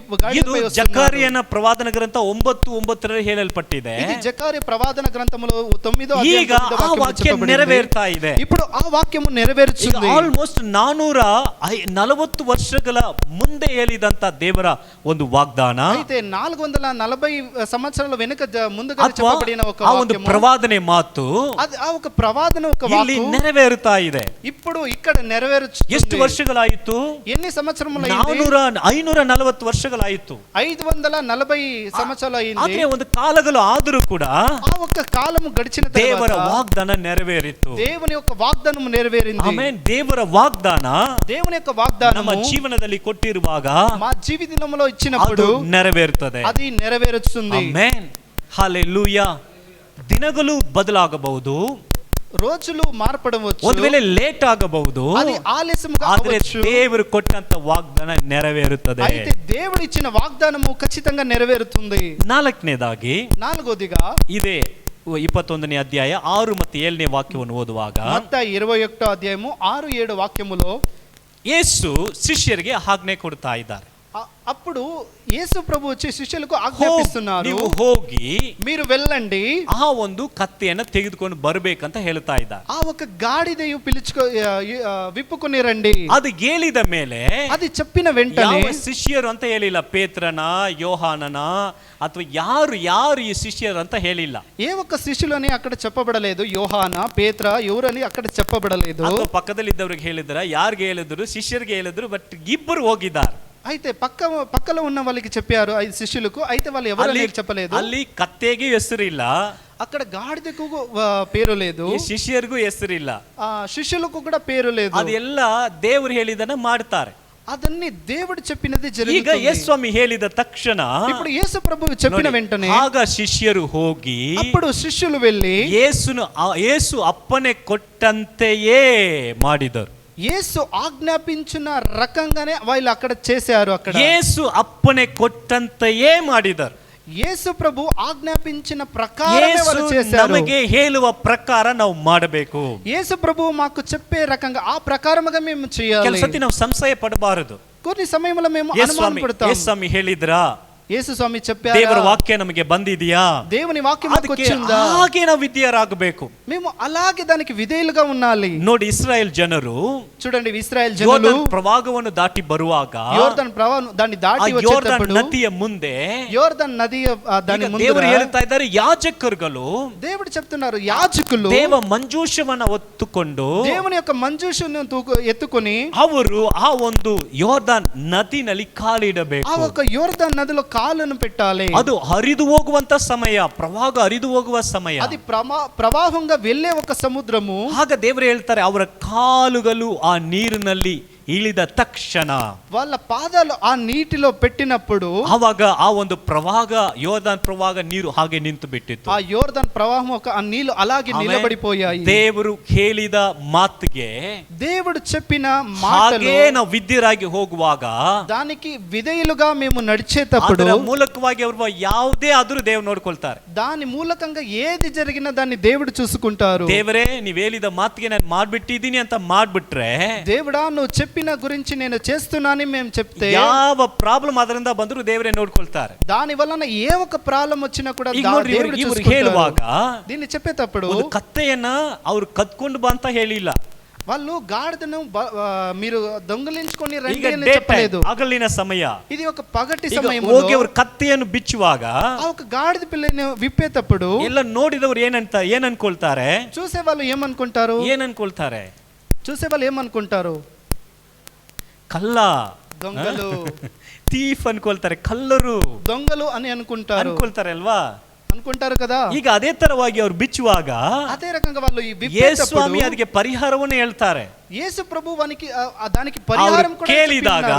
ಜಕರ್ಯನ ಪ್ರವಾದನ ಗ್ರಂಥ 9:9 ಹೇಳಲ್ಪಟ್ಟಿದೆ. ఇది జకర్య ప్రవాదన గ్రంథములో 9వ ಈಗ ಆ ವಾಕ್ಯ నెరవేరుతా ಇದೆ. ఇప్పుడు ఆ వాక్యము నెరవేరుచుంది. ಆಲ್ಮೋಸ್ಟ್ 440 ವರ್ಷಗಳ ಮುಂದೆ ಹೇಳಿದಂತ ದೇವರ ಒಂದು ವಾಗ್ದಾನ, అయితే 440 సంవత్సరాల వెనుక ముందుగా చెప్పబడిన ఒక వాక్యము, ప్రవాదನೆ ಮಾತು, ఆ ఒక ప్రవాదన ఒక వాక్కు నెరవేరుతా ಇದೆ. ఇప్పుడు ఇక్కడ నెరవేరుచుంది. ಎಷ್ಟು ವರ್ಷಗಳಾಯಿತು? ఎన్ని సంవత్సరములు? 540 ವರ್ಷಗಳಾಯಿತು. 540 సంవత్సరాలు అయింది. ಆದ್ರೆ ಒಂದು ಕಾಲಗಳು ಆದರೂ ಕೂಡ ఆ ఒక కాలము గడిచిన తర్వాత ದೇವರ ವಾಗ್ದಾನ నెరవేರಿತು. దేవుని యొక్క వాగ్దానము నెరవేరింది. ಆಮೆನ್. ದೇವರ ವಾಗ್ದಾನ దేవుని యొక్క వాగ్దానము ನಮ್ಮ ಜೀವನದಲ್ಲಿ ಕೊಟ್ಟಿರುವಾಗ మా జీవితంలో ఇచ్చినప్పుడు నెరవేరుತ್ತದೆ. అది నెరవేరుస్తుంది. ಆಮೆನ್. హల్లెలూయా. ದಿನಗಳು ಬದಲಾಗಬಹುದು, రోజులు మార్పడవచ్చు, ಒಂದು ವೇಳೆ ಲೇಟ್ ಆಗಬಹುದು, అది ఆలస్యంగా ಆದರೆ అవ్వచ్చు. ದೇವರು ಕೊಟ್ಟಂತ ವಾಗ್ದಾನ నెరవేరుತ್ತದೆ. అయితే దేవుడు ఇచ్చిన వాగ్దానము ఖచ్చితంగా నెరవేరుతుంది. ನಾಲ್ಕನೇದಾಗಿ, నాలుగోదిగా ಇದೇ 21ನೇ ಅಧ್ಯಾಯ 6 ಮತ್ತು 7ನೇ ವಾಕ್ಯವನ್ನು ಓದುವಾಗ, మత్తయి 21వ అధ్యాయము 6-7 వాక్యములో ಯೇಸು ಶಿಷ್ಯರಿಗೆ ಆಜ್ಞೆ ಕೊಡ್ತಾ ಇದ್ದಾರೆ. అప్పుడు యేసు ప్రభు వచ్చి శిష్యులకు ఆజ్ఞాపిస్తున్నారు, ನೀವು ಹೋಗಿ మీరు వెళ్ళండి, ಆ ಒಂದು ಕತ್ತೆಯನ್ನು ತೆಗೆದುಕೊಂಡು ಬರಬೇಕಂತ ಹೇಳ್ತಾ ಇದ್ದಾರೆ. ఆ ఒక గాడిదయు విప్పుకొని రండి. ಅದು ಹೇಳಿದ ಮೇಲೆ, అది చెప్పిన వెంటనే ಯಾವ ಶಿಷ್ಯರು ಅಂತ ಹೇಳಿಲ್ಲ, ಪೇತ್ರನ, ಯೋಹಾನನ ಅಥವಾ ಯಾರು ಈ ಶಿಷ್ಯರು ಅಂತ ಹೇಳಿಲ್ಲ. ఏ ఒక్క శిష్యులని అక్కడ చెప్పబడలేదు. యోహాన, పేత్ర ఎవరని అక్కడ చెప్పబడలేదు. ಅಥವಾ ಪಕ್ಕದಲ್ಲಿದ್ದವ್ರಿಗೆ ಹೇಳಿದ್ರ, ಯಾರಿಗೆ ಹೇಳಿದ್ರು? ಶಿಷ್ಯರಿಗೆ ಹೇಳಿದ್ರು, ಬಟ್ ಇಬ್ಬರು ಹೋಗಿದ್ದಾರೆ. అయితే పక్కలో ఉన్న వాళ్ళకి చెప్పారు 5 శిష్యులకు, అయితే వాళ్ళు ఎవరు చెప్పలేదు. ಅಲ್ಲಿ ಕತ್ತೆಗೆ ಹೆಸರಿಲ್ಲ, అక్కడ గాడిదకు పేరు లేదు, ಶಿಷ್ಯರಿಗೂ ಹೆಸರಿಲ್ಲ, శిష్యులకు కూడా పేరు లేదు. ಅದೆಲ್ಲ ದೇವರು ಹೇಳಿದನ್ನ ಮಾಡ್ತಾರೆ. ಅದನ್ನೇ దేవుడు చెప్పినది ಈಗ జరుగుతుంది. ಯೇಸ್ವಾಮಿ ಹೇಳಿದ ತಕ್ಷಣ, ఇప్పుడు యేసు ప్రభువు చెప్పిన వెంటనే ಆಗ ಶಿಷ್ಯರು ಹೋಗಿ, అప్పుడు శిష్యులు వెళ్ళి ಯೇಸು ಅಪ್ಪನೆ ಕೊಟ್ಟಂತೆಯೇ ಮಾಡಿದರು. యేసు ఆజ్ఞాపించిన రకంగానే వాళ్ళు అక్కడ చేశారు. అక్కడ యేసు అప్పనే కొట్టంతయే ಮಾಡಿದರು. యేసు ప్రభు ఆజ్ఞాపించిన ప్రకారమే వాళ్ళు చేశారు. ನಮಗೆ ಹೇಳುವ ಪ್ರಕಾರ ನಾವು ಮಾಡಬೇಕು. యేసు ప్రభు మాకు చెప్పే రకంగా ఆ ప్రకారముగా మేము చేయాలి. ಕೆಲವು ಸತಿ ನಾವು ಸಂಶಯ ಪಡಬಾರದು. కొన్ని సమయంలో మేము అనుమాన పడతాం. ಯೇಸ್ವಾಮಿ ಹೇಳಿದ್ರಾ? యేసు స్వామి చెప్పారు, ದೇವರ ವಾಕ್ಯ ನಮಗೆ ಬಂದಿದೆಯಾ? దేవుని వాక్యం మాకు వచ్చిందా? ಹಾಗೆ ನಾವು ವಿಧೇಯರಾಗಬೇಕು. మేము అలాగే దానికి విధేయులుగా ఉండాలి. ನೋಡಿ, ఇశ్రాయేల్ ಜನರು, చూడండి, ఇశ్రాయేల్ జనులు ಪ್ರವಾಹವನ್ನು ದಾಟಿ ಬರುವಾಗ, ಯೋರ್ದನ್ ಪ್ರವಾಹ దాన్ని దాటి వచ్చేటప్పుడు, ನದಿಯ ಮುಂದೆ, ಯೋರ್ದನ್ ನದಿಯ దాని ముందు ದೇವರು ಹೇಳ್ತಾ ಇದ್ದಾರೆ, ಯಾಜಕರುಗಳು, దేవుడు చెప్తున్నారు, యాజకులు ದೇವ ಮಂಜೂಷವನ್ನ ಹೊತ್ತುಕೊಂಡು, దేవుని యొక్క మంజూషను ఎత్తుకొని ಅವರು ಆ ಒಂದು ಯೋರ್ದಾನ್ ನದಿನಲ್ಲಿ ಕಾಲಿಡಬೇಕು. ఆ ఒక యోర్దాన్ నదిలో కాలును పెట్టాలి. ಅದು ಹರಿದು ಹೋಗುವಂತ ಸಮಯ, ಪ್ರವಾಹ ಹರಿದು ಹೋಗುವ ಸಮಯ, అది ప్రవాహంగా వెళ్ళే ఒక సముద్రము. ಆಗ ದೇವರು ಹೇಳ್ತಾರೆ, ಅವರ ಕಾಲುಗಳು ಆ ನೀರಿನಲ್ಲಿ ಇಳಿದ ತಕ್ಷಣ, వాళ్ళ పాదాలు ఆ నీటిలో పెట్టినప్పుడు, ಆವಾಗ ಆ ಒಂದು ಪ್ರವಾಹ, ಯೋರ್ದಾನ್ ಪ್ರವಾಹ ನೀರು ಹಾಗೆ ನಿಂತು ಬಿಟ್ಟಿತ್ತು. ఆ యోర్దాన్ ప్రవాహం ఆ నీళ్లు అలాగే నిలబడిపోయాయి. ದೇವರು ಹೇಳಿದ ಮಾತಿಗೆ, దేవుడు చెప్పిన మాటలు ಹಾಗೆ ನಾವು ವಿದ್ಯರಾಗಿ ಹೋಗುವಾಗ, దానికి విధేయులుగా మేము నడిచేటప్పుడు, ಅದರ ಮೂಲಕವಾಗಿ ಅವರು ಯಾವುದೇ ಆದರೂ ದೇವರು ನೋಡ್ಕೊಳ್ತಾರೆ. దాని మూలకంగా ఏది జరిగినా దాన్ని దేవుడు చూసుకుంటారు. ದೇವರೇ, ನೀವ್ ಹೇಳಿದ ಮಾತಿಗೆ ನಾನು ಮಾಡ್ಬಿಟ್ಟಿದ್ದೀನಿ ಅಂತ ಮಾಡ್ಬಿಟ್ರೆ, దేవుడా నువ్వు చెప్పిన గురించి నేను చేస్తున్నానని మేము చెప్తే, ಯಾವ ಪ್ರಾಬ್ಲಮ್ ಅದರಿಂದ ಬಂದರೂ ದೇವರೇ ನೋಡ್ಕೊಳ್ತಾರೆ. దాని వలన ఏ ఒక ప్రాబ్లం వచ్చినా కూడా దేవుడు ಇವರು ಹೇಳುವಾಗ, దీన్ని చెప్పేటప్పుడు ಒಂದು ಕತ್ತೆಯನ್ನ ಅವರು ಕದ್ಕೊಂಡು ಬಾ ಅಂತ ಹೇಳಿಲ್ಲ. వాళ్ళు గాడిదను మీరు దొంగిలించుకొని రండి ಈಗ అని చెప్పలేదు. ಹಗಲಿನ ಸಮಯ, ఇది ఒక పగటి ಈಗ సమయంలో ಹೋಗಿ ಅವರು ಕತ್ತೆಯನ್ನು ಬಿಚ್ಚುವಾಗ, ఆ ఒక గాడిద పిల్లని విప్పేటప్పుడు ಎಲ್ಲ ನೋಡಿದವರು ಏನ್ ಅನ್ಕೊಳ್ತಾರೆ? చూసే వాళ్ళు ఏమనుకుంటారు? చూసే వాళ్ళు ఏమనుకుంటారు? ಕಲ್ಲ, దొంగలు, ತೀಫ್ ಅನ್ಕೊಳ್ತಾರೆ, ಕಲ್ಲರು, దొంగలు అని ಅನ್ಕೊಳ್ತಾರೆ ಅಲ್ವಾ? అనుకుంటారు కదా. ಈಗ ಅದೇ ತರವಾಗಿ ಅವ್ರು ಬಿಚ್ಚುವಾಗ, అదే రకంగా వాళ్ళు ಯೇಸ್ವಾಮಿ ಅದಕ್ಕೆ ಪರಿಹಾರವನ್ನು ಹೇಳ್ತಾರೆ. యేసు ప్రభు దానికి పరిహారం కూడా ಕೇಳಿದಾಗ,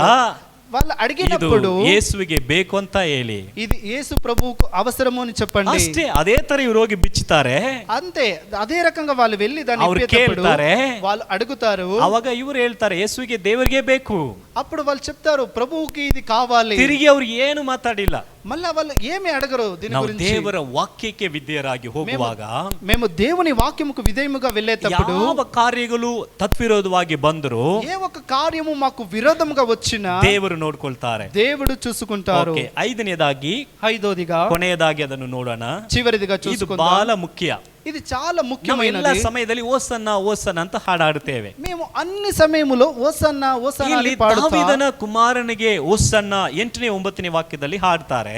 వాళ్ళు ಇದು అడిగినప్పుడు ಯೇಸುವಿಗೆ ಬೇಕು ಅಂತ ಹೇಳಿ ఇది యేసు ప్రభువుకు అవసరము అని చెప్పండి. ಅಷ್ಟೇ. ಅದೇ ತರ ಇವ್ರು ಹೋಗಿ ಬಿಚ್ಚುತ್ತಾರೆ. అంతే అదే రకంగా వాళ్ళు వెళ్ళి దాన్ని ಅವ್ರು ఇప్పేటప్పుడు ಕೇಳ್ತಾರೆ. వాళ్ళు అడుగుతారు. ಅವಾಗ ಇವ್ರು ಹೇಳ್ತಾರೆ ಯೇಸುವಿಗೆ ದೇವರಿಗೆ ಬೇಕು. అప్పుడు వాళ్ళు చెప్తారు ప్రభువుకి ఇది కావాలి. ತಿರುಗಿ ಅವ್ರು ಏನು ಮಾತಾಡಿಲ್ಲ. మళ్ళా వాళ్ళు ఏమి అడగరు దీని ನಾವು గురించి. ದೇವರ ವಾಕ್ಯಕ್ಕೆ ವಿಧೇಯರಾಗಿ ಹೋಗುವಾಗ మేము దేవుని వాక్యముకు విధేయముగా వెళ్ళేటప్పుడు ಯಾವ ಕಾರ್ಯಗಳು ತದ್ವಿರೋಧವಾಗಿ ಬಂದರೂ ఏ ఒక్క కార్యము మాకు విరోధముగా వచ్చినా ದೇವರು ನೋಡ್ಕೊಳ್ತಾರೆ. దేవుడు చూసుకుంటారు. ಓಕೆ, ಐದನೇದಾಗಿ ఐదోదిగా ಕೊನೆಯದಾಗಿ ಅದನ್ನು ನೋಡೋಣ. చివరిదిగా ಇದು చూసుకుందాం. ಬಹಳ ಮುಖ್ಯ. ఇది చాలా ನಾವು ಎಲ್ಲ ముఖ్యమైనది. ಸಮಯದಲ್ಲಿ ಓಸನ್ನ ಓಸನ್ನ ಅಂತ ಹಾಡಾಡುತ್ತೇವೆ. మేము అన్ని సమయములో ఓసన్నా ఓసన్నా ಇಲ್ಲಿ అని పాడుతా ದಾವೀದನ ಕುಮಾರನಿಗೆ ಓಸನ್ನ 8ನೇ 9ನೇ ವಾಕ್ಯದಲ್ಲಿ ಹಾಡ್ತಾರೆ.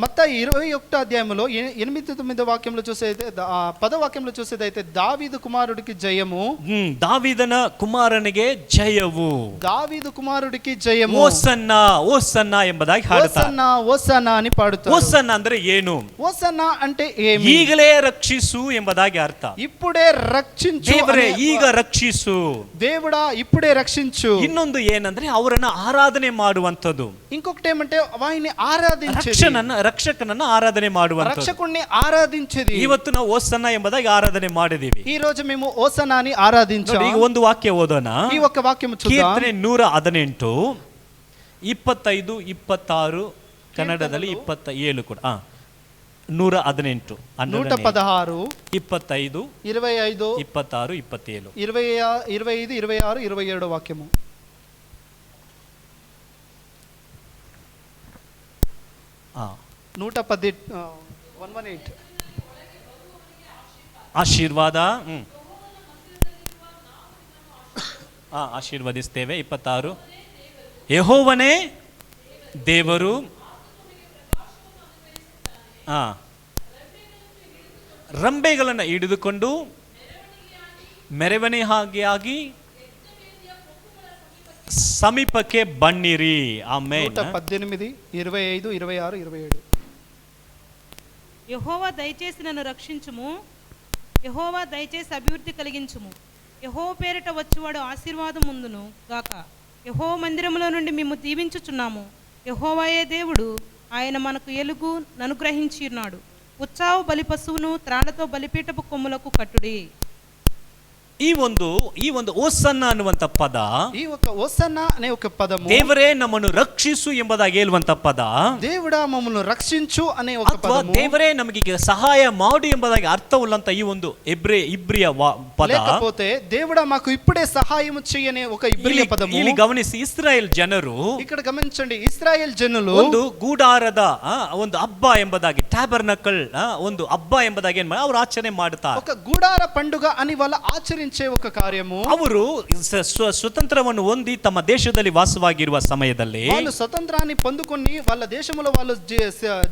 మత్తయి 21వ అధ్యాయంలో 8-9 వాక్యంలో చూసేది 10వ వాక్యంలో చూసేదైతే దావీదు కుమారుడికి జయము. ದಾವೀದನ ಕುಮಾರನಿಗೆ ಜಯವು. దావీదు కుమారుడికి జయము. ಓಸನ್ನ ಓಸನ್ನ ಎಂಬುದಾಗಿ ಹಾಡುತ್ತಾರೆ. ఓసన్నా ఓసన్నా అని పాడుతారు. ಓಸನ್ನ ಅಂದ್ರೆ ಏನು? ఓసన్నా అంటే ఏమి? ಈಗಲೇ ರಕ್ಷಿಸು ಎಂಬುದಾಗಿ ಅರ್ಥ. ఇప్పుడే రక్షించు. ದೇವರೇ ಈಗ ರಕ್ಷಿಸು. దేవుడా ఇప్పుడే రక్షించు. ಇನ್ನೊಂದು ಏನಂದ್ರೆ ಅವರನ್ನ ಆರಾಧನೆ ಮಾಡುವಂತದ್ದು. ఇంకొకటి ఏమంటే వారిని ఆరాధించేది. ರಕ್ಷಕನನ್ನ ಆರಾಧನೆ ಮಾಡುವಂತದ್ದು. రక్షకుణ్ణి ఆరాధించేది. ಇವತ್ತು ನಾವು ಓಸನ್ನ ಎಂಬುದಾಗಿ ಆರಾಧನೆ ಮಾಡಿದೀವಿ. ఈ రోజు మేము ఓసన్నాని ఆరాధించాం. ಈಗ ಒಂದು ವಾಕ್ಯ ಓದೋಣ. ఈ ఒక్క వాక్యం చూద్దాం. ಕೀರ್ತನೆ 118 25 26 ಕನ್ನಡದಲ್ಲಿ 27 ಕೂಡ 118 116 25 25 26 27 25 26 27 వాక్యము. ಆ 118 ಆಶೀರ್ವಾದ. ಆಶೀರ್ವದಿಸ್ತೇವೆ. 26 ಯೆಹೋವನೇ ದೇವರು, ರಂಬೆಗಳನ್ನು ಹಿಡಿದುಕೊಂಡು ಮೆರವಣಿಗೆಯಾಗಿ ಸಮೀಪಕ್ಕೆ ಬನ್ನಿರಿ. ಆಮೆನ್. 118 25 26 27 యెహోవా దయచేసి నన్ను రక్షించుము, యెహోవా దయచేసి అభివృద్ధి కలిగించుము. యెహోవా పేరిట వచ్చేవాడు ఆశీర్వాదం ముందును గాక. యెహోవా మందిరములో నుండి మేము దీవించుచున్నాము. యెహోవాయే దేవుడు, ఆయన మనకు ఎలుగు అనుగ్రహించి ఉన్నాడు. ఉత్సాహ బలి పశువును త్రాళ్లతో బలిపీఠపు కొమ్ములకు కట్టుడి. ಈ ಒಂದು ಓಸನ್ನ ಅನ್ನುವಂತ ಪದ, ఈ ఒక ఓసన్నా అనే ఒక పదము ದೇವರೇ ನಮ್ಮನ್ನು ರಕ್ಷಿಸು ಎಂಬುದಾಗಿ ಹೇಳುವಂತ ಪದ, దేవుడా మమ్మల్ని రక్షించు అనే ఒక ಅಥವಾ పదము, ದೇವರೇ ನಮಗೆ ಸಹಾಯ ಮಾಡು ಎಂಬುದಾಗಿ ಅರ್ಥವುಳ್ಳಂತ ಈ ಒಂದು ಇಬ್ರಿಯ ಪದ, లేకపోతే దేవుడా మాకు ఇప్పుడే సహాయం చేయనే ఒక ఇబ్రియ పదము. ಇಲ್ಲಿ ಗಮನಿಸಿ, ಇಸ್ರಾಯೇಲ್ ಜನರು ఇక్కడ గమనించండి, ఇశ్రాయేల్ జనులు ಒಂದು ಗೂಡಾರದ ಒಂದು ಹಬ್ಬ ಎಂಬುದಾಗಿ, ಟ್ಯಾಬರ್ನಕಲ್ ಒಂದು ಹಬ್ಬ ಎಂಬುದಾಗಿ ಅವರು ಆಚರಣೆ ಮಾಡುತ್ತಾರೆ. ఒక గుడార పండుగ అని వాళ్ళ ఆచరించే ఒక కార్యము. ಅವರು ಸ್ವತಂತ್ರವನ್ನು ಹೊಂದಿ ತಮ್ಮ ದೇಶದಲ್ಲಿ ವಾಸವಾಗಿರುವ ಸಮಯದಲ್ಲಿ వాళ్ళు స్వతంత్రాన్ని పొందుకొని వాళ్ళ దేశంలో వాళ్ళు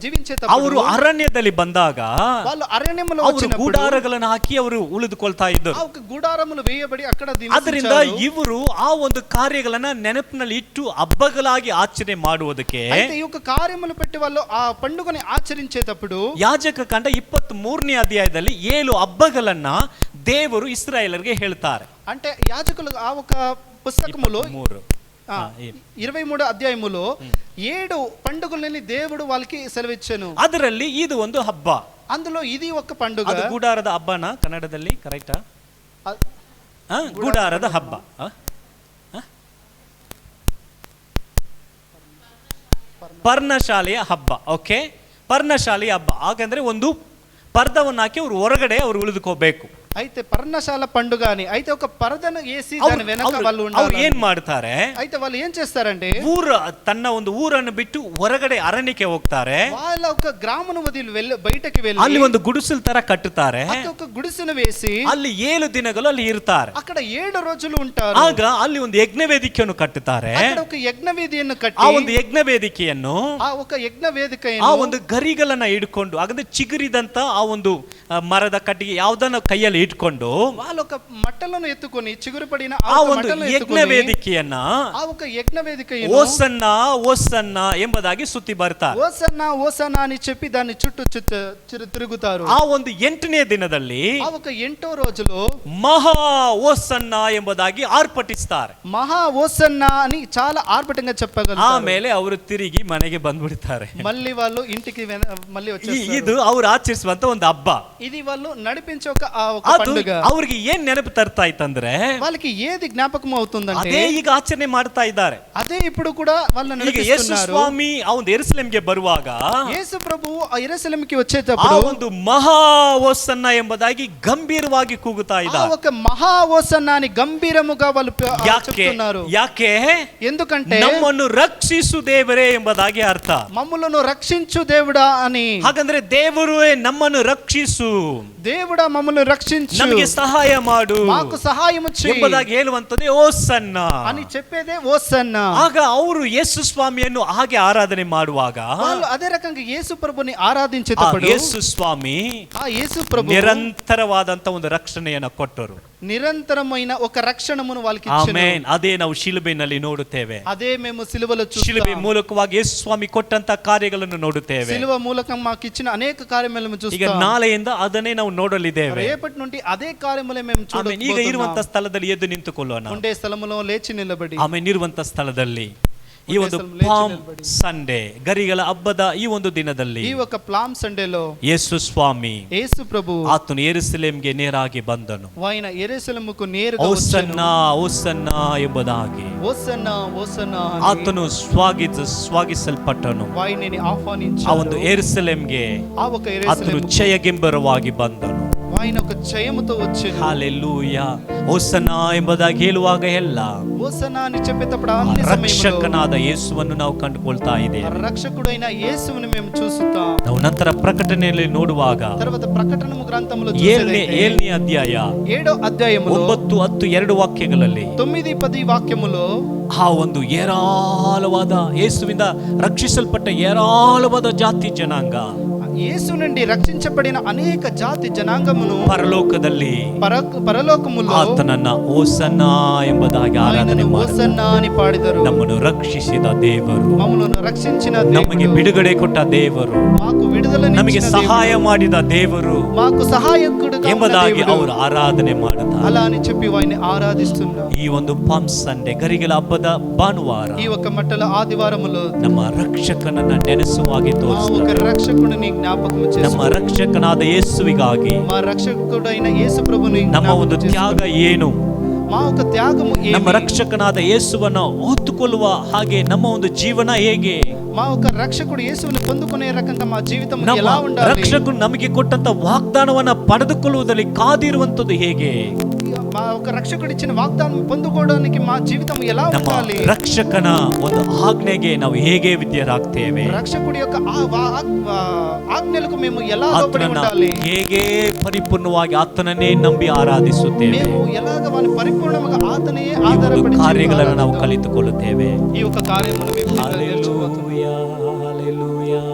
జీవించేటప్పుడు, ಅವರು ಅರಣ್ಯದಲ್ಲಿ ಬಂದಾಗ వాళ్ళు అరణ్యములో ಅವರು వచ్చినప్పుడు ಗೂಡಾರಗಳನ್ನು ಹಾಕಿ ಅವರು ಉಳಿದುಕೊಳ್ತಾ ಇದ್ದರು. ఆ ఒక గుడారములు వేయబడి అక్కడ ಅದರಿಂದ ಇವರು ಆ ಒಂದು ಕಾರ್ಯಗಳನ್ನ ನೆನಪಿನಲ್ಲಿ ಇಟ್ಟು ಹಬ್ಬಗಳಾಗಿ ಆಚರಣೆ ಮಾಡುವುದಕ್ಕೆ అయితే ఈ యొక్క కార్యములు పెట్టి వాళ్ళు ఆ పండుగని ఆచరించేటప్పుడు ಯಾಜಕ ಕಾಂಡ 23ನೇ ಅಧ್ಯಾಯದಲ್ಲಿ 7 ಹಬ್ಬಗಳನ್ನ ದೇವರು ಇಸ್ರಾಯೇಲರಿಗೆ ಹೇಳ್ತಾರೆ. అంటే యాజకులు ఆ ఒక పుస్తకములో 23 అధ్యాయములో 7 పండుగలని దేవుడు వాళ్ళకి సెలవిచ్చాను. ಅದರಲ್ಲಿ ಇದು ಒಂದು ಹಬ್ಬ. అందులో ఇది ఒక పండుగ. ಅದು ಗೂಡಾರದ ಹಬ್ಬನ ಕನ್ನಡದಲ್ಲಿ ಕರೆಕ್ಟಾ? ಗೂಡಾರದ ಹಬ್ಬ, ಪರ್ಣಶಾಲೆಯ ಹಬ್ಬ. ಓಕೆ, ಪರ್ಣಶಾಲೆಯ ಹಬ್ಬ. ಹಾಗಂದ್ರೆ ಒಂದು ಪರ್ದವನ್ನು ಹಾಕಿ ಅವರು ಹೊರಗಡೆ ಅವರು ಉಳಿದುಕೋಬೇಕು. అయితే పర్ణశాల పండుగ అని, అయితే ఒక పరదను వేసి దాని వెనక వాళ్ళు ಅವ್ರು ಏನ್ ಮಾಡ್ತಾರೆ, అయితే వాళ్ళు ఏం చేస్తారంటే ತನ್ನ ಒಂದು ಊರನ್ನು ಬಿಟ್ಟು ಹೊರಗಡೆ ಅರಣ್ಯಕ್ಕೆ ಹೋಗ್ತಾರೆ. వాళ్ళ ఒక గ్రామను వదిలి బయటకి వెళ్ళి ಅಲ್ಲಿ ಒಂದು ಗುಡಿಸಲು ತರ ಕಟ್ಟುತ್ತಾರೆ. ఒక గుడిసెను వేసి ಅಲ್ಲಿ 7 ದಿನಗಳು ಅಲ್ಲಿ ಇರ್ತಾರೆ. అక్కడ 7 రోజులు ఉంటారు. ಆಗ ಅಲ್ಲಿ ಒಂದು ಯಜ್ಞ ವೇದಿಕೆಯನ್ನು ಕಟ್ಟುತ್ತಾರೆ. అక్కడ ఒక యజ్ఞ వేదికను కట్టి, ಆ ಒಂದು ಯಜ್ಞ ವೇದಿಕೆಯನ್ನು ఆ ఒక యజ్ఞ వేదికను ಆ ಒಂದು ಗರಿಗಳನ್ನ ಹಿಡ್ಕೊಂಡು, ಹಾಗಂದ್ರೆ ಚಿಗುರಿದಂತ ಆ ಒಂದು ಮರದ ಕಟ್ಟಿಗೆ ಯಾವುದನ್ನ ಕೈಯಲ್ಲಿ ಇಟ್ಕೊಂಡು వాళ్ళు ఒక మట్టలను ఎత్తుకొని చిగురు పడిన ಆ ಒಂದು ಯಜ್ಞ ವೇದಿಕೆಯನ್ನ ఆ ఒక యజ్ఞ వేదికను ಓಸನ್ನ ಓಸನ್ನ ಎಂಬುದಾಗಿ ಸುತ್ತಿ ಬರ್ತಾರೆ. ఓసన్నా ఓసన్నా అని చెప్పి దాన్ని చుట్టూ తిరుగుతారు. ಆ ಒಂದು 8ನೇ ದಿನದಲ್ಲಿ ఆ ఒక 8వ రోజులో ಮಹಾ ಓಸನ್ನ ಎಂಬುದಾಗಿ ಆರ್ಭಟಿಸ್ತಾರೆ. మహా ఓసన్నా అని చాలా ఆర్భటంగా చెప్పగలరు. ಆಮೇಲೆ ಅವರು ತಿರುಗಿ ಮನೆಗೆ ಬಂದ್ಬಿಡ್ತಾರೆ. మళ్ళీ వాళ్ళు ఇంటికి మళ్ళీ వచ్చేస్తారు. ಇದು ಅವ್ರು ಆಚರಿಸುವಂತ ಒಂದು ಹಬ್ಬ. ఇది వాళ్ళు నడిపించే ఒక ಅದು పండుగ. ಅವ್ರಿಗೆ ಏನ್ ನೆನಪು ತರ್ತಾ ಇತ್ತಂದ್ರೆ వాళ్ళకి ఏది జ్ఞాపకం అవుతుందంటే ಅದೇ ಈಗ ಆಚರಣೆ ಮಾಡ್ತಾ ಇದ್ದಾರೆ. అదే ఇప్పుడు కూడా వాళ్ళు ಈಗ ಯೇಸು నడిపిస్తున్నారు. ಸ್ವಾಮಿ ಆ ಒಂದು ಯೆರೂಸಲೇಮಿಗೆ ಬರುವಾಗ యేసు ప్రభువు ಆ యెరూసలేమికి ಆ వచ్చేటప్పుడు ಒಂದು ಮಹಾ ಓಸನ್ನ ಎಂಬುದಾಗಿ ಗಂಭೀರವಾಗಿ ಕೂಗುತ್ತಾ ఆ ಇದ್ದಾರೆ. ఒక మహా ఓసన్నా అని గంభీరముగా వాళ్ళు చెప్తున్నారు. ಯಾಕೆ ఎందుకంటే ನಮ್ಮನ್ನು ರಕ್ಷಿಸು ದೇವರೇ ಎಂಬುದಾಗಿ ಅರ್ಥ. మమ్ములను రక్షించు దేవుడా అని. ಹಾಗಂದ್ರೆ ದೇವರು ನಮ್ಮನ್ನು ರಕ್ಷಿಸು, దేవుడా మమ్మల్ని రక్షించు, ನಮಗೆ ಸಹಾಯ ಮಾಡು మాకు సహాయము చెయ్యి ಎಂಬುದಾಗಿ ಹೇಳುವಂತದ್ದು ಓಸನ್ನ అని చెప్పేదే ఓసన్నా. ಆಗ ಅವರು ಯೇಸು ಸ್ವಾಮಿಯನ್ನು ಹಾಗೆ ಆರಾಧನೆ ಮಾಡುವಾಗ వాళ్ళు అదే రకంగా యేసు ప్రభుని ఆరాధించేటప్పుడు ಯೇಸು ಸ್ವಾಮಿ ఆ యేసు ప్రభు ನಿರಂತರವಾದಂತ ಒಂದು ರಕ್ಷಣೆಯನ್ನು ಕೊಟ್ಟರು. నిరంతరమైన ఒక రక్షణమును వాళ్ళకి ఇచ్చెను. ಆಮೆನ್. ಅದೇ ನಾವು ಶಿಲುಬೆನಲ್ಲಿ ನೋಡುತ್ತೇವೆ. అదే మేము సిలువలో ಶಿಲುಬೆ చూస్తాం. ಮೂಲಕವಾಗಿ ಯೇಸು ಸ್ವಾಮಿ ಕೊಟ್ಟಂತ ಕಾರ್ಯಗಳನ್ನು ನೋಡುತ್ತೇವೆ. సిలువ మూలకం మాకు ఇచ్చిన అనేక కార్యములను ಈಗ చూస్తాం. ನಾಳೆಯಿಂದ ಅದನ್ನೇ ನಾವು ನೋಡಲಿದ್ದೇವೆ. రేపటి నుండి అదే కార్యములే మేము ಆಮೇಲೆ ಈಗ ಇರುವಂತ ಸ್ಥಳದಲ್ಲಿ ಎದ್ದು ನಿಂತುಕೊಳ್ಳೋಣ. ఉండే స్థలములో లేచి నిలబడి ಆಮೇಲೆ ಇರುವಂತ ಸ್ಥಳದಲ್ಲಿ ಈ ಒಂದು ಪಾಮ್ ಸಂಡೇ ಗರಿಗಳ ಹಬ್ಬದ ಈ ಒಂದು ದಿನದಲ್ಲಿ ఈ ఒక ప్లామ్ సండేలో ಯೇಸು ಸ್ವಾಮಿ యేసు ప్రభు ಆತನು ಯೆರೂಸಲೇಮಿಗೆ ನೇರಾಗಿ ಬಂದನು. ఆయన యెరూషలేముకు నేరుగా ಓಸನ್ನ ಓಸನ್ನ ಎಂಬುದಾಗಿ ఓసన్నా ఓసన్నా ಆತನು ಸ್ವಾಗಿಸಲ್ಪಟ್ಟನು. ఆయనని ఆహ్వానించి ಆ ಒಂದು ಯೆರೂಸಲೇಮಿಗೆ ఆ ఒక ಆತನು యెరూషలేముకు ಜಯಗೆಂಬರವಾಗಿ ಬಂದನು. ఆయన ఒక జయముతో వచ్చెను. ಹಲ್ಲೆಲೂಯಾ. ಓಸನ್ನ ಎಂಬುದಾಗಿ ಹೇಳುವಾಗ ಎಲ್ಲ ఓసన్నా అని చెప్పేటప్పుడు అన్ని సమయంలో ರಕ್ಷಕನಾದ ಯೇಸುವನ್ನು ನಾವು ಕಂಡುಕೊಳ್ತಾ ಇದ್ದೇವೆ. రక్షకుడైన యేసువుని మేము చూస్తాం. ನಾವು ನಂತರ ಪ್ರಕಟಣೆಯಲ್ಲಿ ನೋಡುವಾಗ తర్వాత ప్రకటనము గ్రంథములో 7ನೇ ಅಧ್ಯಾಯ 7వ అధ్యాయములో 9, 10, 2 ವಾಕ್ಯಗಳಲ್ಲಿ 9, 10 వాక్యములో ಆ ಒಂದು ಏರಾಳವಾದ ಯೇಸುವಿಂದ ರಕ್ಷಿಸಲ್ಪಟ್ಟ ಏರಾಳವಾದ ಜಾತಿ ಜನಾಂಗ యేసు నుండి రక్షించబడిన అనేక జాతి జనాంగమును ಪರಲೋಕದಲ್ಲಿ పరలోకములో ಆತನನ್ನ ಓಸನ್ನ ಎಂಬುದಾಗಿ ಆರಾಧನೆ ಮಾಡಿ ఓసన్నా అని పాడిದರು. ನಮ್ಮನ್ನು ರಕ್ಷಿಸಿದ ದೇವರು, మమ్మలను రక్షించిన ನಮಗೆ దేవుడు, ಬಿಡುಗಡೆ ಕೊಟ್ಟ ದೇವರು, మాకు విడుదల ನಮಗೆ ಸಹಾಯ ಮಾಡಿದ ದೇವರು మాకు సహాయకుడుగా ఉన్న ಎಂಬುದಾಗಿ దేవుడు ಅವರು ಆರಾಧನೆ ಮಾಡುತ್ತಾರೆ. అలా అని చెప్పి వారిని ఆరాధిస్తున్నారు. ಈ ಒಂದು ಪಾಮ್ ಸಂಡೆ ಗರಿಗಳ ಹಬ್ಬದ ಭಾನುವಾರ ఈ ఒక మట్టల ఆదివారములో ನಮ್ಮ ರಕ್ಷಕನನ್ನ ನೆನೆಸುವಾಗಿ మా ఒక ತೋರಿಸುತ್ತಾರೆ. రక్షకుడిని జ్ఞాపకం ನಮ್ಮ చేసుకుంటాం. ರಕ್ಷಕನಾದ ಯೇಸುವಿಗಾಗಿ మా రక్షకుడైన యేసు ప్రభుని ನಮ್ಮ ಒಂದು ತ್ಯಾಗ ಏನು, మా ఒక త్యాగము ನಮ್ಮ ఏమి, ರಕ್ಷಕನಾದ ಯೇಸುವನ್ನು ಹೊತ್ತುಕೊಳ್ಳುವ ಹಾಗೆ ನಮ್ಮ ಒಂದು ಜೀವನ ಹೇಗೆ, మా ఒక రక్షకుడు యేసుని పొందుకునే రకంగా మా జీవితం ನಮ್ಮ ఎలా ఉండాలి, ರಕ್ಷಕನು ನಮಗೆ ಕೊಟ್ಟಂತ ವಾಗ್ದಾನವನ್ನ ಪಡೆದುಕೊಳ್ಳುವುದರಲ್ಲಿ ಕಾದಿರುವಂತದ್ದು ಹೇಗೆ, మా ఒక రక్షకుడు ఇచ్చిన వాగ్దానం పొందుకోవడానికి మా జీవితం ఎలా ನಮ್ಮ ఉండాలి, ರಕ್ಷಕನ ಒಂದು ಆಜ್ಞೆಗೆ ನಾವು ಹೇಗೆ ವಿಧೇಯರಾಗ್ತೇವೆ, రక్షకుడి యొక్క ఆజ్ఞలకు మేము ఎలా లోబడి ಆತನನ್ನ ఉండాలి, ಹೇಗೆ ಪರಿಪೂರ್ಣವಾಗಿ ಆತನನ್ನೇ ನಂಬಿ ಆರಾಧಿಸುತ್ತೇವೆ, మేము ఎలాగ వాని పరిపూర్ణంగా ఆతనే ಈ ಒಂದು ఆధారపడి ಕಾರ್ಯಗಳನ್ನು ನಾವು జీవితాలు ಕಲಿತುಕೊಳ್ಳುತ್ತೇವೆ. ఈ యొక్క కార్యములు మేము హల్లెలూయా, హల్లెలూయా.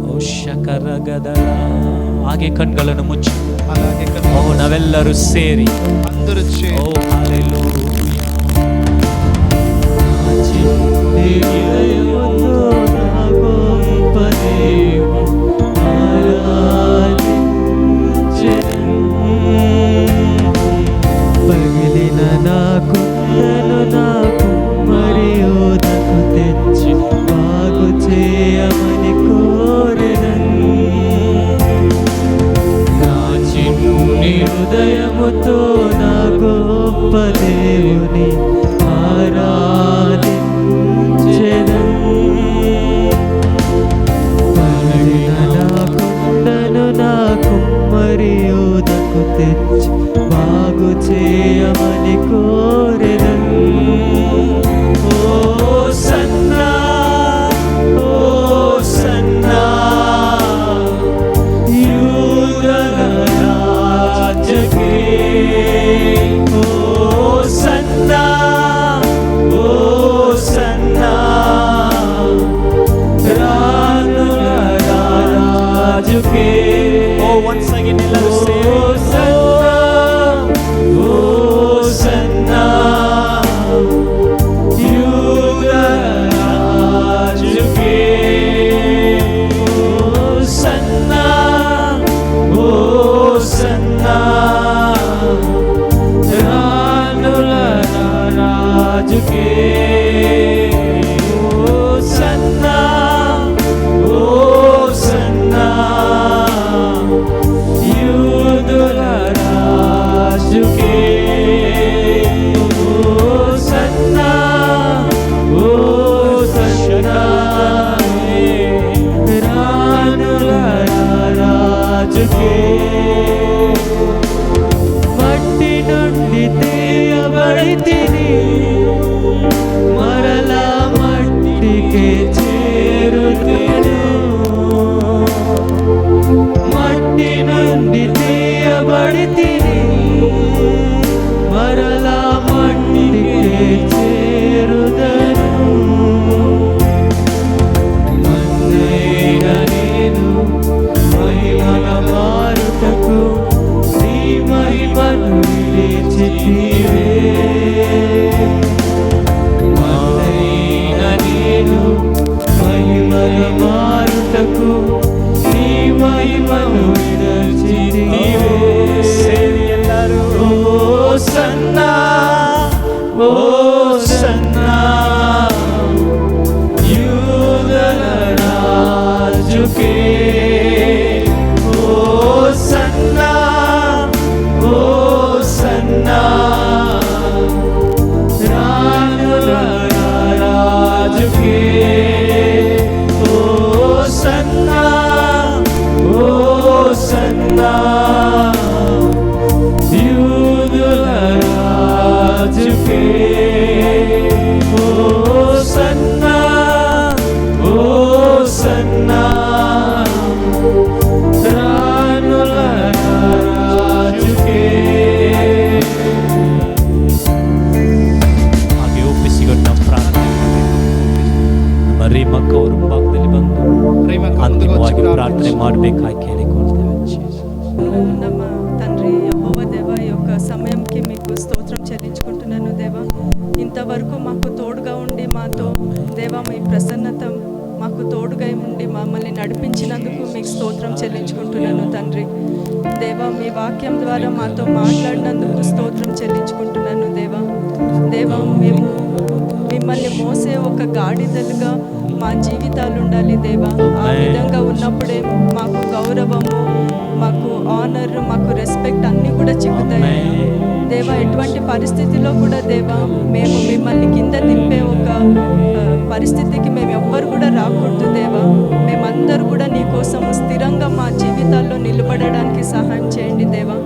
ಓ ಶಕರಗದಲ. ಹಾಗೆ ಕಣ್ಗಳನ್ನು ಮುಚ್ಚಿ అలాగే ಓ ನಾವೆಲ್ಲರೂ ಸೇರಿ అందరూ ಓ ಹಲ್ಲೆಲೂಯಾ. పగిలిన నాకు నాకు మరియోదకు తెచ్చి బాగు చేయమని కోరెదను. నా చిన్ని హృదయముతో నా గొప్ప దేవుని ఆరాధించెదను. పగిలిన నా కుండను నా కుమ్మరియోదకు తెచ్చి బాగు చేయమని కోరెదను. ఓ సన్నా, ఓ సన్నా, యూదల రాజకే. ఓ సన్నా, ఓ సన్నా, రాజుకే. ಓ once again ಎಲ್ಲರೂ సన్నా ఓ సన్నా యూదుల రాజుకే ఓ సన్నా ఓ సన్నా రాజుల రాజుకే ఓ సన్నా ఓ సన్నా యూదుల రాజుకే ఓ సన్నా ఓ సన్నా రాణుల రాజుకే. ಹಾಗೆ ಒಪ್ಪಿಸಿಕೊಂಡ ಪ್ರಾರ್ಥನೆ ನಮ್ಮ ರೇಮ ಕೌರು ಭಾಗದಲ್ಲಿ ಬಂದು ಅಂತಿಮವಾಗಿ ಪ್ರಾರ್ಥನೆ ಮಾಡಬೇಕಾಗಿ ಕೇಳಿಕೊಳ್ತೇವೆ. ನಮ್ಮ తండ్రి యెహోవా దేవా, ఈ యొక్క సమయంకి మీకు స్తోత్రం చెల్లించుకుంటున్నాను దేవా. ఇంతవరకు మాకు తోడుగా ఉండి మాతో దేవా మీ ప్రసన్నత మాకు తోడుగా ఉండి మమ్మల్ని నడిపించినందుకు మీకు స్తోత్రం చెల్లించుకుంటున్నాను తండ్రి. దేవా మీ వాక్యం ద్వారా మాతో మాట్లాడినందుకు స్తోత్రం చెల్లించుకుంటున్నాను దేవా. దేవా మేము మిమ్మల్ని మోసే ఒక గాడిదలుగా మా జీవితాలు ఉండాలి దేవా. ఆ విధంగా ఉన్నప్పుడే మాకు గౌరవము, మాకు ఆనర్, మాకు రెస్పెక్ట్ అన్నీ కూడా చిక్కుతాయి దేవా. ఎటువంటి పరిస్థితిలో కూడా దేవా మేము మిమ్మల్ని కింద దింపే ఒక పరిస్థితికి మేము ఎవ్వరు కూడా రాకూడదు దేవా. మేమందరూ కూడా నీ కోసం స్థిరంగా మా జీవితాల్లో నిలబడడానికి సహాయం చేయండి దేవా.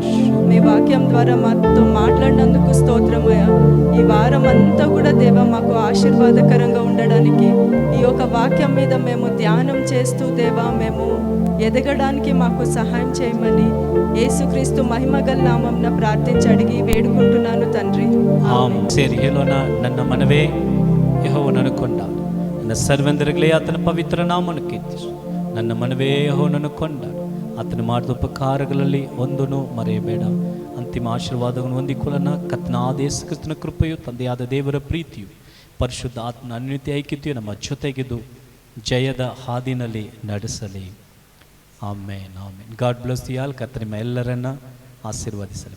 మీ వాక్యం ద్వారా మాతో మాట్లాడినందుకు స్తోత్రమయ్యా. ఈ వారం అంతా కూడా దేవా మాకు ఆశీర్వాదకరంగా ఉండడానికి ఈ యొక్క వాక్యం మీద మేము ధ్యానం చేస్తూ దేవా మేము ఎదగడానికి మాకు సహాయం చేయమని యేసుక్రీస్తు మహిమగల నామమున ప్రార్థించి అడిగి వేడుకుంటున్నాను తండ్రి. ಸೇರಿ ಹೇಳೋಣ, ನನ್ನ ಮನವೇ ಯೆಹೋವನನ್ನು ಕೊಂಡಾಡು, ನನ್ನ ಸರ್ವೆಂದರಿಗಲೇ ಆತನ ಪವಿತ್ರ ನಾಮವನ್ನು ಕೀರ್ತಿಸು. ನನ್ನ ಮನವೇ ಯೆಹೋವನನ್ನು ಕೊಂಡಾಡು, ಆತನು ಮಾಡಿದ ಉಪಕಾರಗಳಲ್ಲಿ ಒಂದನ್ನು ಮರೆಯಬೇಡ. ಅಂತಿಮ ಆಶೀರ್ವಾದವನ್ನು ಹೊಂದಿಕೊಳ್ಳೋಣ. ಕರ್ತನಾದ ಯೇಸು ಕ್ರಿಸ್ತನ ಕೃಪೆಯು, ತಂದೆಯಾದ ದೇವರ ಪ್ರೀತಿಯು, ಪರಿಶುದ್ಧ ಆತ್ಮನ ಅನ್ಯೋನ್ಯ ಐಕ್ಯತೆಯು ನಮ್ಮ ಜೊತೆಗಿದ್ದು ಜಯದ ಹಾದಿನಲ್ಲಿ ನಡೆಸಲಿ. Amen amen. God bless you all. ಕರ್ತನ ನಿಮ್ಮ ಎಲ್ಲರನ್ನ ಆಶೀರ್ವದಿಸಲಿ.